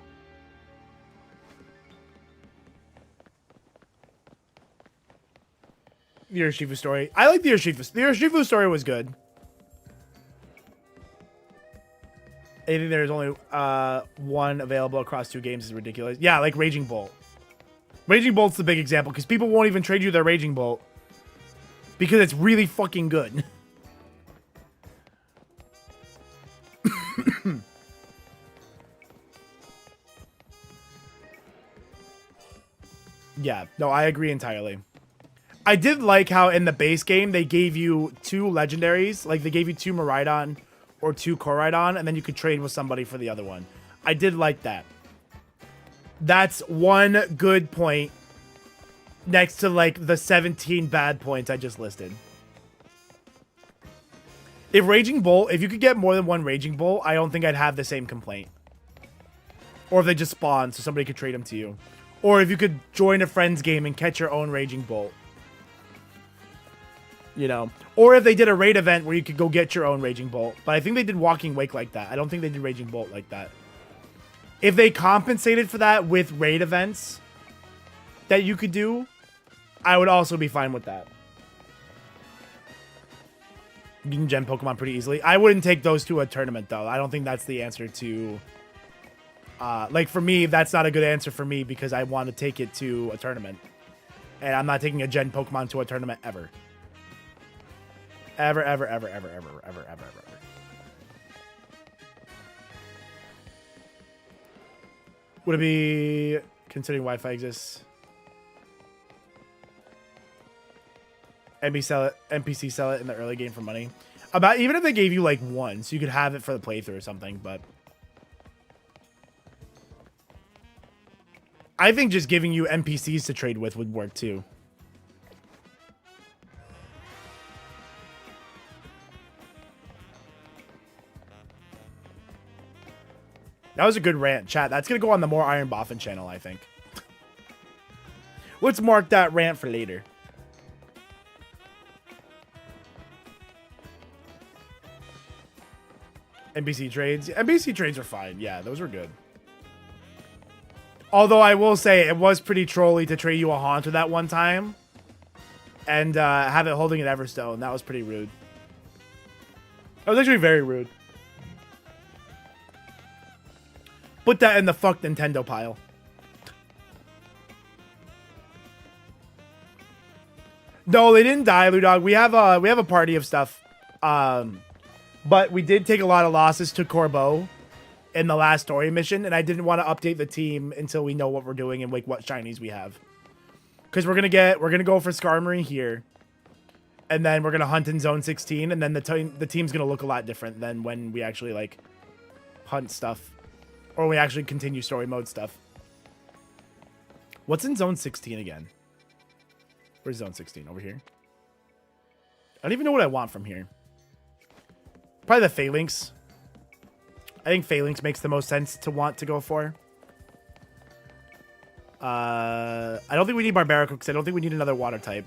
The Urshifu story. I like the Urshifu. The Urshifu story was good. I think there's only one available across 2 games is ridiculous. Yeah, like Raging Bolt. Raging Bolt's the big example because people won't even trade you their Raging Bolt because it's really fucking good. Yeah, no, I agree entirely. I did like how in the base game they gave you 2 legendaries, like they gave you 2 Miraidon or 2 Koraidon, and then you could trade with somebody for the other one. I did like that. That's one good point next to like the 17 bad points I just listed. If Raging Bolt, if you could get more than one Raging Bolt, I don't think I'd have the same complaint. Or if they just spawn so somebody could trade them to you. Or if you could join a friend's game and catch your own Raging Bolt. You know, or if they did a raid event where you could go get your own Raging Bolt. But I think they did Walking Wake like that. I don't think they did Raging Bolt like that. If they compensated for that with raid events that you could do, I would also be fine with that. You can gen Pokemon pretty easily. I wouldn't take those to a tournament, though. I don't think that's the answer to... like, for me, that's not a good answer for me because I want to take it to a tournament. And I'm not taking a gen Pokemon to a tournament ever. Ever, ever, ever, ever, ever, ever, ever, ever, ever. Would it be considering Wi-Fi exists? NPC sell it in the early game for money. About even if they gave you like 1, so you could have it for the playthrough or something, but I think just giving you NPCs to trade with would work too. That was a good rant, chat. That's going to go on the more IronBoffin channel, I think. Let's mark that rant for later. NPC trades. NPC trades are fine. Yeah, those were good. Although I will say it was pretty trolly to trade you a Haunter that one time. And have it holding an Everstone. That was pretty rude. That was actually very rude. Put that in the fuck Nintendo pile. No, they didn't die, Ludog. We have a party of stuff. But we did take a lot of losses to Corbeau in the last story mission, and I didn't want to update the team until we know what we're doing and like what shinies we have. Because we're gonna go for Skarmory here. And then we're gonna hunt in Zone 16, and then the team's gonna look a lot different than when we actually like hunt stuff. Or we actually continue story mode stuff. What's in Zone 16 again? Where's Zone 16? Over here? I don't even know what I want from here. Probably the Phalanx. I think Phalanx makes the most sense to want to go for. I don't think we need Barbarical because I don't think we need another water type.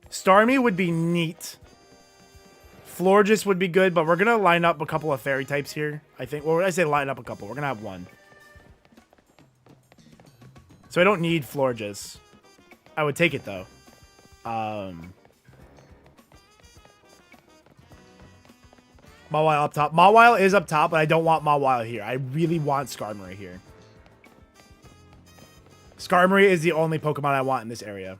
Starmie would be neat. Florges would be good, but we're going to line up a couple of fairy types here, I think. Well, when I say line up a couple, we're going to have one. So I don't need Florges. I would take it, though. Mawile up top. Mawile is up top, but I don't want Mawile here. I really want Skarmory here. Skarmory is the only Pokemon I want in this area.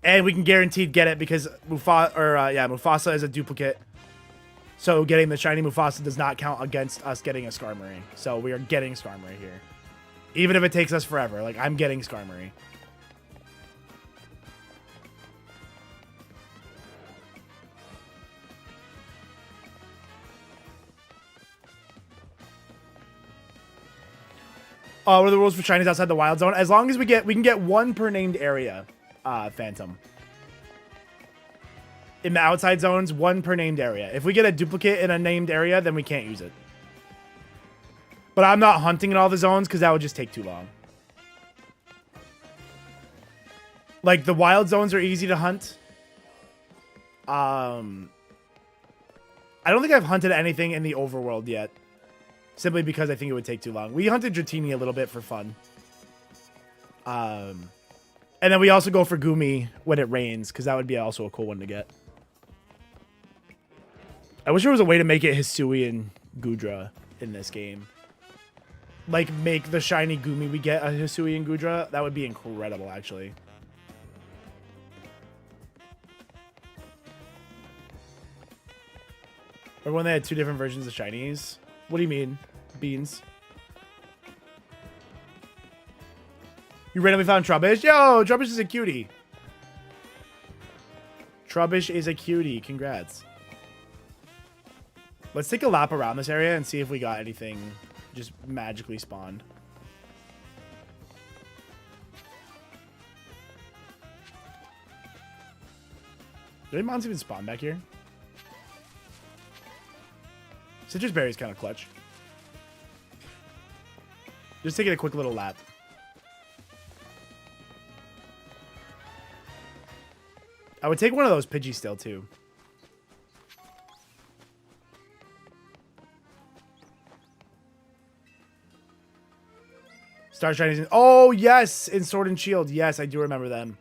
And we can guaranteed get it because Mufasa is a duplicate. So getting the shiny Mufasa does not count against us getting a Skarmory. So we are getting Skarmory here. Even if it takes us forever. Like, I'm getting Skarmory. What are the rules for shinies outside the wild zone? As long as we can get one per named area, Phantom. In the outside zones, one per named area. If we get a duplicate in a named area, then we can't use it. But I'm not hunting in all the zones because that would just take too long. Like, the wild zones are easy to hunt. I don't think I've hunted anything in the overworld yet. Simply because I think it would take too long. We hunted Dratini a little bit for fun. And then we also go for Gumi when it rains, because that would be also a cool one to get. I wish there was a way to make it Hisui and Gudra in this game. Like, make the shiny Gumi we get a Hisui and Gudra. That would be incredible, actually. Or when they had two different versions of shinies. What do you mean? Beans. You randomly found Trubbish? Yo, Trubbish is a cutie. Trubbish is a cutie. Congrats. Let's take a lap around this area and see if we got anything just magically spawned. Do any mons even spawn back here? Citrus berry is kind of clutch. Just taking a quick little lap. I would take one of those Pidgey still, too. Star Shinies. Oh, yes! In Sword and Shield. Yes, I do remember them.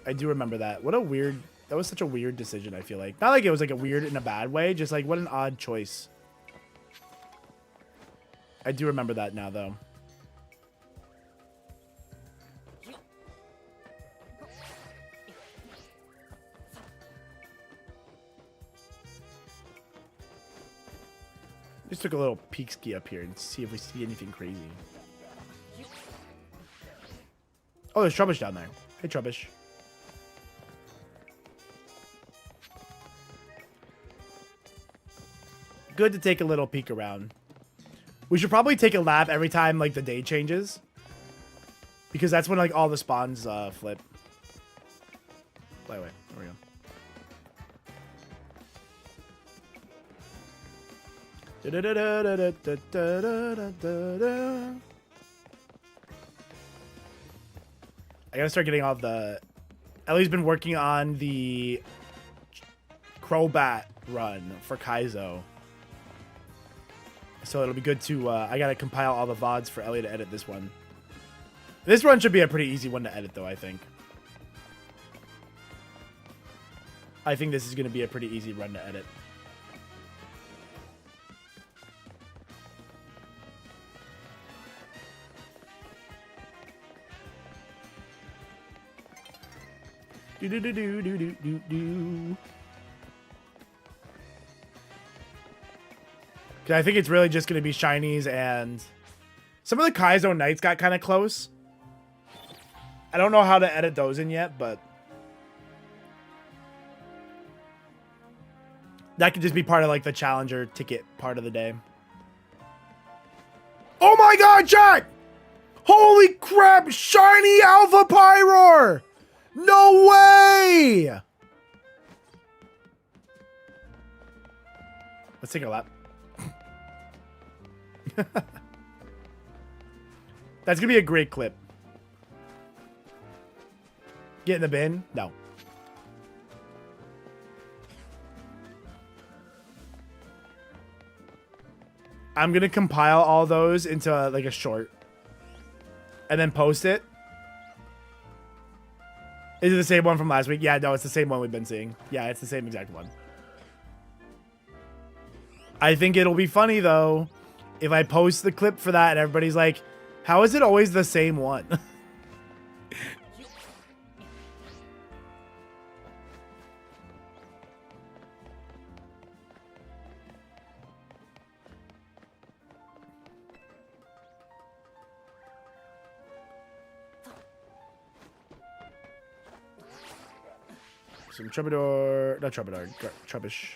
I do remember that. What a weird... That was such a weird decision, I feel like. Not like it was like a weird in a bad way. Just like, what an odd choice. I do remember that now, though. Just took a little peek ski up here and see if we see anything crazy. Oh, there's Trubbish down there. Hey, Trubbish. Good to take a little peek around. We should probably take a lap every time like the day changes, because that's when like all the spawns flip. By the way, there we go. I gotta start getting all the... Ellie's been working on the Crobat run for Kaizo. So it'll be good to... I gotta compile all the VODs for Ellie to edit this one. This run should be a pretty easy one to edit, though, I think. I think this is gonna be a pretty easy run to edit. Do-do-do-do-do-do-do. I think it's really just going to be shinies, and some of the Kaizo Knights got kind of close. I don't know how to edit those in yet, but that could just be part of like the challenger ticket part of the day. Oh my god, chat! Holy crap! Shiny Alpha Pyroar! No way! Let's take a lap. That's gonna be a great clip. Get in the bin? No. I'm gonna compile all those into like a short and then post it. Is it the same one from last week? Yeah, no, it's the same one we've been seeing. Yeah, it's the same exact one. I think it'll be funny, though, if I post the clip for that and everybody's like, how is it always the same one? Some Troubadour, not Troubadour, Trubbish.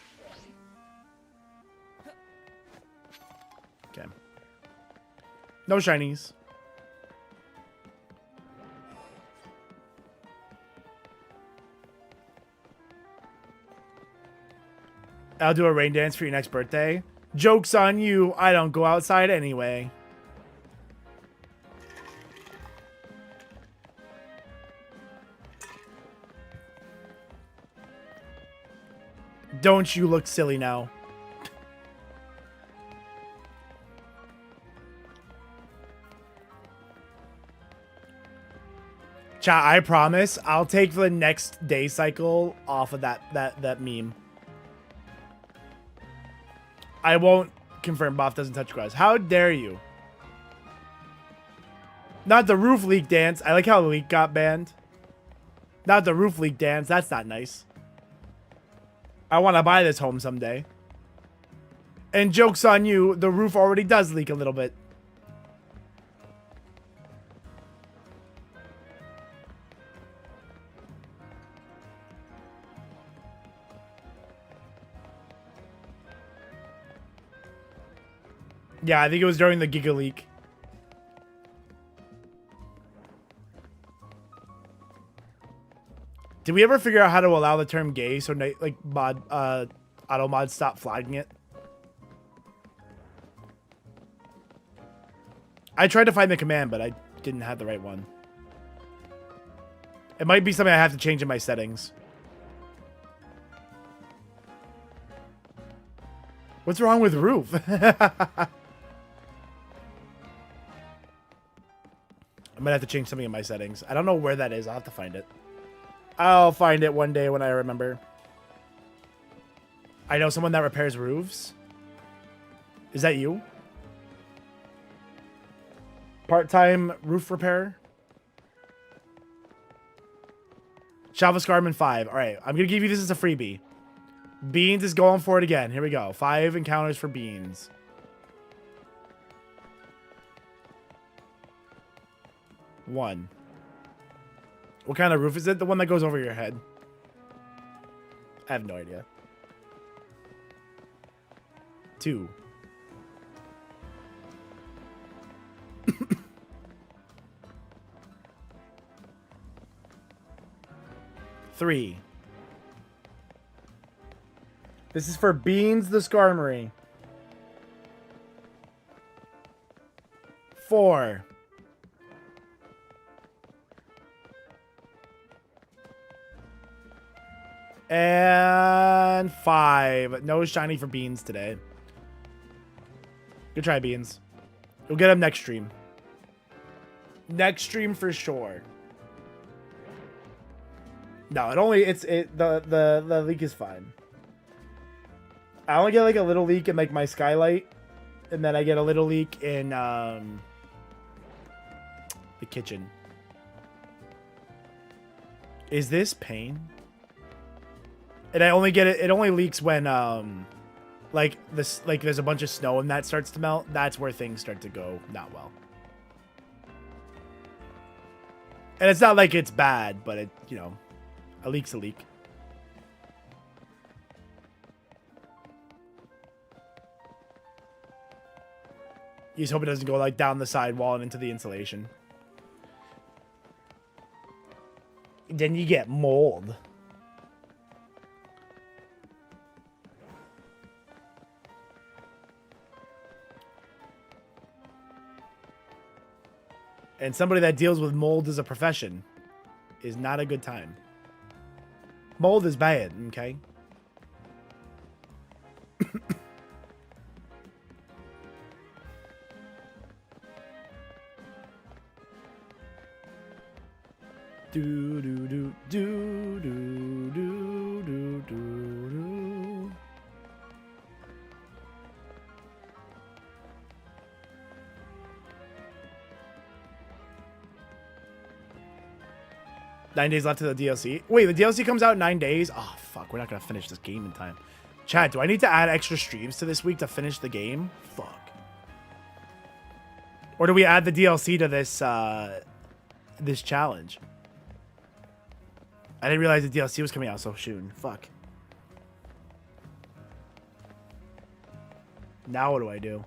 Okay. No shinies. I'll do a rain dance for your next birthday. Joke's on you. I don't go outside anyway. Don't you look silly now. Chat, I promise I'll take the next day cycle off of that meme. I won't confirm Boff doesn't touch grass. How dare you? Not the roof leak dance. I like how the leak got banned. Not the roof leak dance. That's not nice. I want to buy this home someday. And joke's on you, the roof already does leak a little bit. Yeah, I think it was during the Giga leak. Did we ever figure out how to allow the term gay so like auto mods stop flagging it? I tried to find the command, but I didn't have the right one. It might be something I have to change in my settings. What's wrong with roof? I might have to change something in my settings. I don't know where that is. I'll have to find it. I'll find it one day when I remember. I know someone that repairs roofs. Is that you? Part-time roof repair? Shava Scarman 5. All right, I'm going to give you this as a freebie. Beans is going for it again. Here we go. 5 encounters for Beans. One. What kind of roof is it? The one that goes over your head? I have no idea. 2. 3. This is for Beans the Skarmory. 4. And 5. No shiny for Beans today. Good try, Beans. You'll get him next stream. Next stream for sure. No, the leak is fine. I only get like a little leak in like my skylight, and then I get a little leak in the kitchen. Is this pain? And I only get it. It only leaks when like there's a bunch of snow and that starts to melt. That's where things start to go not well. And it's not like it's bad, but it, you know, a leak's a leak. You just hope it doesn't go like down the side wall and into the insulation. Then you get mold. And somebody that deals with mold as a profession is not a good time. Mold is bad, okay? Do do do do do do do do. 9 days left to the DLC. Wait, the DLC comes out in 9 days? Oh, fuck. We're not going to finish this game in time. Chat, do I need to add extra streams to this week to finish the game? Fuck. Or do we add the DLC to this, this challenge? I didn't realize the DLC was coming out so soon. Fuck. Now what do I do?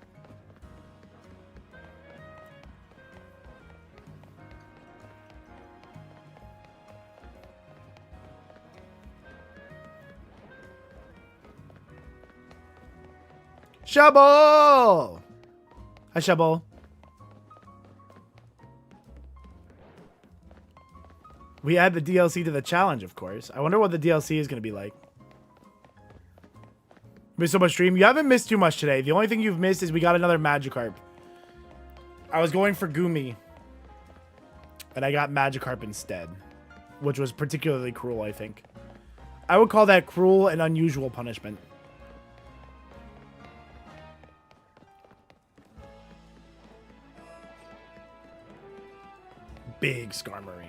Shovel! Hi, Shovel. We add the DLC to the challenge, of course. I wonder what the DLC is going to be like. Missed so much stream. You haven't missed too much today. The only thing you've missed is we got another Magikarp. I was going for Goomy. And I got Magikarp instead. Which was particularly cruel, I think. I would call that cruel and unusual punishment. Big Skarmory.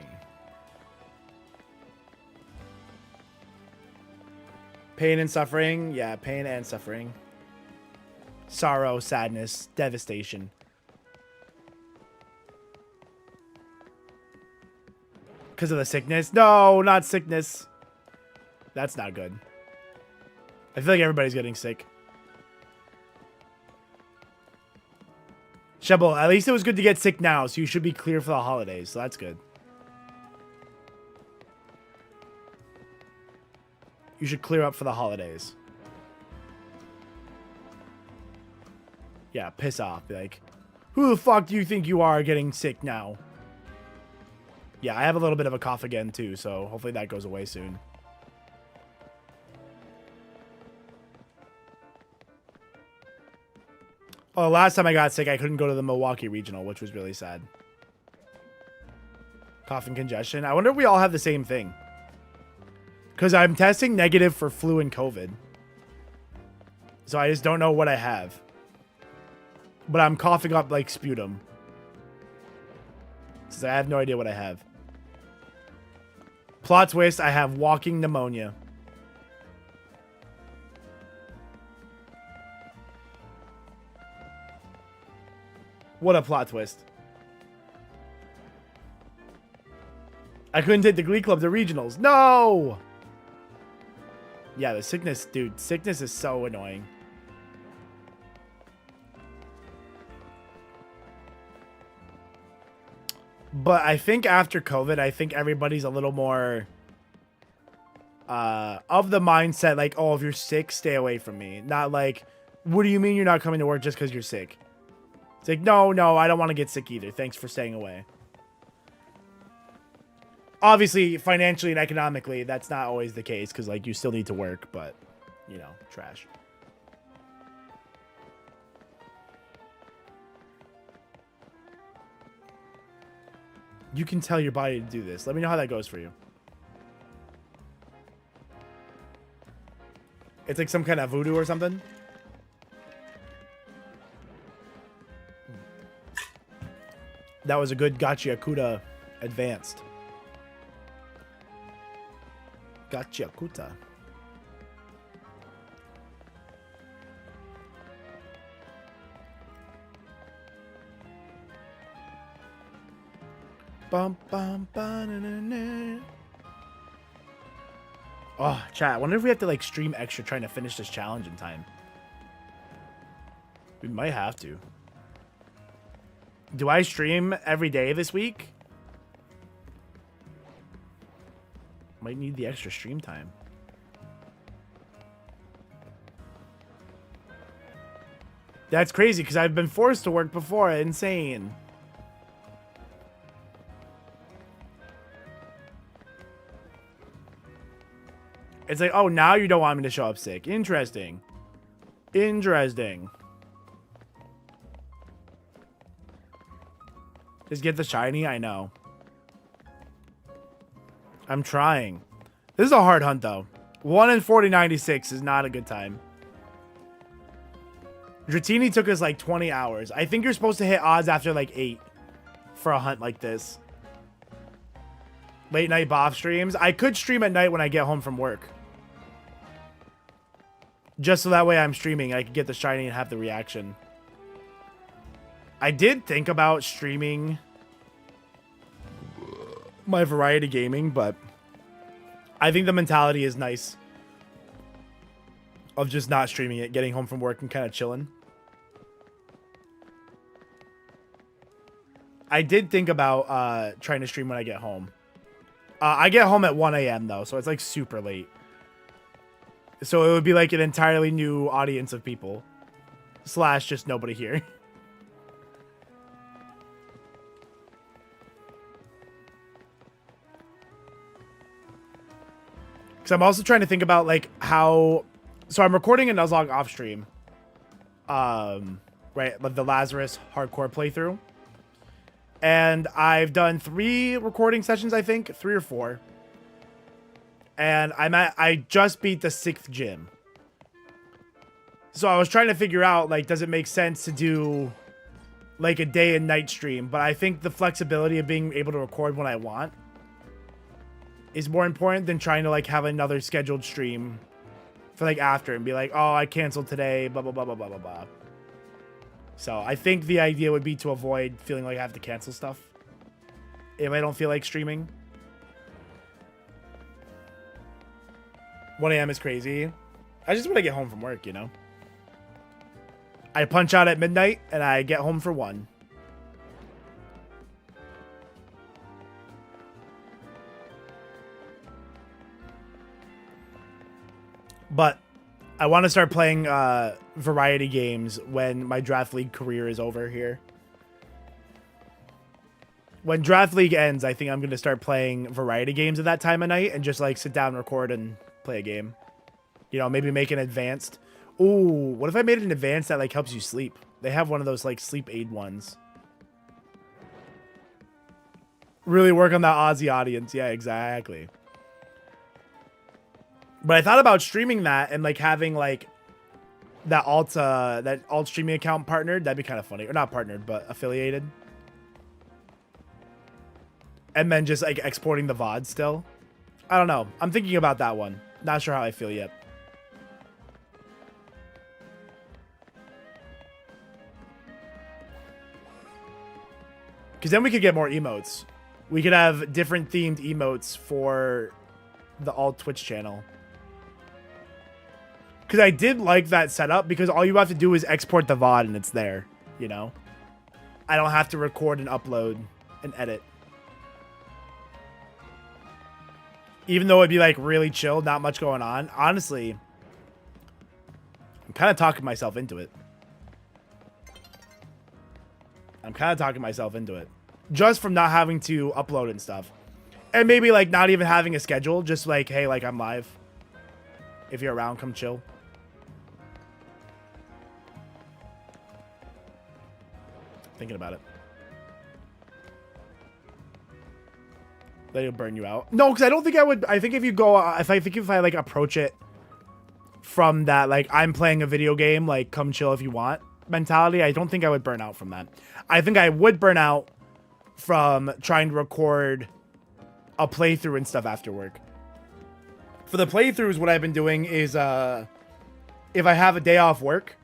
Pain and suffering. Yeah, pain and suffering. Sorrow, sadness, devastation. Because of the sickness? No, not sickness. That's not good. I feel like everybody's getting sick. Shebel, at least it was good to get sick now, so you should be clear for the holidays. So that's good. You should clear up for the holidays. Yeah, piss off. Be like, who the fuck do you think you are getting sick now? Yeah, I have a little bit of a cough again, too, so hopefully that goes away soon. Oh, last time I got sick, I couldn't go to the Milwaukee Regional, which was really sad. Cough and congestion. I wonder if we all have the same thing. Because I'm testing negative for flu and COVID. So I just don't know what I have. But I'm coughing up like sputum. So I have no idea what I have. Plot twist, I have walking pneumonia. What a plot twist. I couldn't take the Glee Club to regionals. No! Yeah, the sickness, dude. Sickness is so annoying. But I think after COVID, I think everybody's a little more of the mindset like, oh, if you're sick, stay away from me. Not like, what do you mean you're not coming to work just because you're sick? It's like, no, I don't want to get sick either. Thanks for staying away. Obviously, financially and economically, that's not always the case because, like, you still need to work, but, you know, trash. You can tell your body to do this. Let me know how that goes for you. It's like some kind of voodoo or something. That was a good Gachiakuta advanced. Gachiakuta. Bum, bum, ba, na, na, na. Oh, chat. I wonder if we have to like stream extra trying to finish this challenge in time. We might have to. Do I stream every day this week? Might need the extra stream time. That's crazy because I've been forced to work before. Insane. It's like, oh, now you don't want me to show up sick. Interesting. Interesting. Just get the shiny? I know. I'm trying. This is a hard hunt, though. 1 in 4096 is not a good time. Dratini took us like 20 hours. I think you're supposed to hit odds after like 8 for a hunt like this. Late night boff streams. I could stream at night when I get home from work. Just so that way I'm streaming. I could get the shiny and have the reaction. I did think about streaming my variety gaming, but I think the mentality is nice of just not streaming it, getting home from work and kind of chilling. I did think about trying to stream when I get home. I get home at 1 a.m. though, so it's like super late. So it would be like an entirely new audience of people. Slash just nobody here. Because I'm also trying to think about like how... So I'm recording a Nuzlocke off stream. Right, the Lazarus hardcore playthrough. And I've done 3 recording sessions, I think. 3 or 4. And I just beat the 6th gym. So I was trying to figure out, like, does it make sense to do, like, a day and night stream? But I think the flexibility of being able to record when I want is more important than trying to, like, have another scheduled stream for, like, after and be like, oh, I canceled today, blah, blah, blah, blah, blah, blah, blah. So I think the idea would be to avoid feeling like I have to cancel stuff if I don't feel like streaming. 1 a.m. is crazy. I just want to get home from work, you know? I punch out at midnight, and I get home for 1. But I want to start playing variety games when my Draft League career is over here. When Draft League ends, I think I'm going to start playing variety games at that time of night and just, like, sit down, record, and play a game. You know, maybe make an advanced... Ooh, what if I made an advanced that, like, helps you sleep? They have one of those, like, sleep aid ones. Really work on that Aussie audience. Yeah, exactly. But I thought about streaming that and, like, having, like, that alt streaming account partnered. That'd be kind of funny. Or not partnered, but affiliated. And then just, like, exporting the VOD still. I don't know. I'm thinking about that one. Not sure how I feel yet. Because then we could get more emotes. We could have different themed emotes for the alt Twitch channel. Because I did like that setup because all you have to do is export the VOD and it's there, you know? I don't have to record and upload and edit. Even though it'd be like really chill, not much going on. Honestly, I'm kind of talking myself into it. Just from not having to upload and stuff. And maybe like not even having a schedule. Just like, hey, like I'm live. If you're around, come chill. Thinking about it. That it'll burn you out. No, because I don't think I would. I think if you go, if I like approach it from that, like I'm playing a video game, like come chill if you want mentality, I don't think I would burn out from that. I think I would burn out from trying to record a playthrough and stuff after work. For the playthroughs, what I've been doing is, if I have a day off work,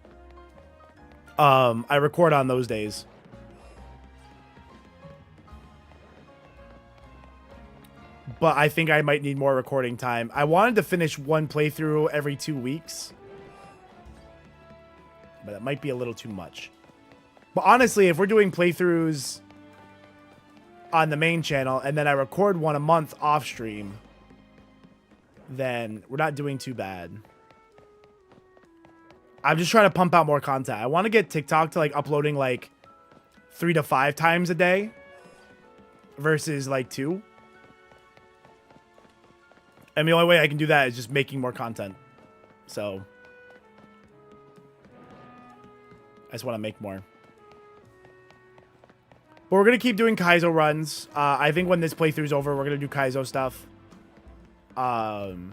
I record on those days. But I think I might need more recording time. I wanted to finish one playthrough every 2 weeks. But that might be a little too much. But honestly, if we're doing playthroughs on the main channel and then I record one a month off stream, then we're not doing too bad. I'm just trying to pump out more content. I want to get TikTok to like uploading like 3 to 5 times a day versus like 2. And the only way I can do that is just making more content. So I just want to make more. But we're going to keep doing Kaizo runs. I think when this playthrough's over, we're going to do Kaizo stuff. And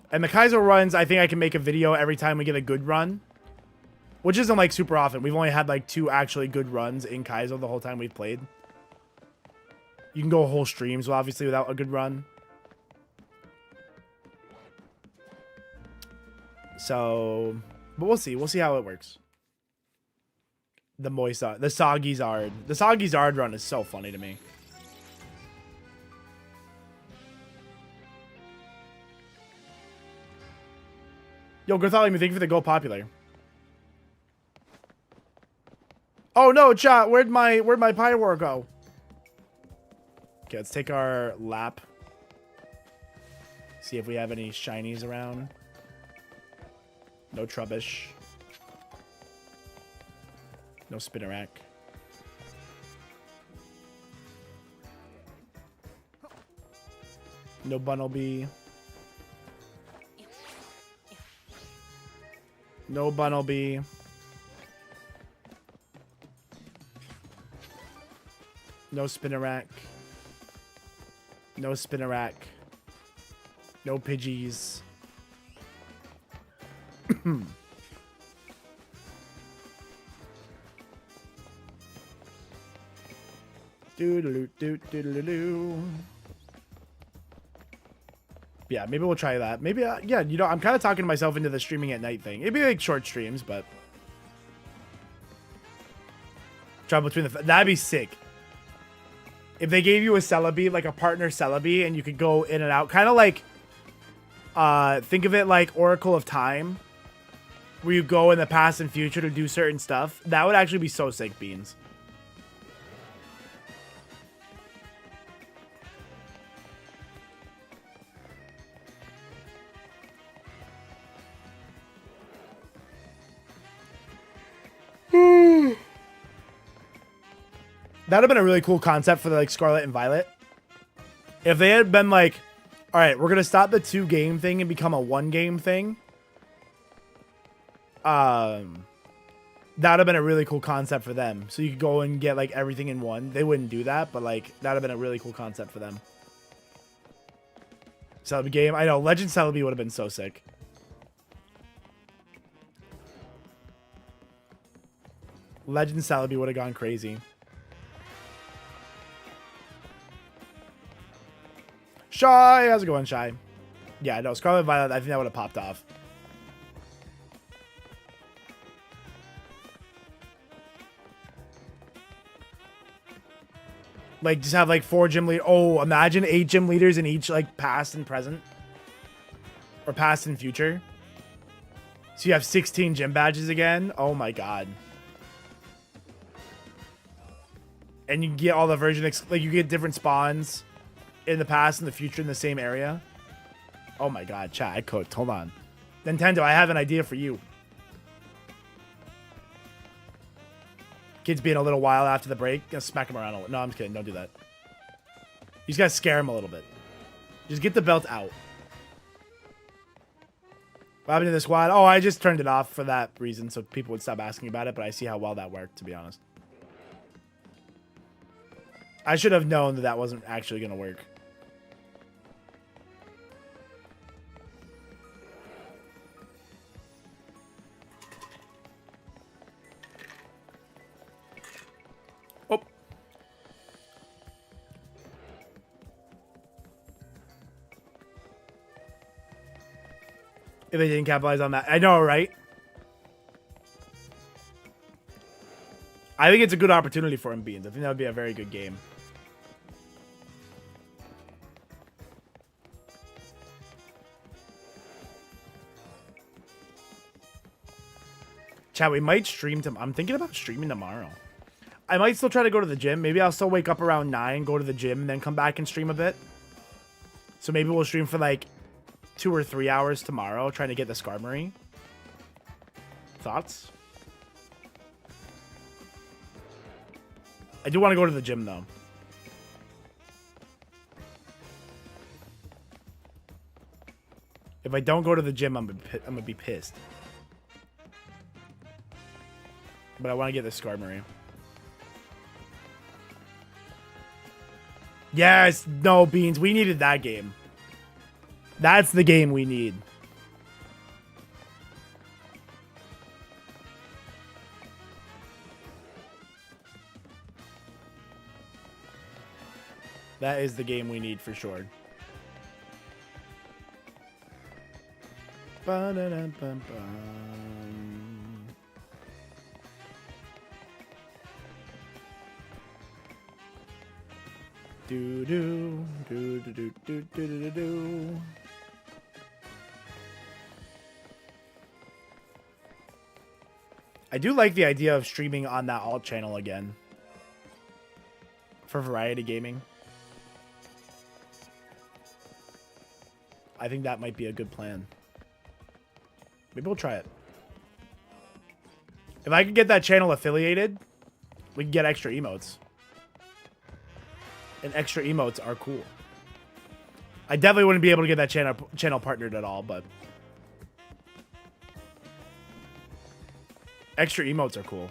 the Kaizo runs, I think I can make a video every time we get a good run. Which isn't like super often. We've only had like 2 actually good runs in Kaizo the whole time we've played. You can go whole streams, obviously, without a good run. So, but we'll see. We'll see how it works. The Soggy Zard. The Soggy Zard run is so funny to me. Yo, Gartholomew, thank you for the Go Popular. Oh no, chat, where'd my Pyroar go? Okay, let's take our lap. See if we have any shinies around. No Trubbish. No Spinnerack. No Bunnelby. No Bunnelby. No Spinnerack. No Spinnerack. No Pidgeys. Doo-doo-doo-doo-doo-doo. Yeah, maybe we'll try that. Maybe, yeah, you know, I'm kind of talking myself into the streaming at night thing. It'd be like short streams, but try between the. That'd be sick. If they gave you a Celebi, like a partner Celebi, and you could go in and out, kind of like, think of it like Oracle of Time, where you go in the past and future to do certain stuff. That would actually be so sick, Beans. That'd have been a really cool concept for the, like, Scarlet and Violet. If they had been like, all right, we're going to stop the 2-game thing and become a 1-game thing. That would have been a really cool concept for them. So you could go and get, like, everything in one. They wouldn't do that, but, like, that would have been a really cool concept for them. Celebi game. I know, Legend Celebi would have been so sick. Legend Celebi would have gone crazy. Shy, how's it going, Shy? Yeah, no, Scarlet Violet, I think that would have popped off. Like, just have, like, 4 gym leaders. Oh, imagine 8 gym leaders in each, like, past and present. Or past and future. So you have 16 gym badges again. Oh, my God. And you can get all the like, you get different spawns in the past and the future in the same area. Oh my God, chat, I cooked. Hold on. Nintendo, I have an idea for you. Kids being a little wild after the break. Gonna smack him around a little. No, I'm just kidding. Don't do that. You just gotta scare him a little bit. Just get the belt out. What happened to the squad? Oh, I just turned it off for that reason so people would stop asking about it, but I see how well that worked, to be honest. I should have known that that wasn't actually gonna work. Oh. If they didn't capitalize on that. I know, right? I think it's a good opportunity for him, Beans. I think that would be a very good game. Chat, we might stream tomorrow. I'm thinking about streaming tomorrow. I might still try to go to the gym. Maybe I'll still wake up around 9, go to the gym, and then come back and stream a bit. So maybe we'll stream for like 2 or 3 hours tomorrow, trying to get the Skarmory. Thoughts? I do want to go to the gym, though. If I don't go to the gym, I'm going to be pissed. But I want to get the Skarmory. Yes! No, Beans. We needed that game. That's the game we need. That is the game we need for sure. Ba-da-dum-bum-bum. Do-do, do-do-do-do-do-do-do. I do like the idea of streaming on that alt channel again. For variety gaming. I think that might be a good plan. Maybe we'll try it. If I could get that channel affiliated, we can get extra emotes. And extra emotes are cool. I definitely wouldn't be able to get that channel partnered at all, but extra emotes are cool.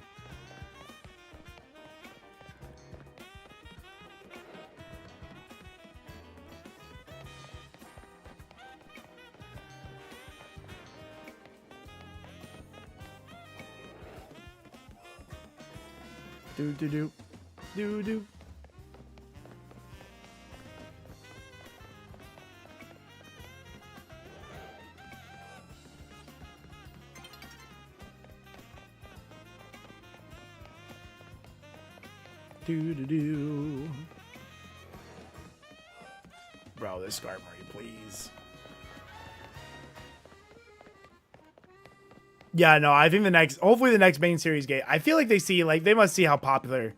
Do do do do do. Do do do. Bro, this Skarmory, please. Yeah, no, I think hopefully the next main series game, I feel like they must see how popular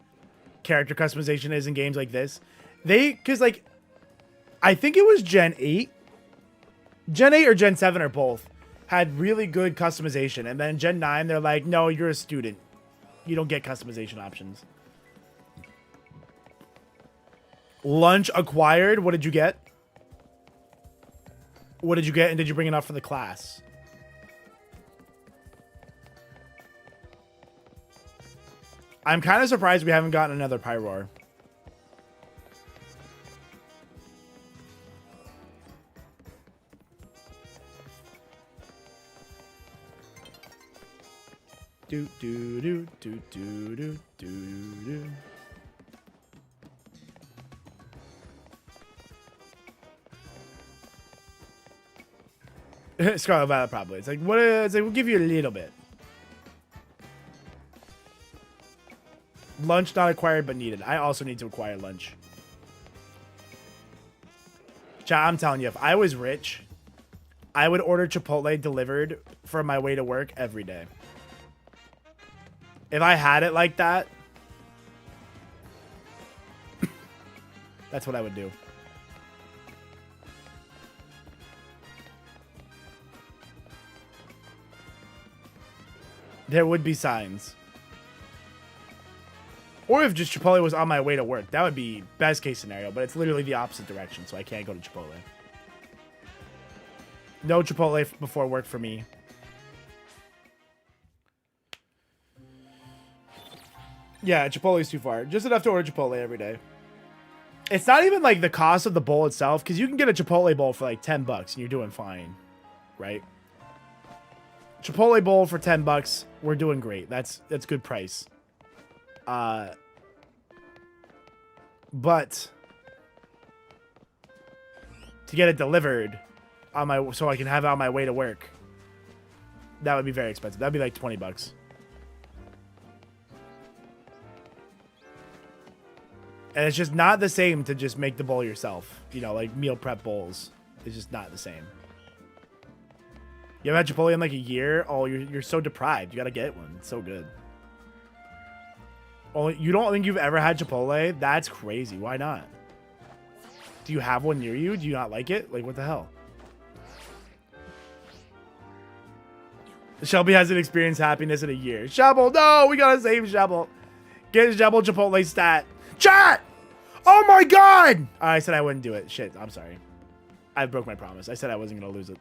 character customization is in games like this. Cause like, I think it was Gen 8 or Gen 7 or both had really good customization. And then Gen 9, they're like, no, you're a student. You don't get customization options. Lunch acquired. What did you get? What did you get? And did you bring enough for the class? I'm kind of surprised we haven't gotten another Pyroar. Do do do do do do do do. Scarlet Violet probably. It's like we'll give you a little bit. Lunch not acquired but needed. I also need to acquire lunch. Chat, I'm telling you, if I was rich, I would order Chipotle delivered for my way to work every day. If I had it like that, that's what I would do. There would be signs. Or if just Chipotle was on my way to work. That would be best case scenario, but it's literally the opposite direction, so I can't go to Chipotle. No Chipotle before work for me. Yeah, Chipotle's too far. Just enough to order Chipotle every day. It's not even like the cost of the bowl itself, because you can get a Chipotle bowl for like $10 and you're doing fine, right? Chipotle bowl for $10, we're doing great. That's good price. But to get it delivered on so I can have it on my way to work, that would be very expensive. That'd be like $20. And it's just not the same to just make the bowl yourself. You know, like meal prep bowls. It's just not the same. You haven't had Chipotle in like a year? Oh, you're so deprived. You gotta get one. It's so good. Oh, you don't think you've ever had Chipotle? That's crazy. Why not? Do you have one near you? Do you not like it? Like, what the hell? Shelby hasn't experienced happiness in a year. Shovel, no! We gotta save Shovel. Get Shovel Chipotle stat. Chat! Oh my god! I said I wouldn't do it. Shit, I'm sorry. I broke my promise. I said I wasn't gonna lose it.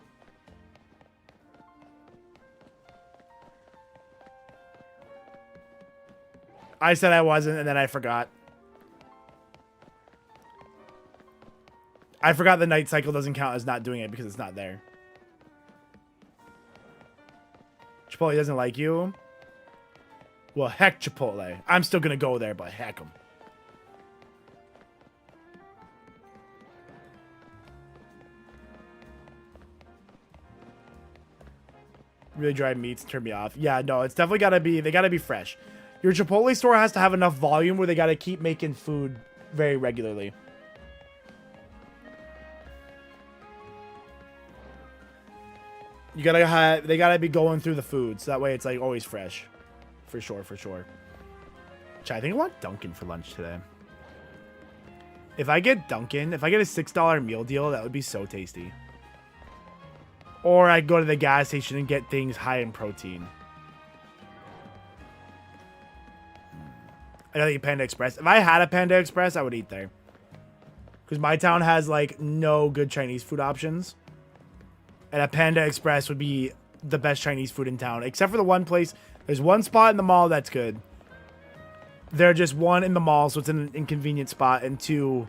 I said I wasn't, and then I forgot. I forgot the night cycle doesn't count as not doing it because it's not there. Chipotle doesn't like you? Well, heck Chipotle. I'm still gonna go there, but heck him. Really dry meats turn me off. Yeah, no, it's definitely gotta be, they gotta be fresh. Your Chipotle store has to have enough volume where they gotta keep making food very regularly. You gotta have, they gotta be going through the food, so that way it's like always fresh. For sure, for sure. Chat, I think I want Dunkin' for lunch today. If I get Dunkin', if I get a $6 meal deal, that would be so tasty. Or I'd go to the gas station and get things high in protein. I know you Panda Express. If I had a Panda Express, I would eat there. Because my town has, like, no good Chinese food options. And a Panda Express would be the best Chinese food in town. Except for the one place. There's one spot in the mall that's good. They're just one in the mall, so it's an inconvenient spot. And two,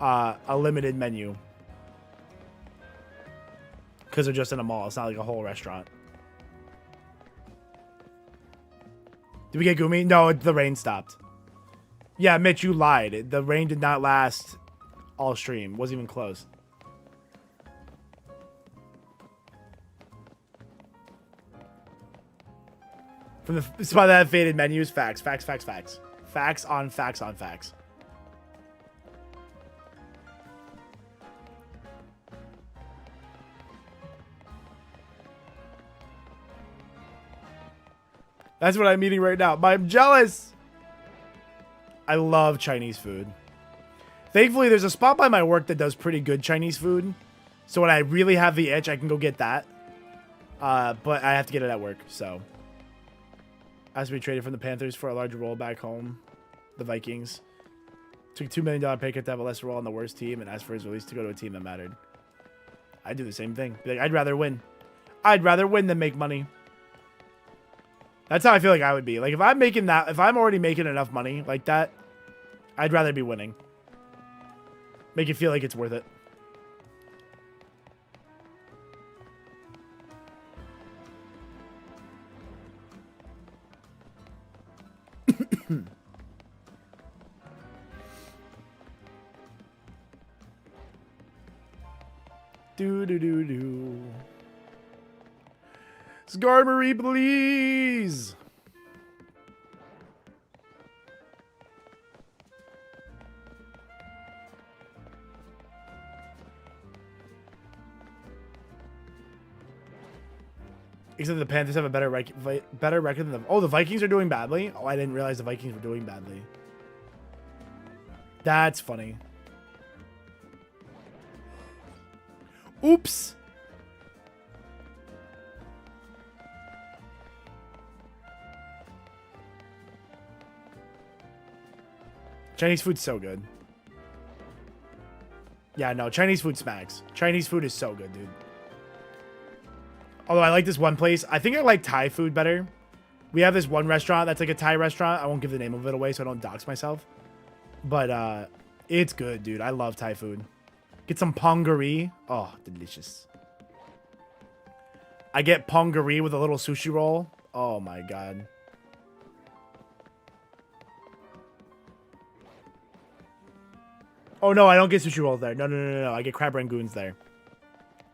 a limited menu. Because they're just in a mall. It's not like a whole restaurant. Did we get Gumi? No, the rain stopped. Yeah, Mitch, you lied. The rain did not last all stream. Wasn't even close. From the spot that faded menus, facts, facts, facts, facts. Facts on facts on facts. That's what I'm eating right now. But I'm jealous. I love Chinese food. Thankfully, there's a spot by my work that does pretty good Chinese food. So when I really have the itch, I can go get that. But I have to get it at work, so. Has to be traded from the Panthers for a larger role back home. The Vikings. Took $2 million pay cut to have a lesser role on the worst team and asked for his release to go to a team that mattered. I'd do the same thing. Be like, I'd rather win. I'd rather win than make money. That's how I feel like I would be. Like, if I'm making that, if I'm already making enough money like that, I'd rather be winning. Make it feel like it's worth it. Do. Skarmory, please. Except the Panthers have a better record than them. Oh, the Vikings are doing badly? Oh, I didn't realize the Vikings were doing badly. That's funny. Oops. Chinese food's so good. Yeah, no, Chinese food smacks. Chinese food is so good, dude. Although I like this one place. I think I like Thai food better. We have this one restaurant that's like a Thai restaurant. I won't give the name of it away so I don't dox myself. But it's good, dude. I love Thai food. Get some ponggari. Oh, delicious. I get ponggari with a little sushi roll. Oh my god. Oh no, I don't get sushi rolls there. No. I get crab rangoons there.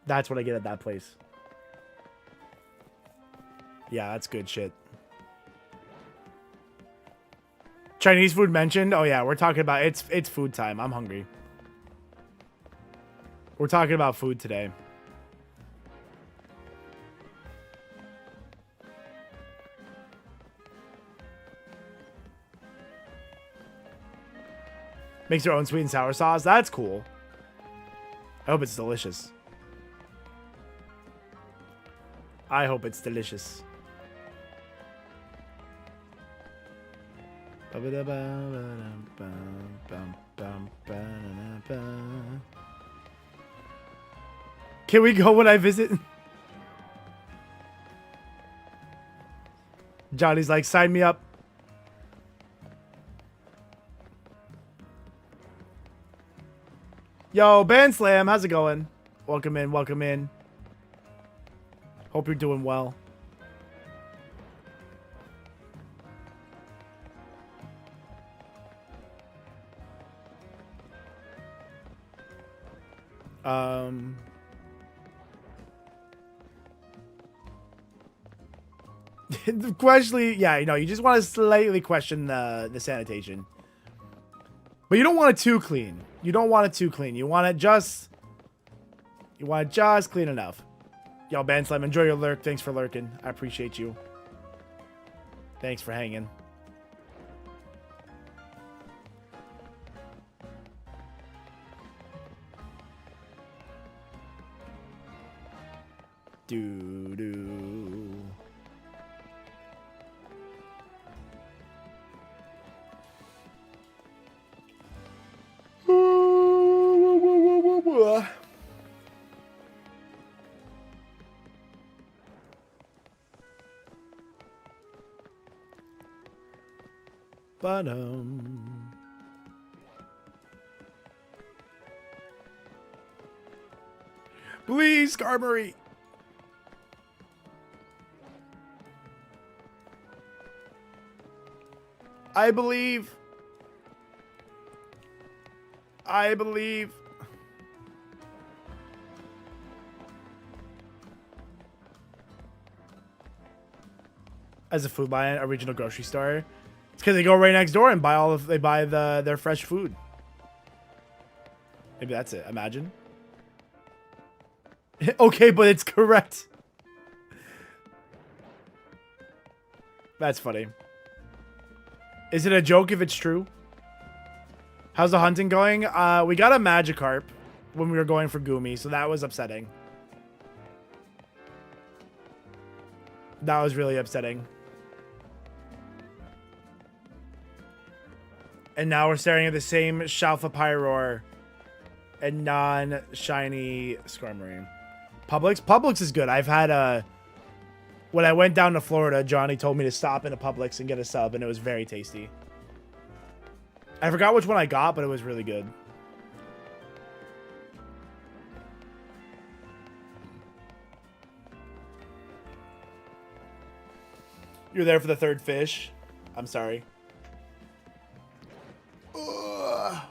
That's what I get at that place. Yeah, that's good shit. Chinese food mentioned? Oh yeah, we're talking about it's food time. I'm hungry. We're talking about food today. Makes their own sweet and sour sauce. That's cool. I hope it's delicious. I hope it's delicious. Can we go when I visit? Johnny's like, sign me up. Yo, Band Slam, how's it going? Welcome in, welcome in. Hope you're doing well. Question, yeah, you know, you just want to slightly question the sanitation. But you don't want it too clean. You don't want it too clean. You want it just clean enough. Yo, Band Slam, enjoy your lurk. Thanks for lurking. I appreciate you. Thanks for hanging. Ba-dum. Please, Skarmory. I believe. I believe. As a food line, a regional grocery store. It's because they go right next door and buy their fresh food. Maybe that's it. Imagine. Okay, but it's correct. That's funny. Is it a joke if it's true? How's the hunting going? We got a Magikarp when we were going for Goomy, so that was upsetting. That was really upsetting. And now we're staring at the same Shalfa Pyroar and non-shiny Skarmory. Publix is good. I've had when I went down to Florida, Johnny told me to stop in a Publix and get a sub, and it was very tasty. I forgot which one I got, but it was really good. You're there for the third fish. I'm sorry. Ugh.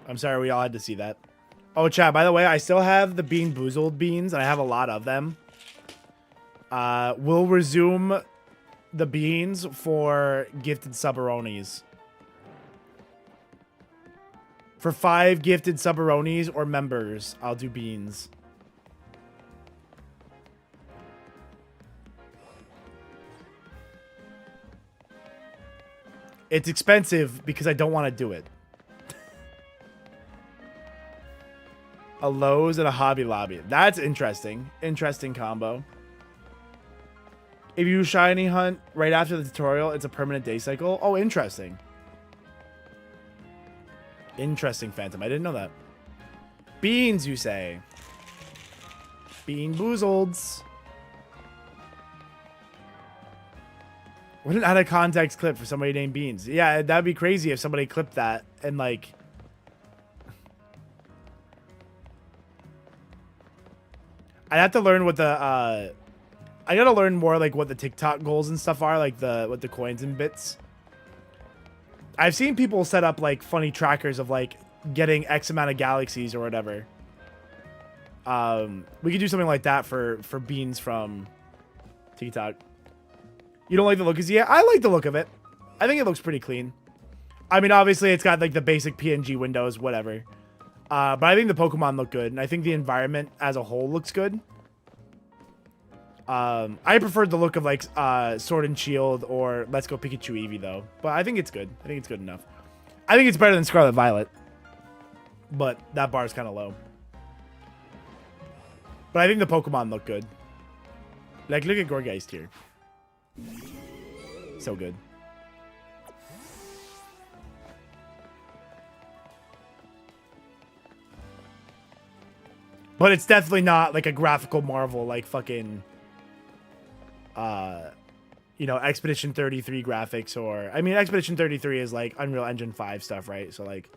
I'm sorry we all had to see that. Oh, chat, by the way, I still have the Bean Boozled beans, and I have a lot of them. We'll resume the beans for gifted Subaronis. For 5 gifted Subaronis or members, I'll do beans. It's expensive because I don't want to do it. A Lowe's and a Hobby Lobby. That's interesting. Interesting combo. If you shiny hunt right after the tutorial, it's a permanent day cycle. Oh, interesting. Interesting, Phantom. I didn't know that. Beans, you say? Bean Boozleds. What an out of context clip for somebody named Beans. Yeah, that'd be crazy if somebody clipped that and like... I'd have to learn what the, I gotta learn more like what the TikTok goals and stuff are, like what the coins and bits. I've seen people set up like funny trackers of like getting X amount of galaxies or whatever. We could do something like that for beans from TikTok. You don't like the look? Yeah, I like the look of it. I think it looks pretty clean. I mean, obviously it's got like the basic PNG windows, whatever. But I think the Pokemon look good, and I think the environment as a whole looks good. I preferred the look of like Sword and Shield or Let's Go Pikachu Eevee though, but I think it's good. I think it's good enough. I think it's better than Scarlet Violet, but that bar is kind of low. But I think the Pokemon look good. Like, look at Gorgeist here. So good. But it's definitely not like a graphical marvel like fucking, you know, Expedition 33 graphics or... I mean, Expedition 33 is like Unreal Engine 5 stuff, right? So like...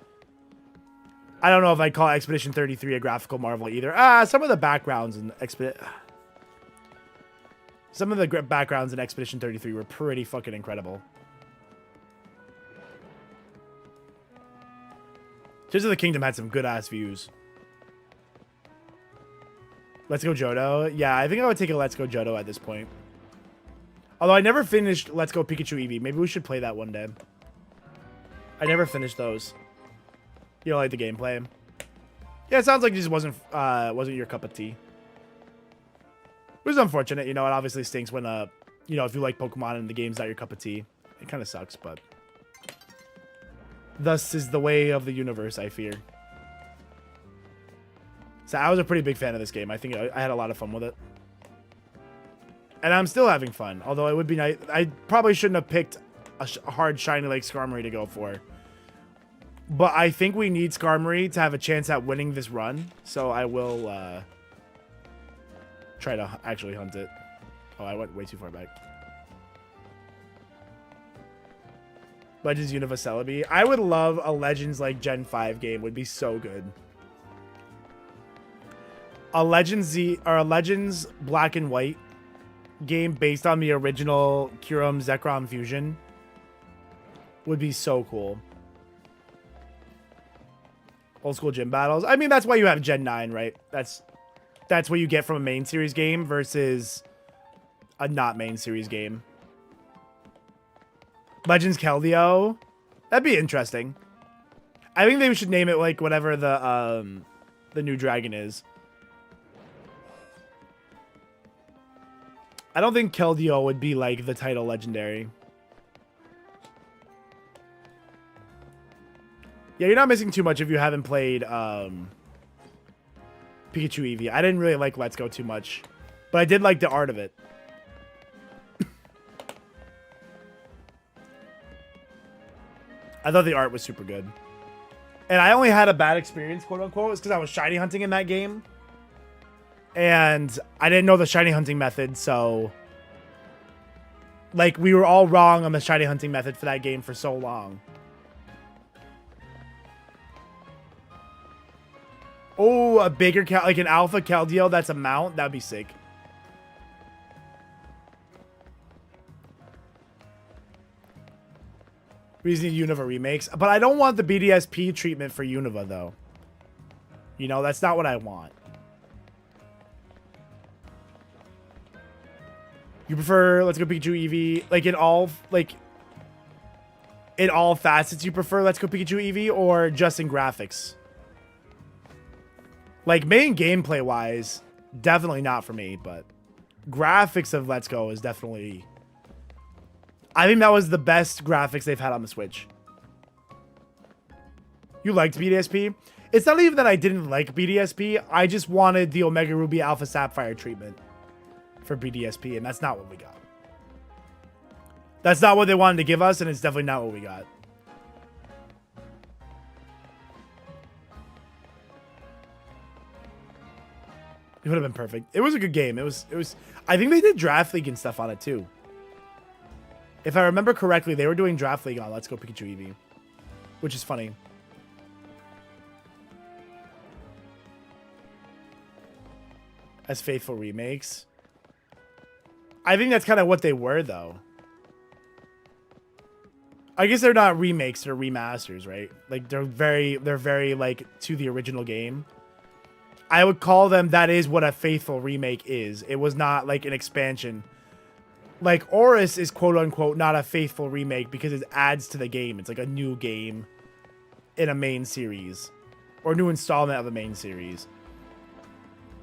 I don't know if I'd call Expedition 33 a graphical marvel either. Some of the backgrounds in Some of the backgrounds in Expedition 33 were pretty fucking incredible. Tears of the Kingdom had some good-ass views. Let's Go Johto. Yeah, I think I would take a Let's Go Johto at this point. Although I never finished Let's Go Pikachu Eevee. Maybe we should play that one day. I never finished those. You don't like the gameplay? Yeah, it sounds like it just wasn't your cup of tea. It was unfortunate, you know. It obviously stinks when you know, if you like Pokemon and the game's not your cup of tea. It kind of sucks, but thus is the way of the universe, I fear. So I was a pretty big fan of this game. I think I had a lot of fun with it. And I'm still having fun. Although it would be nice. I probably shouldn't have picked a hard shiny like Skarmory to go for. But I think we need Skarmory to have a chance at winning this run. So I will try to actually hunt it. Oh, I went way too far back. Legends Unova Celebi. I would love a Legends like Gen 5 game. Would be so good. A Legends Z or a Legends Black and White game based on the original Kyurem Zekrom fusion would be so cool. Old school gym battles. I mean, that's why you have Gen 9, right? That's what you get from a main series game versus a not main series game. Legends Keldeo. That'd be interesting. I think they should name it like whatever the new dragon is. I don't think Keldeo would be like the title legendary. Yeah, you're not missing too much if you haven't played Pikachu Eevee. I didn't really like Let's Go too much, but I did like the art of it. I thought the art was super good. And I only had a bad experience, quote unquote, because I was shiny hunting in that game. And I didn't know the shiny hunting method, so like we were all wrong on the shiny hunting method for that game for so long. Oh, a bigger like an alpha Keldeo that's a mount, that'd be sick. We just need Unova remakes, but I don't want the BDSP treatment for Unova though. You know, that's not what I want. You prefer Let's Go Pikachu Eevee, like in all facets you prefer Let's Go Pikachu Eevee, or just in graphics? Like main gameplay wise, definitely not for me, but graphics of Let's Go is definitely, I think that was the best graphics they've had on the Switch. You liked BDSP? It's not even that I didn't like BDSP, I just wanted the Omega Ruby Alpha Sapphire treatment for BDSP, and that's not what we got. That's not what they wanted to give us, and it's definitely not what we got. It would have been perfect. It was a good game. It was I think they did Draft League and stuff on it too. If I remember correctly, they were doing Draft League on Let's Go Pikachu Eevee, which is funny. As faithful remakes. I think that's kind of what they were, though. I guess they're not remakes, they're remasters, right? Like they're very like to the original game. I would call them, that is what a faithful remake is. It was not like an expansion. Like Oris is quote unquote not a faithful remake because it adds to the game. It's like a new game in a main series or new installment of a main series.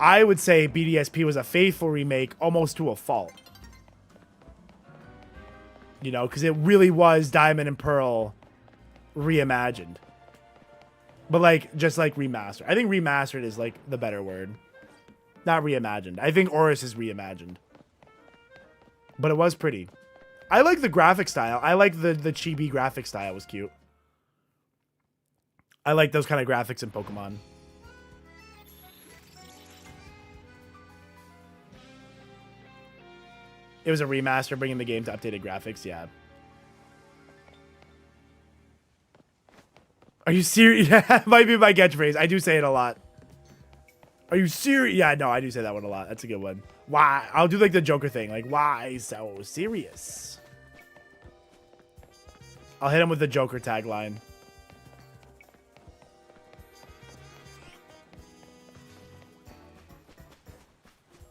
I would say BDSP was a faithful remake almost to a fault. You know, because it really was Diamond and Pearl reimagined. But like, just like remastered. I think remastered is like the better word. Not reimagined. I think Oris is reimagined. But it was pretty. I like the graphic style. I like the chibi graphic style was cute. I like those kind of graphics in Pokemon. It was a remaster bringing the game to updated graphics, yeah. Are you serious? Yeah, it might be my catchphrase. I do say it a lot. Are you serious? Yeah, no, I do say that one a lot. That's a good one. Why? I'll do like the Joker thing. Like, why so serious? I'll hit him with the Joker tagline.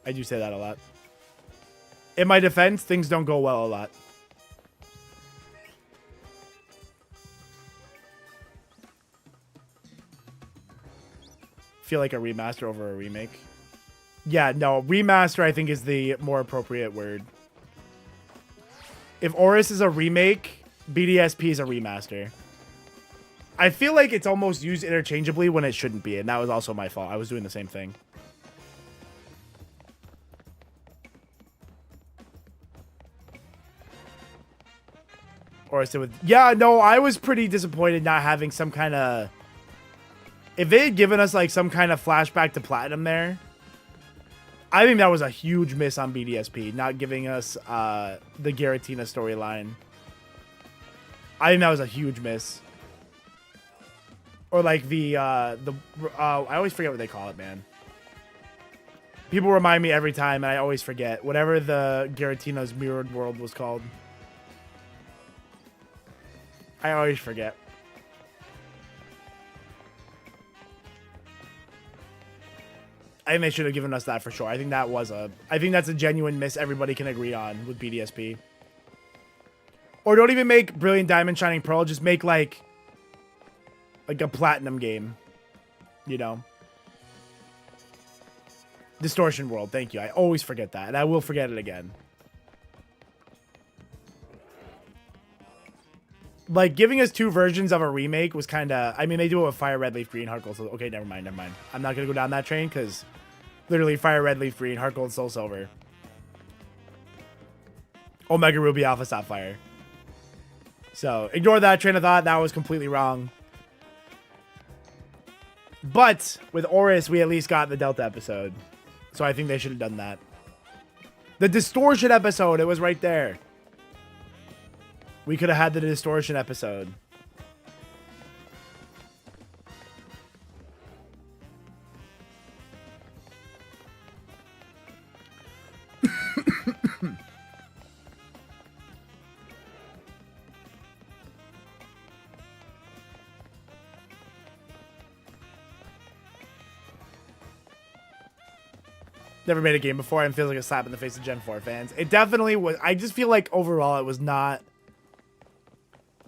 I do say that a lot. In my defense, things don't go well a lot. Feel like a remaster over a remake. Yeah, no, remaster I think is the more appropriate word. If Oris is a remake, BDSP is a remaster. I feel like it's almost used interchangeably when it shouldn't be, and that was also my fault. I was doing the same thing. Or is it with... Yeah, no, I was pretty disappointed not having some kind of... If they had given us, like, some kind of flashback to Platinum there, I think that was a huge miss on BDSP, not giving us the Giratina storyline. I think that was a huge miss. Or, like, I always forget what they call it, man. People remind me every time, and I always forget. Whatever the Giratina's mirrored world was called. I always forget. I think they should have given us that for sure. I think that's a genuine miss everybody can agree on with BDSP. Or don't even make Brilliant Diamond Shining Pearl. Just make like a Platinum game. You know? Distortion World. Thank you. I always forget that. And I will forget it again. Like, giving us 2 versions of a remake was kind of... I mean, they do it with Fire Red Leaf Green, Heart Gold Soul... Okay, never mind. I'm not going to go down that train, because... Literally, Fire Red Leaf Green, Heart Gold Soul Silver. Omega Ruby Alpha Sapphire. So, ignore that train of thought. That was completely wrong. But, with Oris, we at least got the Delta episode. So, I think they should have done that. The Distortion episode, it was right there. We could have had the Distortion episode. Never made a game before and feels like a slap in the face of Gen 4 fans. It definitely was. I just feel like overall it was not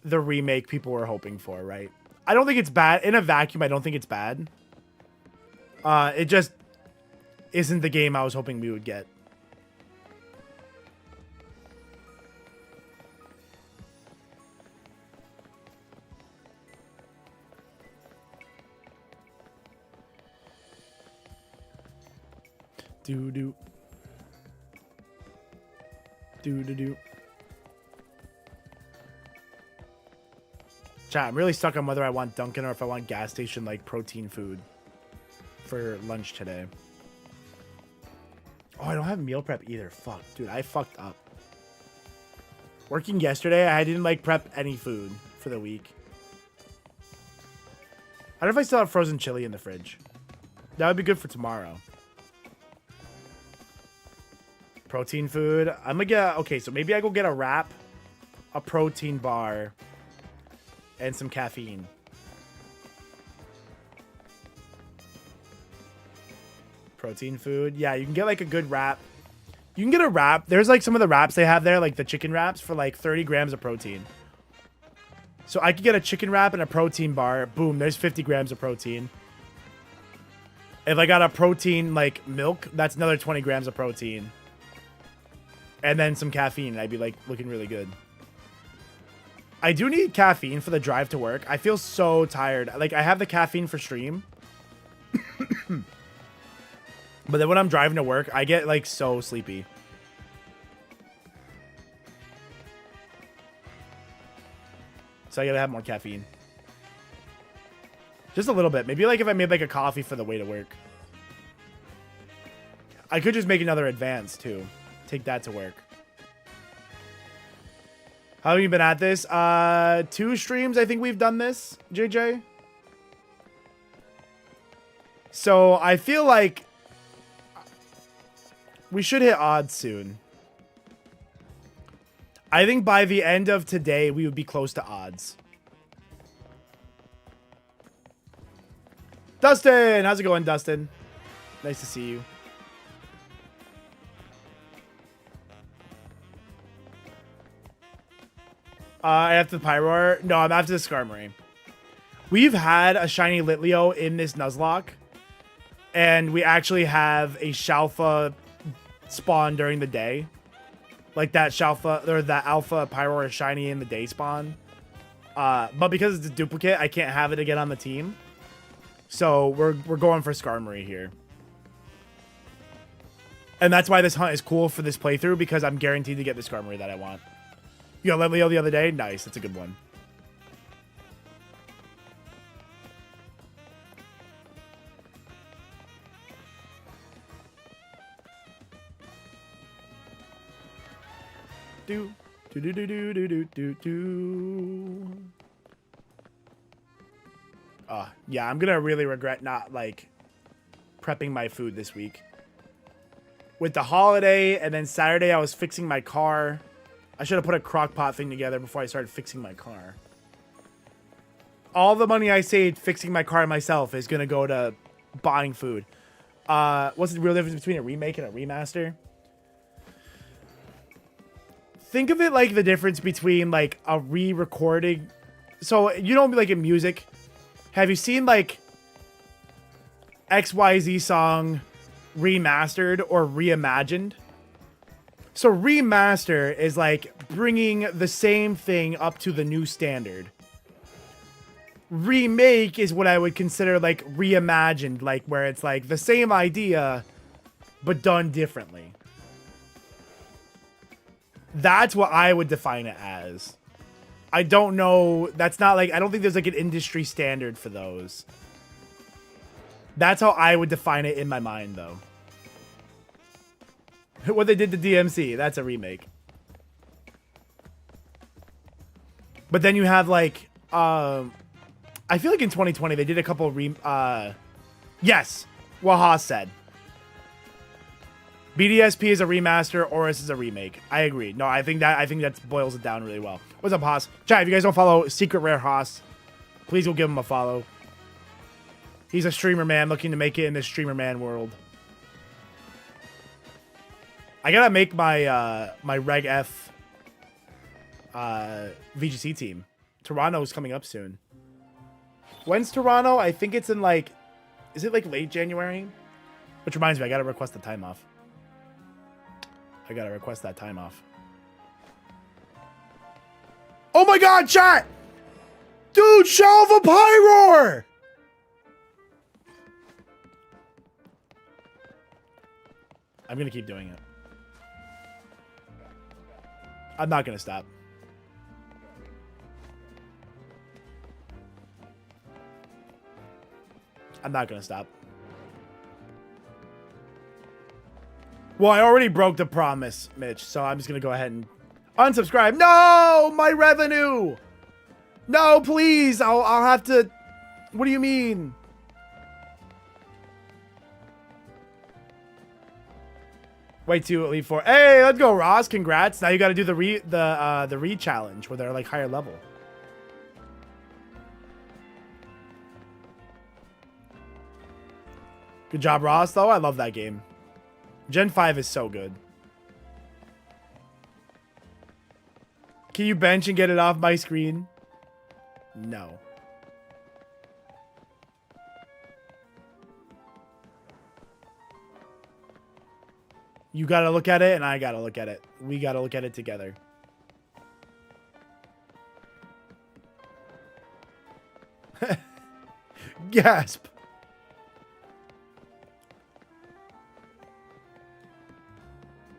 the remake people were hoping for, right? I don't think it's bad. In a vacuum, I don't think it's bad. It just isn't the game I was hoping we would get. Do-do. Do-do-do. Chat, I'm really stuck on whether I want Dunkin' or if I want gas station, like, protein food for lunch today. Oh, I don't have meal prep either. Fuck, dude, I fucked up. Working yesterday, I didn't, like, prep any food for the week. I don't know if I still have frozen chili in the fridge. That would be good for tomorrow. Protein food. I'm gonna get... Okay, so maybe I go get a wrap, a protein bar, and some caffeine. Protein food. Yeah, you can get like a good wrap. You can get a wrap. There's like some of the wraps they have there, like the chicken wraps for like 30 grams of protein. So I could get a chicken wrap and a protein bar. Boom, there's 50 grams of protein. If I got a protein like milk, that's another 20 grams of protein. And then some caffeine. I'd be like looking really good. I do need caffeine for the drive to work. I feel so tired. Like, I have the caffeine for stream. But then when I'm driving to work, I get, like, so sleepy. So I gotta have more caffeine. Just a little bit. Maybe, like, if I made, like, a coffee for the way to work. I could just make another advance, too. Take that to work. How have you been at this? 2 streams, I think we've done this, JJ. So I feel like we should hit odds soon. I think by the end of today, we would be close to odds. Dustin! How's it going, Dustin? Nice to see you. After the Pyroar? No, I'm after the Skarmory. We've had a shiny Litleo in this Nuzlocke. And we actually have a Shalfa spawn during the day. Like that Shalfa, or that Alpha Pyroar shiny in the day spawn. But because it's a duplicate, I can't have it again on the team. So we're going for Skarmory here. And that's why this hunt is cool for this playthrough, because I'm guaranteed to get the Skarmory that I want. You got Leo the other day? Nice. That's a good one. Do do do do do do do do. Yeah, I'm gonna really regret not like prepping my food this week. With the holiday and then Saturday I was fixing my car. I should have put a crock pot thing together before I started fixing my car. All the money I saved fixing my car myself is gonna go to buying food. What's the real difference between a remake and a remaster? Think of it like the difference between like a re-recording. So you know, like in music, have you seen like XYZ song remastered or reimagined? So remaster is like bringing the same thing up to the new standard. Remake is what I would consider like reimagined, like where it's like the same idea but done differently. That's what I would define it as. I don't know. That's not like, I don't think there's like an industry standard for those. That's how I would define it in my mind, though. What they did to DMC, that's a remake. But then you have like, I feel like in 2020 they did a couple of yes, what Haas said. BDSP is a remaster, Oris is a remake. I agree. No, I think that boils it down really well. What's up, Haas? Chat, if you guys don't follow Secret Rare Haas, please go give him a follow. He's a streamer man looking to make it in this streamer man world. I gotta make my my Reg F VGC team. Toronto's coming up soon. When's Toronto? I think it's in like, is it like late January? Which reminds me, I gotta request the time off. I gotta request that time off. Oh my god, chat! Dude, Shelva Pyroar! I'm gonna keep doing it. I'm not gonna stop. I'm not gonna stop. Well, I already broke the promise, Mitch, so I'm just gonna go ahead and unsubscribe. No, my revenue. No, please. I'll have to. What do you mean? Wait to Elite Four. Hey, let's go, Ross. Congrats. Now you got to do the re challenge where they're like higher level. Good job, Ross. Though I love that game. Gen 5 is so good. Can you bench and get it off my screen? No. You gotta look at it and I gotta look at it. We gotta look at it together. Gasp.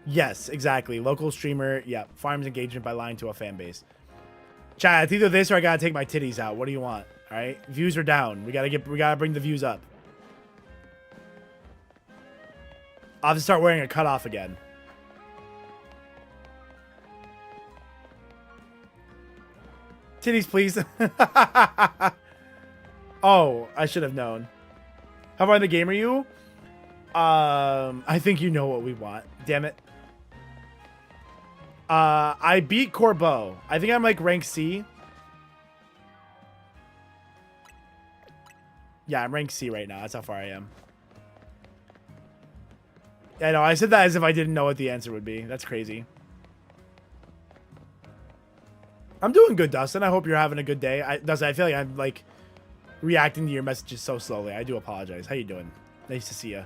Yes, exactly. Local streamer. Yeah. Farms engagement by lying to a fan base. Chat, it's either this or I gotta take my titties out. What do you want? All right. Views are down. We gotta bring the views up. I'll have to start wearing a cutoff again. Titties, please. Oh, I should have known. How far in the game are you? I think you know what we want. Damn it. I beat Corbeau. I think I'm like rank C. Yeah, I'm rank C right now. That's how far I am. Yeah, no, I said that as if I didn't know what the answer would be. That's crazy. I'm doing good, Dustin. I hope you're having a good day. Dustin, I feel like I'm like reacting to your messages so slowly. I do apologize. How you doing? Nice to see you.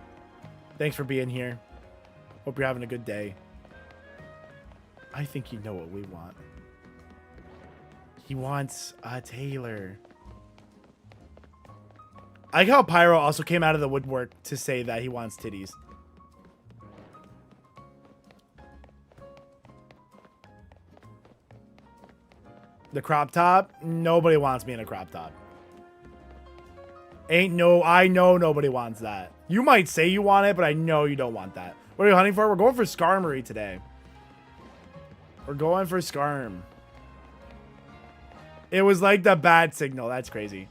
Thanks for being here. Hope you're having a good day. I think you know what we want. He wants a Taylor. I like how Pyro also came out of the woodwork to say that he wants titties. The crop top? Nobody wants me in a crop top. I know nobody wants that. You might say you want it, but I know you don't want that. What are you hunting for? We're going for Skarmory today. We're going for Skarm. It was like the bad signal. That's crazy.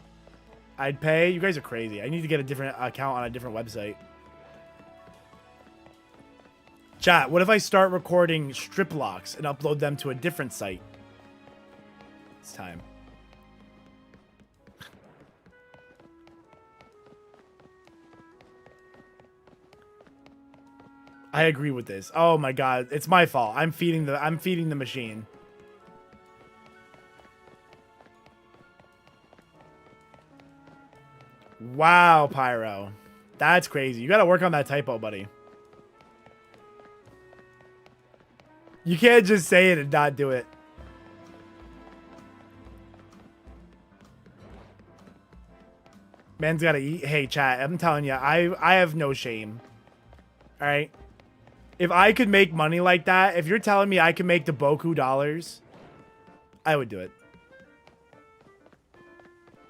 I'd pay. You guys are crazy. I need to get a different account on a different website. Chat, what if I start recording strip locks and upload them to a different site? It's time. I agree with this. Oh my god, it's my fault. I'm feeding the machine. Wow, Pyro. That's crazy. You got to work on that typo, buddy. You can't just say it and not do it. Man's got to eat. Hey, chat, I'm telling you, I have no shame. All right? If I could make money like that, if you're telling me I can make the Boku dollars, I would do it.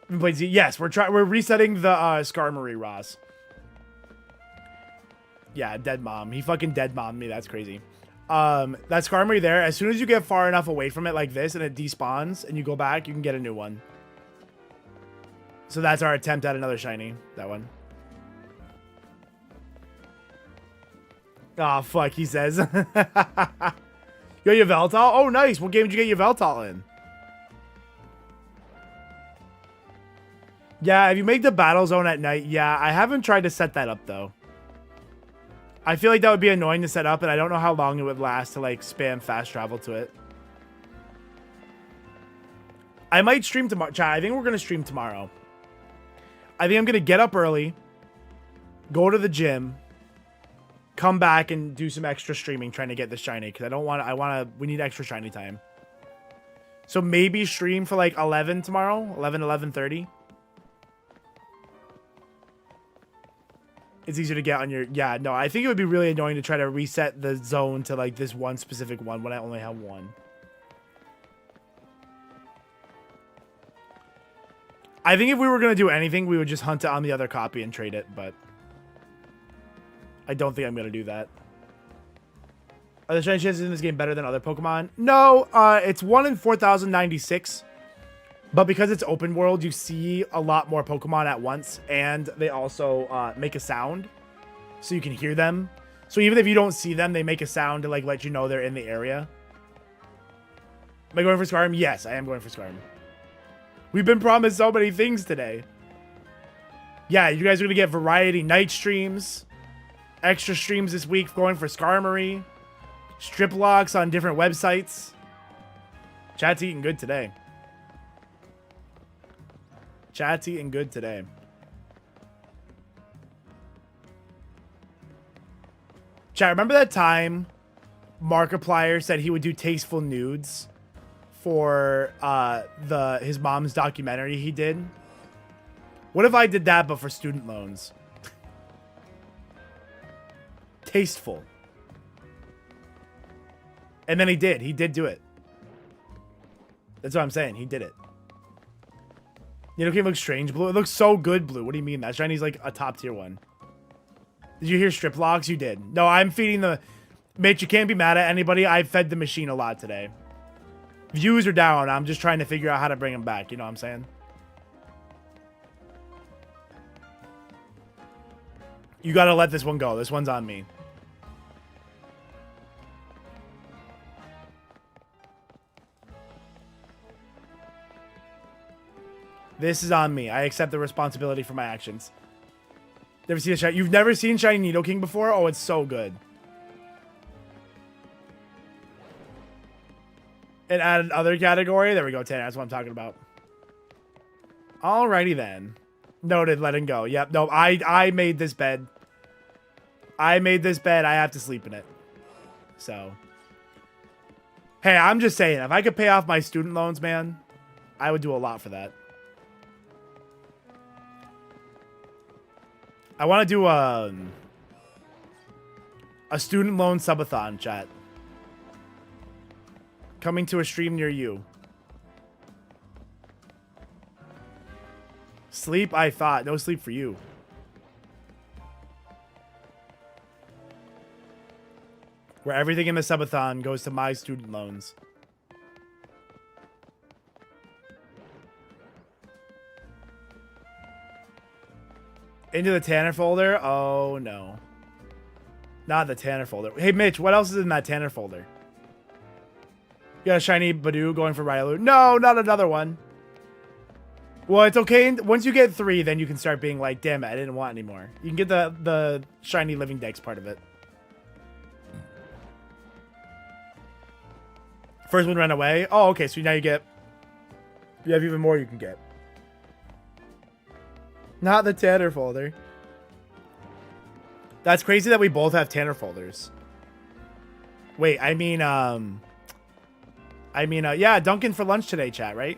Yes, we're resetting the Skarmory, Ross. Yeah, dead mom. He fucking dead mommed me. That's crazy. That Skarmory there, as soon as you get far enough away from it like this and it despawns and you go back, you can get a new one. So that's our attempt at another shiny. That one. Oh, fuck, he says. You got your Veltal? Oh, nice. What game did you get your Veltal in? Yeah, if you make the battle zone at night, yeah, I haven't tried to set that up, though. I feel like that would be annoying to set up, and I don't know how long it would last to, like, spam fast travel to it. I might stream tomorrow. Chat, I think we're going to stream tomorrow. I think I'm going to get up early, go to the gym, come back and do some extra streaming trying to get this shiny, because we need extra shiny time. So maybe stream for, like, 11 tomorrow, 11:30. It's easier to get on your... Yeah, no, I think it would be really annoying to try to reset the zone to, like, this one specific one when I only have one. I think if we were going to do anything, we would just hunt it on the other copy and trade it, but... I don't think I'm going to do that. Are the shiny chances in this game better than other Pokemon? No, it's 1 in 4,096. But because it's open world, you see a lot more Pokemon at once, and they also make a sound, so you can hear them. So even if you don't see them, they make a sound to like let you know they're in the area. Am I going for Skarm? Yes, I am going for Skarm. We've been promised so many things today. Yeah, you guys are gonna get variety night streams, extra streams this week going for Skarmory, strip locks on different websites. Chat's eating good today. Chat's eating good today. Chat, remember that time Markiplier said he would do tasteful nudes for his mom's documentary he did? What if I did that but for student loans? Tasteful. And then he did. He did do it. That's what I'm saying. He did it. You know, it looks strange blue. It looks so good blue. What do you mean? That shiny's like a top tier one. Did you hear strip locks? You did. No, I'm feeding the... Mitch, you can't be mad at anybody. I fed the machine a lot today. Views are down. I'm just trying to figure out how to bring them back. You know what I'm saying? You got to let this one go. This one's on me. This is on me. I accept the responsibility for my actions. Never seen a shiny. You've never seen Shiny Nidoking before? Oh, it's so good. And add another category. There we go, Tanner. That's what I'm talking about. Alrighty then. Noted. Letting go. Yep. No, I made this bed. I made this bed. I have to sleep in it. So. Hey, I'm just saying. If I could pay off my student loans, man, I would do a lot for that. I want to do a student loan subathon, chat. Coming to a stream near you. sleep, I thought. No sleep for you. Where everything in the subathon goes to my student loans. Into the Tanner folder? Oh, no. Not the Tanner folder. Hey, Mitch, what else is in that Tanner folder? You got a shiny Badoo going for Railu? No, not another one. Well, it's okay. Once you get 3, then you can start being like, damn it, I didn't want any more. You can get the shiny living dex part of it. First one ran away. Oh, okay. So now you have even more you can get. Not the Tanner folder. That's crazy that we both have Tanner folders. Wait, yeah, Duncan for lunch today, chat, right?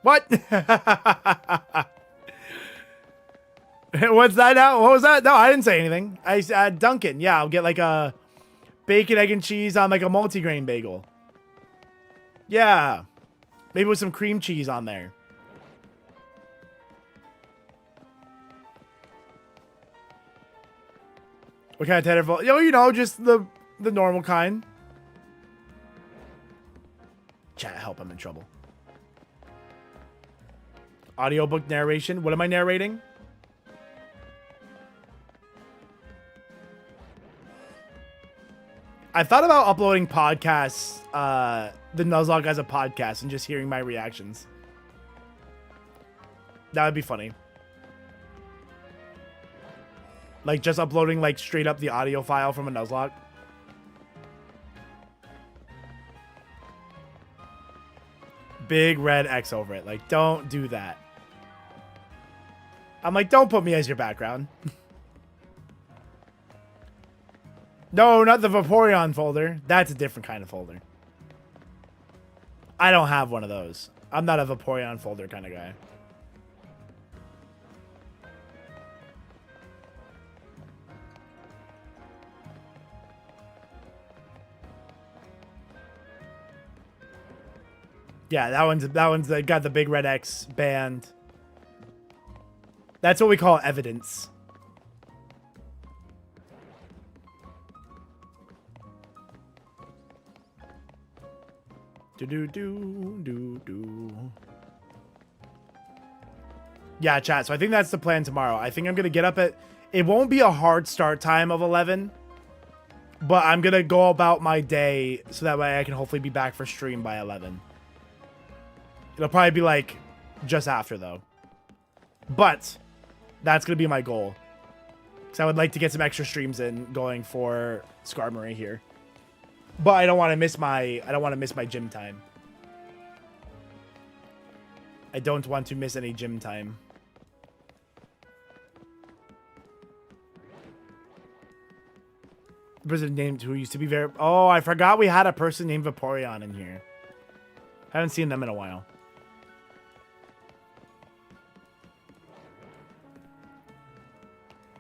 What? What's that now? What was that? No, I didn't say anything. I said Duncan. Yeah, I'll get like a bacon, egg, and cheese on like a multigrain bagel. Yeah. Maybe with some cream cheese on there. What kind of Tanner folder? Yo, you know, just the normal kind. Chat, help, I'm in trouble. Audiobook narration. What am I narrating? I thought about uploading podcasts, the Nuzlocke as a podcast, and just hearing my reactions. That would be funny. Like, just uploading, like, straight up the audio file from a Nuzlocke. Big red X over it. Like, don't do that. I'm like, don't put me as your background. No, not the Vaporeon folder. That's a different kind of folder. I don't have one of those. I'm not a Vaporeon folder kind of guy. Yeah, that one's got the big red X band. That's what we call evidence. Yeah, chat. So I think that's the plan tomorrow. I think I'm gonna get up at. It won't be a hard start time of 11, but I'm gonna go about my day so that way I can hopefully be back for stream by 11. It'll probably be like just after though, but that's gonna be my goal because I would like to get some extra streams in going for Skarmory here. But I don't want to miss my gym time. I don't want to miss any gym time. The person named who used to be very... Oh, I forgot we had a person named Vaporeon in here. Haven't seen them in a while.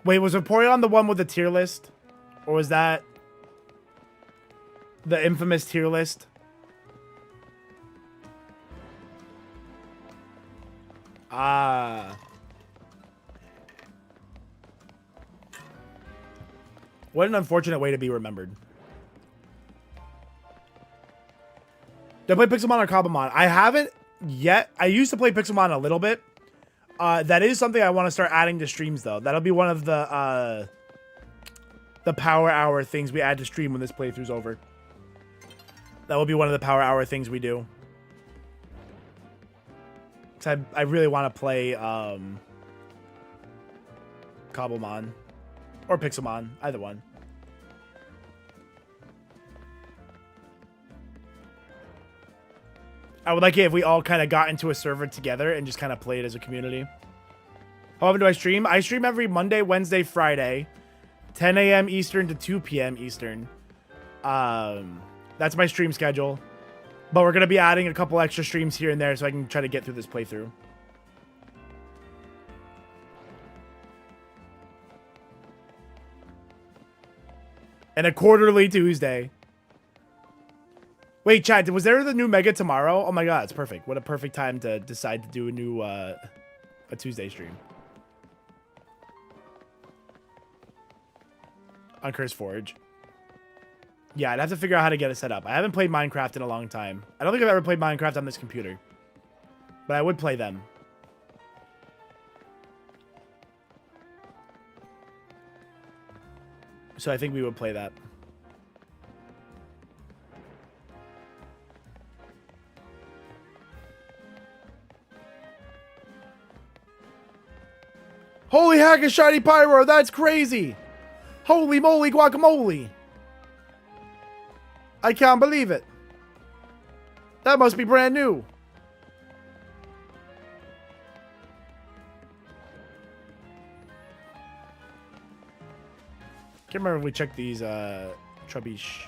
Wait, was Vaporeon the one with the tier list? Or was that... the infamous tier list? Ah. What an unfortunate way to be remembered. Did I play Pixelmon or Cobblemon? I haven't yet. I used to play Pixelmon a little bit. That is something I want to start adding to streams, though. That'll be one of the power hour things we add to stream when this playthrough's over. That will be one of the power hour things we do. Cause I really want to play Cobblemon or Pixelmon, either one. I would like it if we all kind of got into a server together and just kind of played as a community. How often do I stream? I stream every Monday, Wednesday, Friday, 10 a.m. Eastern to 2 p.m. Eastern. That's my stream schedule. But we're going to be adding a couple extra streams here and there so I can try to get through this playthrough. And a quarterly Tuesday. Wait, chat, was there the new Mega tomorrow? Oh my god, it's perfect. What a perfect time to decide to do a new a Tuesday stream. On Curse Forge. Yeah, I'd have to figure out how to get it set up. I haven't played Minecraft in a long time. I don't think I've ever played Minecraft on this computer. But I would play them. So I think we would play that. Holy heck, a shiny pyro! That's crazy! Holy moly guacamole! I can't believe it. That must be brand new. Can't remember if we checked these Trubbish.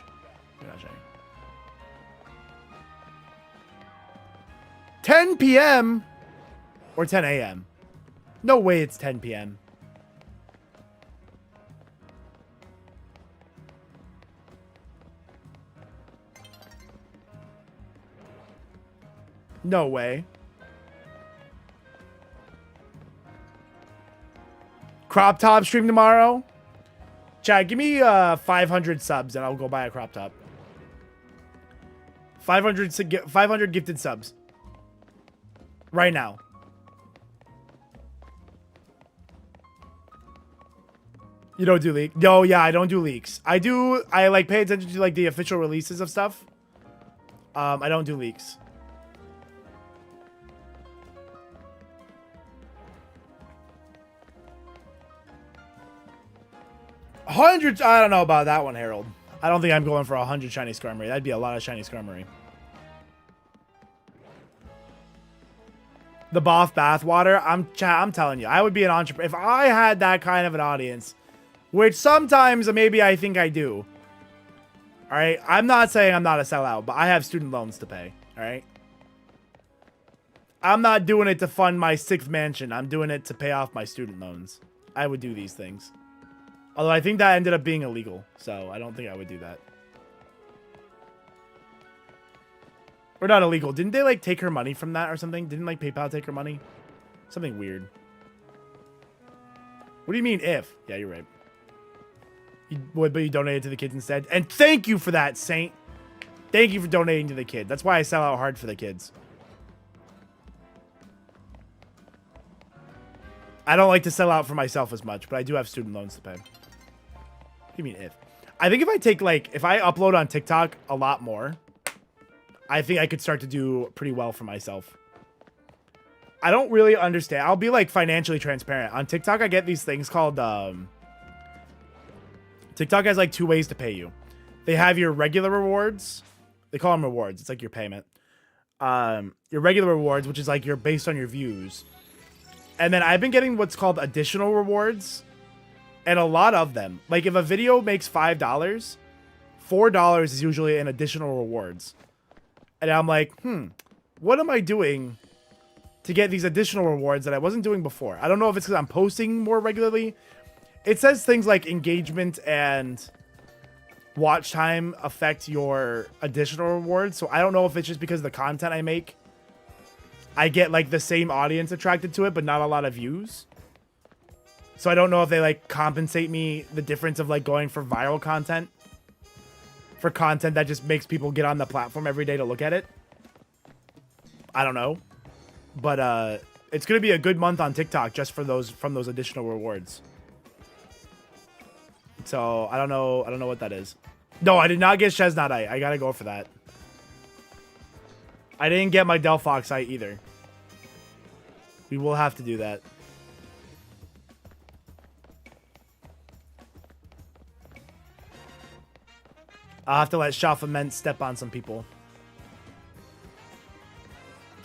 10 p.m. or 10 a.m. No way it's 10 p.m. No way. Crop top stream tomorrow. Chat, give me 500 subs and I'll go buy a crop top. 500 gifted subs. Right now. You don't do leaks? No, yeah, I don't do leaks. I like pay attention to like the official releases of stuff. I don't do leaks. Hundreds, I don't know about that one, Harold. I don't think I'm going for 100 shiny Skarmory. That'd be a lot of shiny Skarmory. The Boff bathwater. I'm telling you, I would be an entrepreneur if I had that kind of an audience, which sometimes maybe I think I do. All right, I'm not saying I'm not a sellout, but I have student loans to pay. All right, I'm not doing it to fund my 6th mansion. I'm doing it to pay off my student loans. I would do these things. Although I think that ended up being illegal, so I don't think I would do that. Or not illegal. Didn't they, like, take her money from that or something? Didn't, like, PayPal take her money? Something weird. What do you mean, if? Yeah, you're right. You would, but you donated to the kids instead. And thank you for that, Saint. Thank you for donating to the kid. That's why I sell out hard for the kids. I don't like to sell out for myself as much, but I do have student loans to pay. What do you mean, if? I think if I take, like, if I upload on TikTok a lot more, I think I could start to do pretty well for myself. I don't really understand. I'll be like financially transparent. On TikTok, I get these things called, TikTok has like 2 ways to pay you. They have your regular rewards. They call them rewards. It's like your payment. Your regular rewards, which is like you're based on your views. And then I've been getting what's called additional rewards. And a lot of them. Like if a video makes $5, $4 is usually an additional rewards. And I'm like, what am I doing to get these additional rewards that I wasn't doing before? I don't know if it's because I'm posting more regularly. It says things like engagement and watch time affect your additional rewards. So I don't know if it's just because of the content I make. I get like the same audience attracted to it, but not a lot of views. So I don't know if they like compensate me the difference of like going for viral content. For content that just makes people get on the platform every day to look at it. I don't know. But it's going to be a good month on TikTok just for those from those additional rewards. So I don't know what that is. No, I did not get Chesnutite. I got to go for that. I didn't get my Delphoxite either. We will have to do that. I'll have to let Shafament step on some people.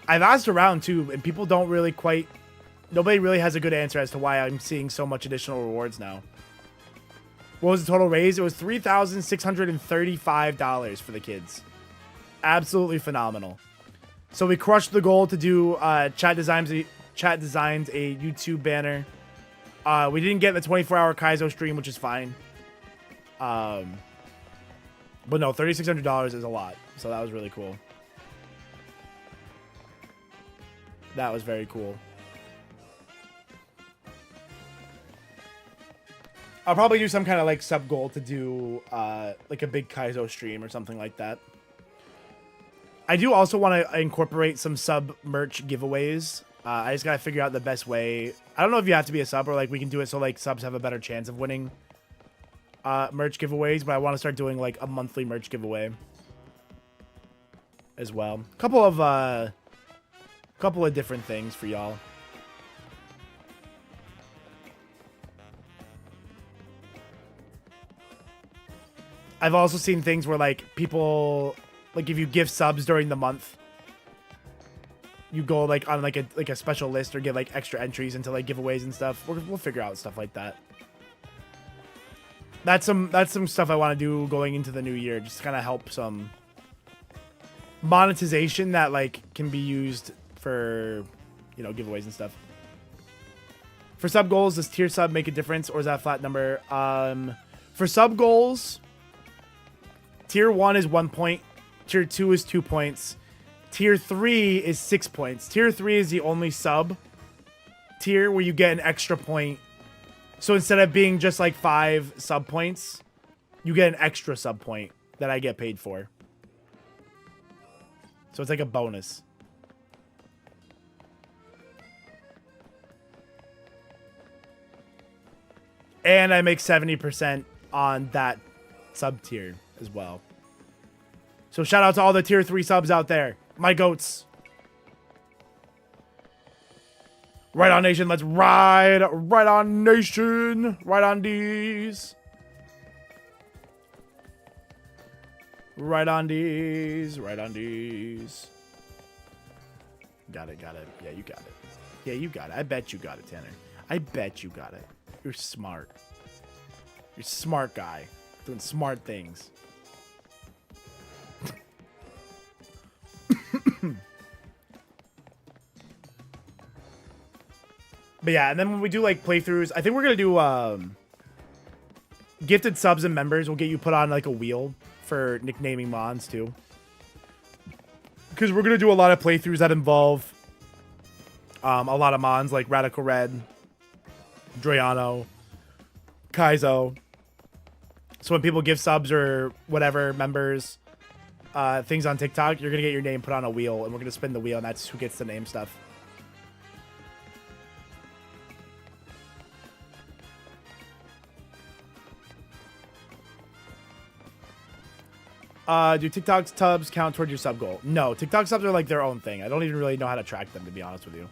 I've asked around too, and people don't really quite... Nobody really has a good answer as to why I'm seeing so much additional rewards now. What was the total raise? It was $3,635 for the kids. Absolutely phenomenal. So we crushed the goal to do Chat Designs a YouTube banner. We didn't get the 24-hour Kaizo stream, which is fine. But no, $3,600 is a lot. So that was really cool. That was very cool. I'll probably do some kind of like sub goal to do like a big Kaizo stream or something like that. I do also want to incorporate some sub merch giveaways. I just got to figure out the best way. I don't know if you have to be a sub or like we can do it so like subs have a better chance of winning merch giveaways, but I want to start doing like a monthly merch giveaway as well. Couple of different things for y'all. I've also seen things where like people like if you give subs during the month, you go like on like a special list or get like extra entries into like giveaways and stuff. We'll figure out stuff like that. That's some stuff I want to do going into the new year, just to kind of help some monetization that like can be used for, you know, giveaways and stuff. For sub goals, does tier sub make a difference or is that a flat number? For sub goals, tier 1 is 1 point, tier 2 is 2 points, tier 3 is 6 points. Tier 3 is the only sub tier where you get an extra point. So instead of being just like 5 sub points, you get an extra sub point that I get paid for. So it's like a bonus. And I make 70% on that sub tier as well. So shout out to all the tier 3 subs out there. My goats. Right on, Nation. Let's ride. Right on, Nation. Right on, D's. Right on, D's. Right on, D's. Got it. Got it. Yeah, you got it. Yeah, you got it. I bet you got it, Tanner. I bet you got it. You're smart. You're a smart guy. Doing smart things. But yeah, and then when we do like playthroughs, I think we're gonna do gifted subs and members will get you put on like a wheel for nicknaming mons too. Because we're gonna do a lot of playthroughs that involve a lot of mons like Radical Red, Drayano, Kaizo. So when people give subs or whatever members things on TikTok, you're gonna get your name put on a wheel, and we're gonna spin the wheel, and that's who gets the name stuff. Do TikTok subs count toward your sub goal? No, TikTok subs are like their own thing. I don't even really know how to track them, to be honest with you.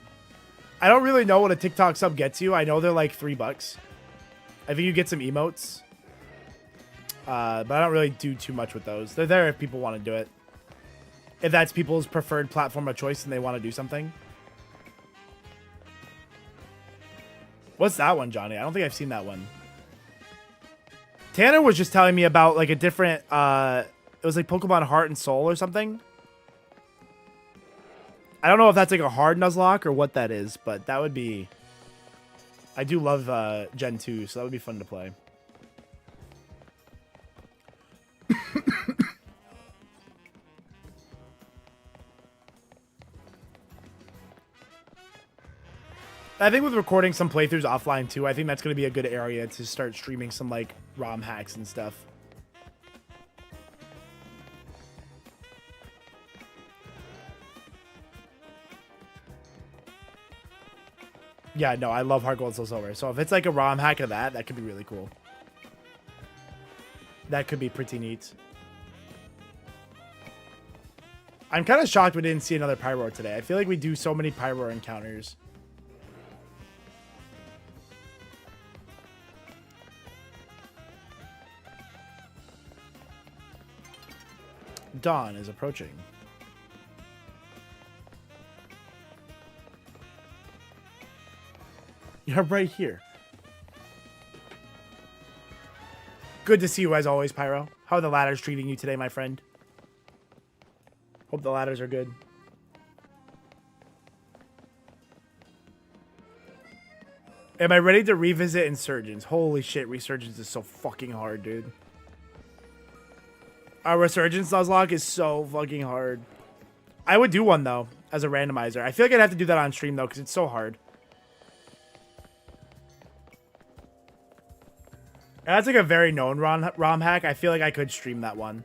I don't really know what a TikTok sub gets you. I know they're like $3. I think you get some emotes. But I don't really do too much with those. They're there if people want to do it. If that's people's preferred platform of choice and they want to do something. What's that one, Johnny? I don't think I've seen that one. Tanner was just telling me about like a different... it was like Pokemon Heart and Soul or something. I don't know if that's like a hard Nuzlocke or what that is, but that would be... I do love Gen 2, so that would be fun to play. I think with recording some playthroughs offline too, I think that's going to be a good area to start streaming some like ROM hacks and stuff. Yeah, no, I love Hard Gold Soul Silver. So if it's like a ROM hack of that, that could be really cool. That could be pretty neat. I'm kind of shocked we didn't see another Pyro today. I feel like we do so many Pyro encounters. Dawn is approaching. You're right here. Good to see you as always, Pyro. How are the ladders treating you today, my friend? Hope the ladders are good. Am I ready to revisit Insurgents? Holy shit, Resurgence is so fucking hard, dude. Our Resurgence Nuzlocke is so fucking hard. I would do one, though, as a randomizer. I feel like I'd have to do that on stream, though, because it's so hard. That's like a very known ROM hack. I feel like I could stream that one.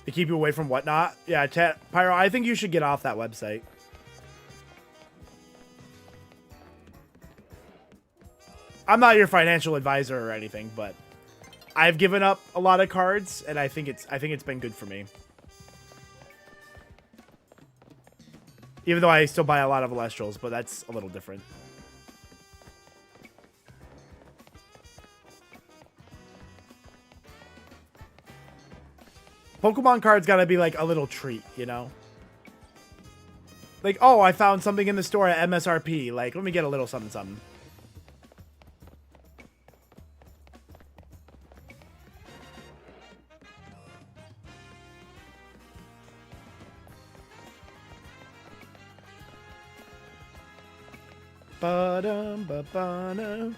To keep you away from whatnot. Yeah, chat. Pyro, I think you should get off that website. I'm not your financial advisor or anything, but I've given up a lot of cards, and I think it's been good for me. Even though I still buy a lot of Alestrals, but that's a little different. Pokemon cards gotta be like a little treat, you know? Like, oh, I found something in the store at MSRP. Like, let me get a little something something. Ba-dum, ba-ba-dum.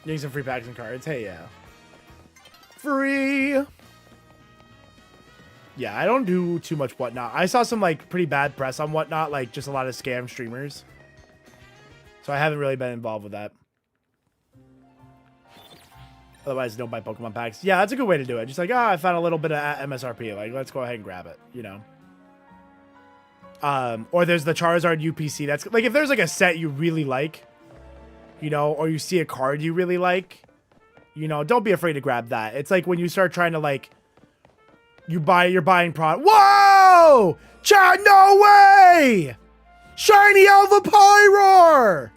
Getting some free packs and cards. Hey, yeah. Free! Yeah, I don't do too much whatnot. I saw some, like, pretty bad press on whatnot. Like, just a lot of scam streamers. So I haven't really been involved with that. Otherwise, don't buy Pokemon packs. Yeah, that's a good way to do it. Just like, oh, I found a little bit of MSRP. Like, let's go ahead and grab it, you know? Or there's the Charizard UPC. That's like, if there's like a set you really like, you know, or you see a card you really like, you know, don't be afraid to grab that. It's like when you start trying to like, you're buying product. Whoa! Chat, no way! Shiny Alvapyror!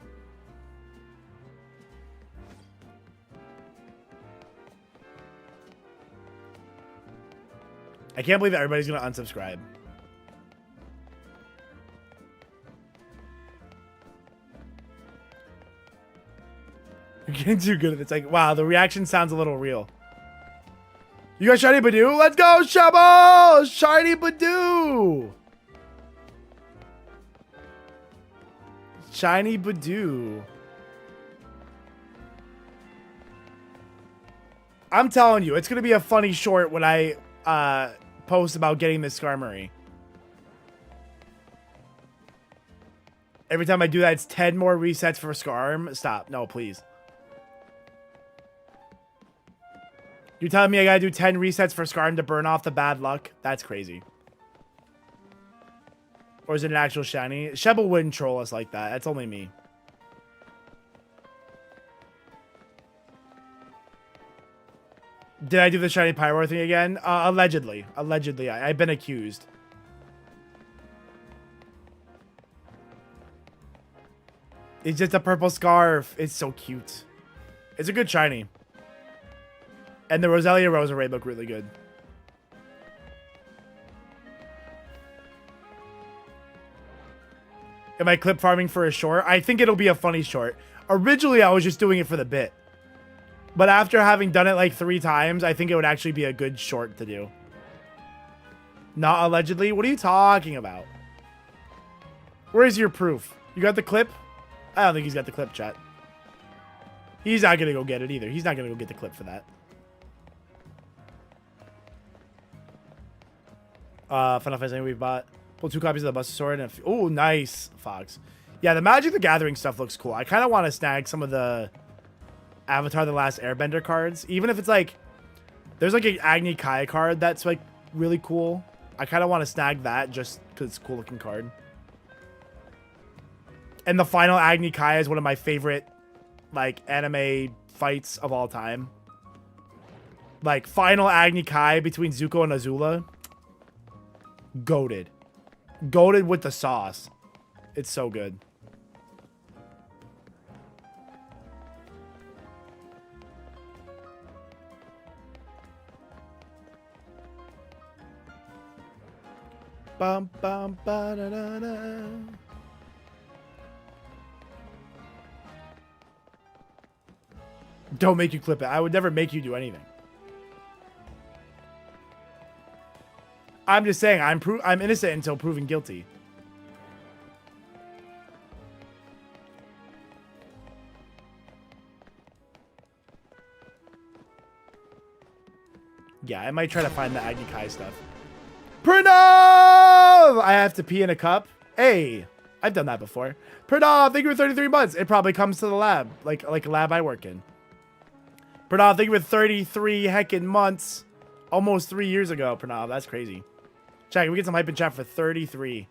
I can't believe that everybody's gonna unsubscribe. You're getting too good at it. It's like, wow, the reaction sounds a little real. You got Shiny Badoo? Let's go, Shabo! Shiny Badoo! Shiny Badoo. I'm telling you, it's going to be a funny short when I post about getting this Skarmory. Every time I do that, it's 10 more resets for Skarm. Stop. No, please. You're telling me I gotta do 10 resets for Skarm to burn off the bad luck? That's crazy. Or is it an actual shiny? Shebo wouldn't troll us like that. That's only me. Did I do the shiny Pyro thing again? Allegedly. Allegedly. I've been accused. It's just a purple scarf. It's so cute. It's a good shiny. And the Roselia Roserade look really good. Am I clip farming for a short? I think it'll be a funny short. Originally, I was just doing it for the bit. But after having done it like 3 times, I think it would actually be a good short to do. Not allegedly? What are you talking about? Where is your proof? You got the clip? I don't think he's got the clip, chat. He's not going to go get it either. He's not going to go get the clip for that. Final Fantasy we've bought. Pull 2 copies of the Buster Sword and oh, nice, Fox. Yeah, the Magic the Gathering stuff looks cool. I kind of want to snag some of the Avatar The Last Airbender cards. Even if it's like, there's like an Agni Kai card that's like really cool. I kind of want to snag that just because it's a cool looking card. And the final Agni Kai is one of my favorite like anime fights of all time. Like final Agni Kai between Zuko and Azula. Goated. Goated with the sauce. It's so good. Bum, bum, ba, da, da, da. Don't make you clip it. I would never make you do anything. I'm just saying, I'm innocent until proven guilty. Yeah, I might try to find the Agni Kai stuff. Pranav! I have to pee in a cup. Hey, I've done that before. Pranav, thank you for 33 months. It probably comes to the lab, like a lab I work in. Pranav, thank you for 33 heckin' months. Almost 3 years ago, Pranav. That's crazy. Chat, can we get some hype in chat for 33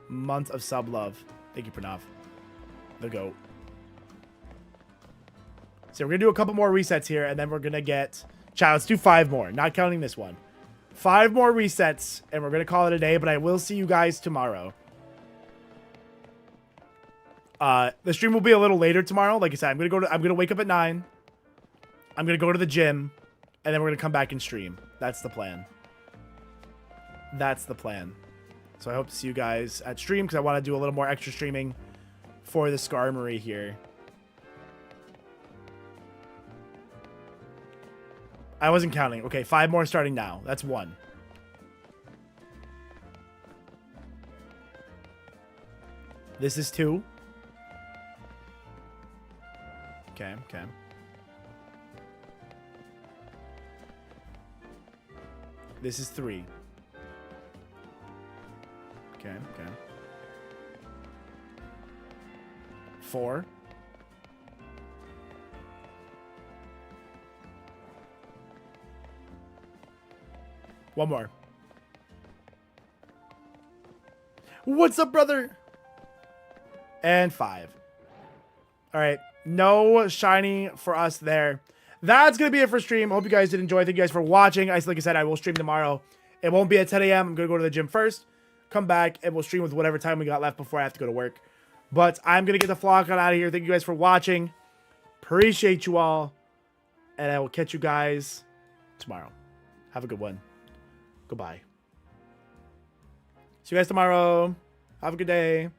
months of sub love? Thank you, Pranav. The GOAT. So we're going to do a couple more resets here, and then we're going to get... Chat, let's do 5 more, not counting this one. 5 more resets, and we're going to call it a day, but I will see you guys tomorrow. The stream will be a little later tomorrow. Like I said, I'm going to wake up at 9. I'm going to go to the gym, and then we're going to come back and stream. That's the plan. That's the plan. So I hope to see you guys at stream, because I want to do a little more extra streaming for the Skarmory here. I wasn't counting. Okay, 5 more starting now. That's 1. This is 2. Okay, okay. This is 3. Okay, okay. 4. One more. What's up, brother? And 5. All right. No shiny for us there. That's going to be it for stream. Hope you guys did enjoy. Thank you guys for watching. Like I said, I will stream tomorrow. It won't be at 10 a.m. I'm going to go to the gym first, come back, and we'll stream with whatever time we got left before I have to go to work. But I'm going to get the vlog on out of here. Thank you guys for watching. Appreciate you all. And I will catch you guys tomorrow. Have a good one. Goodbye. See you guys tomorrow. Have a good day.